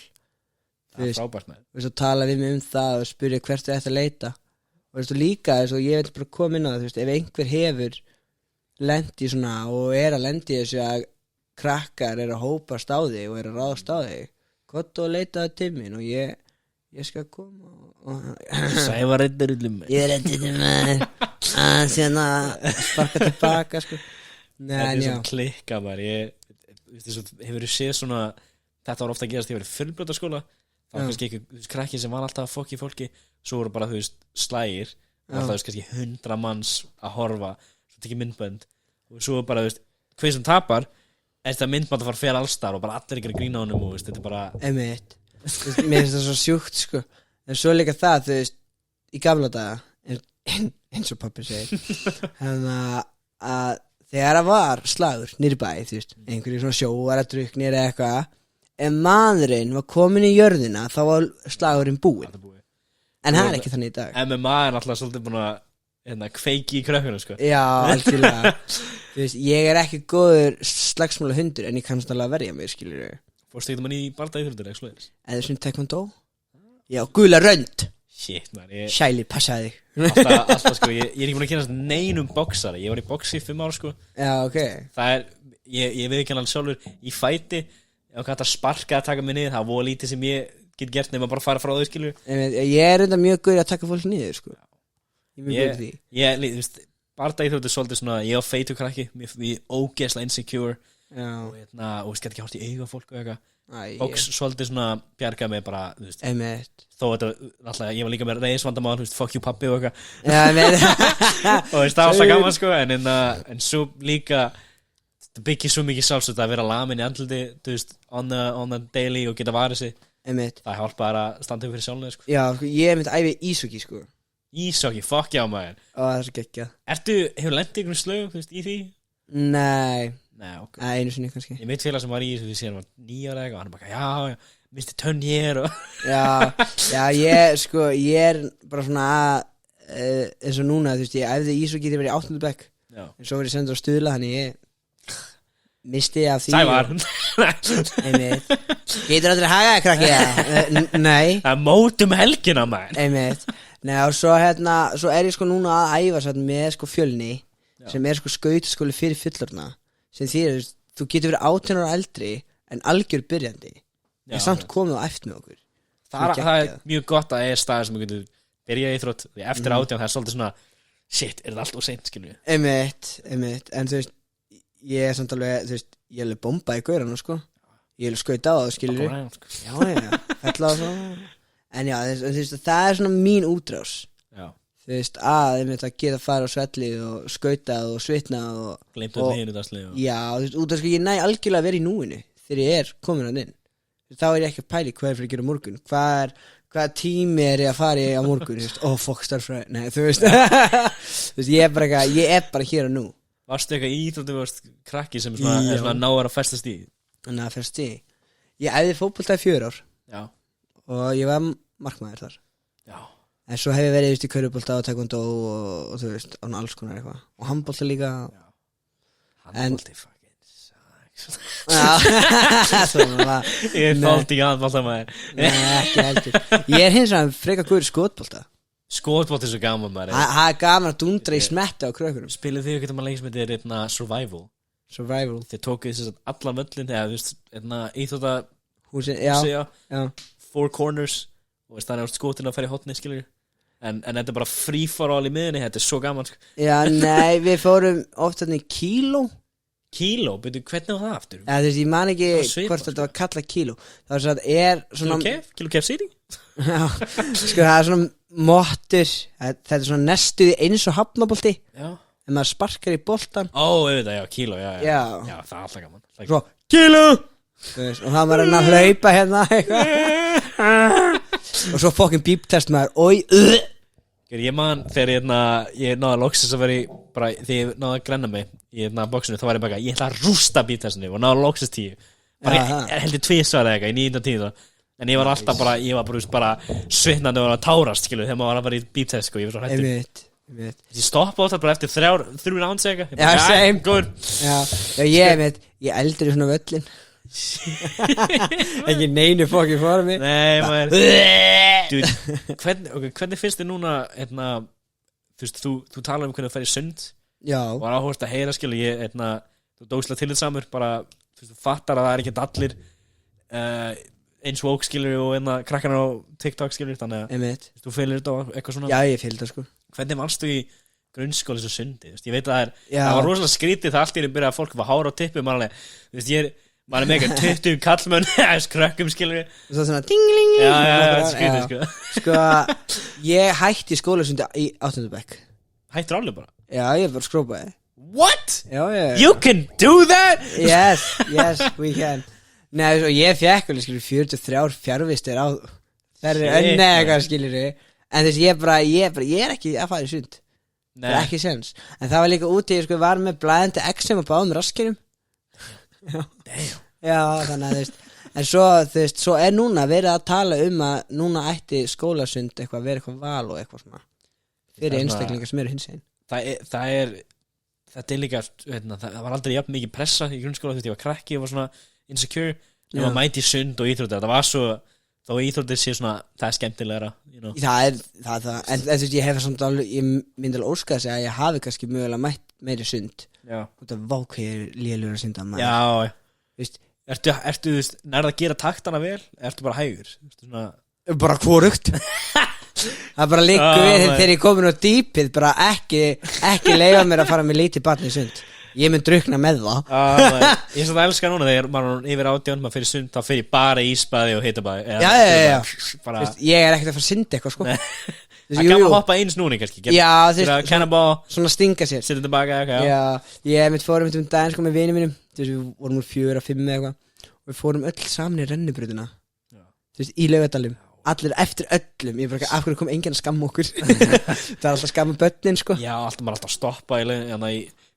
það frábært með þú veist og tala við mig það og spyrja hvert þú ætti að leita og þú veist og líka þess og ég vil bara koma inn á það þú veist ef einhver hefur lendi svona og að lendi þessu að krakkar að hópast á þig og að ráðast á þig gott og leita það til mín og ég skal koma og Sævar reddar ég reddar að sérna sparka tilbaka sko þetta er svona klikka hefur þú séð svona þetta var ofta að gerast þegar ég var í fjölbrautaskóla það var kannski ekki krakki sem var alltaf að fokki fólki svo voru bara þú veist slægir og alltaf þú veist kannski 100 manns að horfa svo tekið myndbönd og svo bara þú veist hvað sem tapar þetta myndbönd að fara fyrir allstar og bara allir ekki að grína á honum og þetta er bara einmitt mér finnst það svo sjúkt sko en svo líka það þú veist í gamla daga eins og pappi segir að þegar það var slagur nýri bæ þú veist einhverju svona sjóar að druknir eða eitthvað ef maðurinn var komin í jörðina þá var slagurinn búinn en það er ekki þannig í dag MMA er alltaf svolítið búin að kveiki í krökkunum sko já, algjörlega þú veist, ég er ekki góður slagsmála hundur en ég kannst alveg að verja mig skilur við fórstu eitthvað mann í bardaíþróttir eða svona taekwondo já, gula rönd shit man Shæli, passaði þig alltaf sko, ég er ekki búin að kynast neinum boxari ég var í boxi í 5 ára sko já, ok það er, ég veit ekki alveg sjálfur í fæti ef hann hægt að sparka að taka mig niður það var lítið sem ég get gert nema bara fara frá þau skilur ég er enda mjög góður að taka fólk niður sko ég er mjög góður því þú veist, bardaíþróttir er svolítið svona ég á feitu krakki, ég ógeðslega insecure og veist, get ekki hátt í auga fólk og eitthvað box svolítið svona bjarga mig bara þú veist, þó þetta alltaf, ég var líka með reiðisvandamál, þú veist, fuck you pappi og eitthvað og veist, það var svo gaman sko en svo líka það byggir svo mikið sjálfsögt að vera lamin í andliti þú veist, on the daily og geta varið sig það hjálpa bara að standa upp fyrir sjálflega sko. já, ég myndi æfi íshockey sko íshockey, fuck já maður það er svo geggjað hefur lendið einhvern slögum, þú veist, í því? Nei, okay. Einu sinni kannski ég veit félag sem var í þessu því síðan var 9 ára eitthvað og hann bara, já, Mr. Tunnier og já, ég er bara svona eins og núna, þú veist, ég æfði íshockey þegar ég var í 8. bekk en svo var ég sendur á Stuðla, þannig ég misti af því Sævar getur aldrei hagaði krakki nei það er mótum helgina maður nei og svo svo er ég sko núna að æfa satt með sko Fjölni sem er sko skautaskóli fyrir fullorðna sem þýðir þú getur verið 18 ára eldri en algjör byrjandi en samt komið og eftir með okkur það er mjög gott að staðir sem þú getur byrjað í íþrótt eftir 18 það er svolítið svona shit, er það allt og seint skilju einmitt en þú veist ég er samt alveg, þú veist, ég er alveg bomba í gaurana sko, ég er alveg skauta á það skilur já, fella á svona en já, þú veist, það er svona mín útrás þú veist, ég myndi að geta fara á svelli og skauta og svitna og glemt hinu dasli já, þú veist, út af sko, ég næ algjörlega að vera í núinu þegar ég er komin að inn þá er ég ekki að pæli hvað er fyrir að gera morgun hvað tími er ég að fara í á morgun þú veist, fuck starfræði, nei, þú veist þú veist, ég er bara hér og nú varstu eitthvað íþróttu varst krakki sem svona náður að festast í ég æfði fótbolta í 4 ár já. og ég var markmaður þar já. en svo hef ég verið í körfubolta og taekwondo og þú veist, án alls konar eitthvað og handbolta líka handbolti fucking sucks ég þált ekki handbolta maður ekki heldur ég er hins vegar freka góður skotbolta skotbolti er svo gaman maður það er gaman að dundra í smetti á krökkunum spilið þið ekkert að maður lengi sem þetta er Survival þið tókuð þess að allan völlin eða þú veist íþrótta húsin, já 4 corners og það er skotin að fara í hotni skilur en þetta er bara free for all í miðinni þetta er svo gaman já, nei, við fórum oft í kíló Kíló, byrju, hvernig var það aftur? þú veist, ég man ekki Það var svipað, hvort þetta var kallað kíló. Það var svo að svona Kíló kef sýring? Já, sko það er svona mottur, þetta er svona nestuði eins og hafnabolti, Já. en maður sparkar í boltan Auðvitað, já, kíló, já Já. Já, það er alltaf gaman svo, kíló og það var að hlaupa hérna eitthvað. Og svo fokkin bíptest maður Ég man þegar ég náði loksins að vera í bara, þegar ég náði að grenna mig í boxinu, þá var ég bara, ég ætla að rústa bíptestinu og náði loksins 10 bara, ég heldur tvisvar eða eitthvað í 9. en ég var alltaf bara, bara svitnandi og að tárast, skilu, þegar maður var bara í bíptest, sko, ég var svo hrættur ég stoppa á það bara eftir 3 rounds eitthvað Já, same Good Já, ég eldur í svona völlin ekki neinu fokkin formi Nei, maður Dude, hvernig finnst þið núna þú veist, þú talar hvernig þú fer í sund Já, og áhugast að heyra, skilu, þú dókslega tillitsamur, bara þú fattar að það ekki allir eins woke, skilur, og krakkarna á TikTok, skilur, þannig að þú fylgir þetta á eitthvað svona Já, ég fylgir þetta, sko Hvernig mannstu í grunnskóli svo sundi, þú veist, ég veit að það var rosalega skrítið það allt í einu byrjaði að fólk var hára á tippu, maður veist, maður með eitthvað 20 kallmenn skrökkum, skilur og svo svona ding-ling Já, skrítið, sko Sko, ég hætti skólasundi í 8. bekk Hættir alveg bara Já, ég bara skrópaði What? Já You can do that? Yes, we can Nei, svo ég fekk alveg, skilur, 43 fjarvistir á þeirri önni eitthvað, skilur en þess, ég er ekki að fara í sund það er ekki sens en það var líka úti, ég sko var með blæðandi exem og báðum raskinum Já, þannig að þú veist en svo, þú veist, svo er núna verið að tala að núna ætti skólasund eitthvað vera eitthvað val og eitthvað svona fyrir einstaklingar sem eru hinsegin þetta er líka það var aldrei jafn mikið pressa í grunnskóla, þú veist, ég var krakki og var svona insecure, ég var mæti í sund og íþróttir, það var svo þó íþróttir sé svona, það er skemmtilegra það er en þú veist, ég hef samt alveg, ég myndi alveg óska að segja að ég hafi kannski mögulega mætt meiri sund og það vákveðir lélugur að synda maður Já, veist, ertu þú veist, nærða að gera taktana vel ertu bara hægur svona... bara hvorugt það bara liggur við þegar ég komin á dýpið bara ekki leifa mér að fara með lítið barn í sund ég mun drukna með það ég er svona að elska núna þegar maður yfir 18 maður fyrir sund, þá fyrir ég bara ísbaði og hitabæði já bara... ég er ekkert að fara að synda eitthvað, sko það kann að hoppa eins núni kannski svona stinga sér sitja tilbaka já, ég mitt fórum daginn, sko, með vinið mínum við vorum úr 4 að 5 eitthvað og við fórum öll saman í rennibrautina þú veist, í Laugardalum allir eftir öllum, ég bara, af hverju kom enginn að skamma okkur það er alltaf að skamma börnin, sko já, maður alltaf að stoppa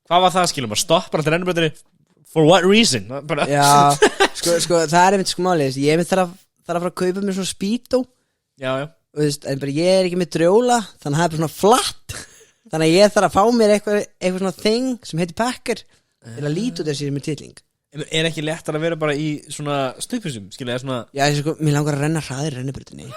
hvað var það, skilum, maður stoppar alltaf rennibrautinni for what reason já, sko, það er einmitt, sko, málið ég þarf að fara að kaupa mér svona Speedo já og þú veist, en bara ég er ekki með drjóla þannig að það er bara svona flatt þannig að ég þarf að fá mér eitthvað svona thing sem heitir Packer til að líta út þessi með titling er ekki lettar að vera bara í svona stupusum, skilja, svona já, sko, mér langar að renna hraðir rennibrautinni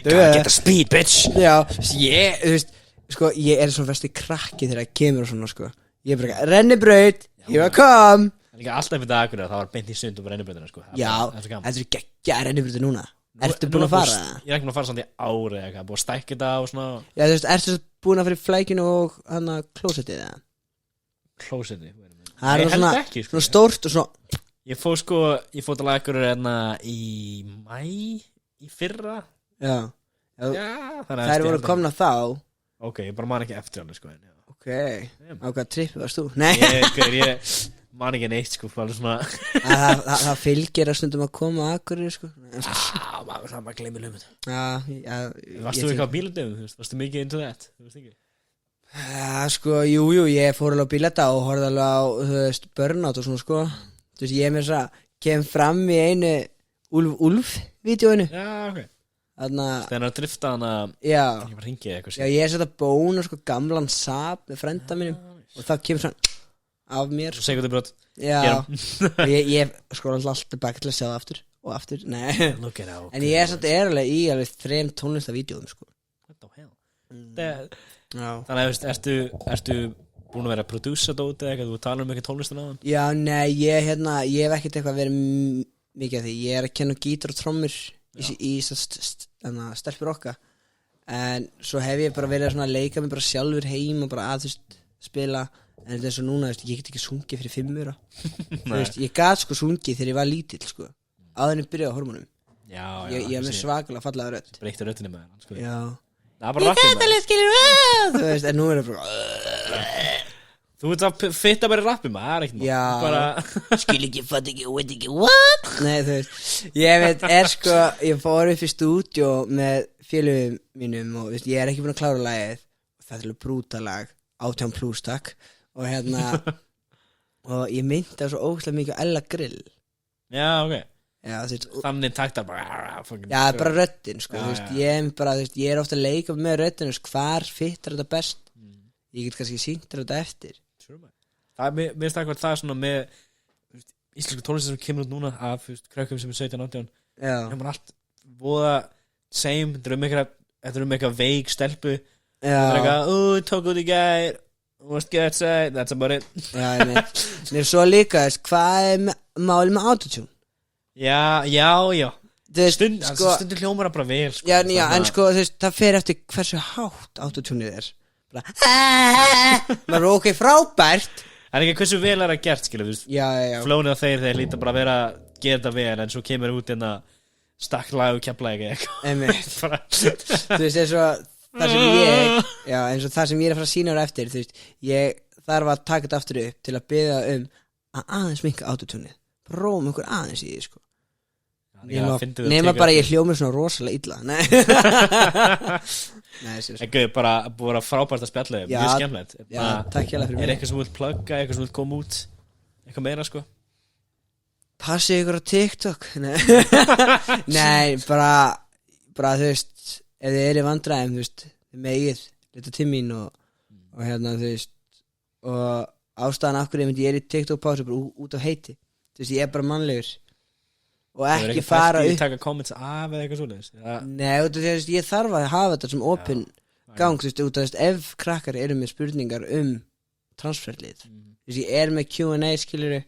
gotta get the speed, bitch já, þú veist, sko, ég er svona vesti krakki þegar það kemur og svona, sko ég er bara, rennibraut, ég var kom líka alltaf fyrir dagur það var beint í sund og rennibrautina, sko já, þetta er geggja rennibrautin núna ertu búin að fara? Ég er ekki búin að fara samt í ári eða eitthvað, búin að stækja þetta og svona já, þú veist, ertu búin að fara í flækinu og hana klósettið eða? Klósettið? Það er svona stórt og svona ég fóð til aðgur í mæ í fyrra já þær voru komna þá ok, ég bara man ekki eftir hann, sko ok, á hvað trippi varst þú? Nei ég man ekki neitt, sko það fylgir að stundum að koma að akkurir, sko maður gleymir lögum varstu þú eitthvað á bíladöfum, varstu mikið into that sko, jú, ég fór alveg á bílada og horfði alveg á, þú veist, Burnout og svona, sko þú veist, ég með þess að kem fram í einu Úlf-vídeóinu já, ok þarna þegar að drifta hana já, ég var hringið eitthvað já, ég er sett að bóna, sko, gamlan Saab með frænda mínum og það kemur svona af mér svo segur þið brot já, ég sko alltaf tilbaka til að sjá það aftur og aftur, nei en ég er samt alveg í alveg 3 tónlistavídeóum, sko what the hell þannig að ertu búin að vera að prodúsa dóti eða eitthvað, þú talar um ekki tónlistin á hann já, nei, ég hef ekkert eitthvað verið mikið af því, ég er að kenna gítar og trommur í stelpur okkar en svo hef ég bara verið að leika mig bara sjálfur heim og bara að, þú veist, spila En þetta svo núna, veist, ég get ekki sungið fyrir 5 eura. Þú veist, ég gat sko sungið þegar ég var lítill sko. Áður en ég byrjaði á hormónum. Já, Ég er með svakalega fallega rödd. Breytti röddinni með hann, sko. Já. Það er bara rappið maður. Þú veist, en nú er það bara Þú veit að fitta bara rappið maður, það er ekkert Já. bara skil ekki, fatt ekki, veit ekki, what? Nei, þú veist, ég veit, sko, ég fór upp í stúdíó með félögum mínum og veist, ég er ekki búin að klára lagið og það er alveg brútalag, 18+ takk og og ég myndi það svo ógeðslega mikið á Ella Grill. Já, ok. Já, þú veist, Þannig taktar bara já, bara röddin, sko, þú veist, ég er ofta að leika með röddin, veist, hvar fittar þetta best? Ég get kannski sýnt þetta eftir. Mér finnst það það er svona með íslensku tónlistar sem kemur út núna af krökkum sem er 17-18 Já. Það er allt voða same, þetta er eitthvað veik stelpu Já. Það er eitthvað, tók út í gær What's get say, that's about it Já, ég veit. Mér svo líka, veist, hvað er málið með autotune? Já Þú veist, Stundur hljómar það bara vel sko, Já, en sko, þú veist, það fer eftir hversu hátt autotuneið er. Bara, maður er ok, frábært. En ekki hversu vel er það gert, skilur Já. Flónið á þeir líta bara að vera að gera þetta vel en svo kemur út stakklagu keflaði eitthvað Einmitt. Bara- Þú veist, eins og það sem ég eins og það sem ég er að fara að sína ára eftir, þú veist, ég þarf að taka þetta aftur upp til að biðja að aðeins minka autotuneið. Prófum einhver aðeins í því, sko. Nema bara ég hljómið svona rosalega illa. Nei, sér. Ekki bara búið að frábært að spjalla þig, Já. mjög skemmtilegt Já, takk hérlega fyrir Er mig. eitthvað sem þú vilt plugga, eitthvað sem þú vilt koma út Eitthvað meira sko Passið ykkur á TikTok. Nei, bara þú veist, ef þið eru í vandræðum, þú veist, þið megið lita til mín og þú veist, og ástæðan af hverju ég er í TikTok pásu bara út af heiti. Þú veist, ég er bara mannlegur og ekki fara upp. Taka comments af eða eitthvað svoleiðis Nei, út af því að ég þarf að hafa þetta sem opin gang, þú veist, út af þess ef krakkar eru með spurningar transferlið. Þú veist, ég er með Q&A, skilurðu.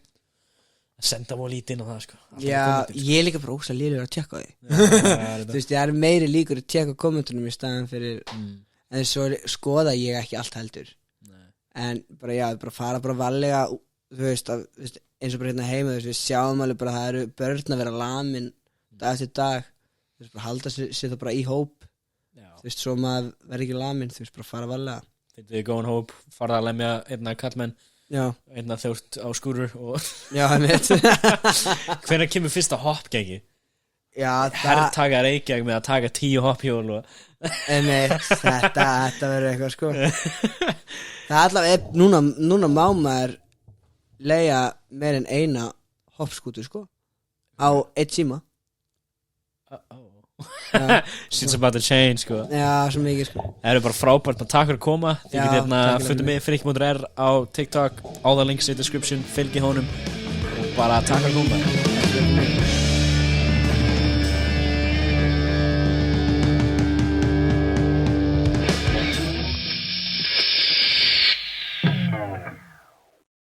Senda mjög lítið inn á það sko Já, ég er líka bara ósa líður að tjekka á því. Þú veist, það er meiri líkur að tjekka kommentunum í staðan fyrir en svo skoða ég ekki allt heldur. En bara já, bara fara bara varlega, þú veist, eins og bara hérna heima, þú veist, við sjáum alveg bara að það eru börn að vera lamin dag eftir dag, þú veist, bara halda sér það bara í hóp, þú veist, svo maður verður ekki lamin, þú veist, bara fara varlega. Fyndið þið góðan hóp, farða að lemja einna kallmenn, Já, einna þjórt á skúrur og já, einmitt. hvenær kemur fyrsta hoppgengi? Já, Herrtaka Reykjavík með að taka 10 hoppjól og einmitt, þetta verður eitthvað, sko. Það er allavega, núna má maður leigja meir en eina hoppskútu, sko, á 1 tíma. Já, Shit's about to change sko já, svo mikið, sko. Það eru bara frábært að takk fyrir að koma Þið Já, getið takk fyrir fyrir mig Frikk.r á TikTok All the links in the description Fylgi honum Og bara takk fyrir að koma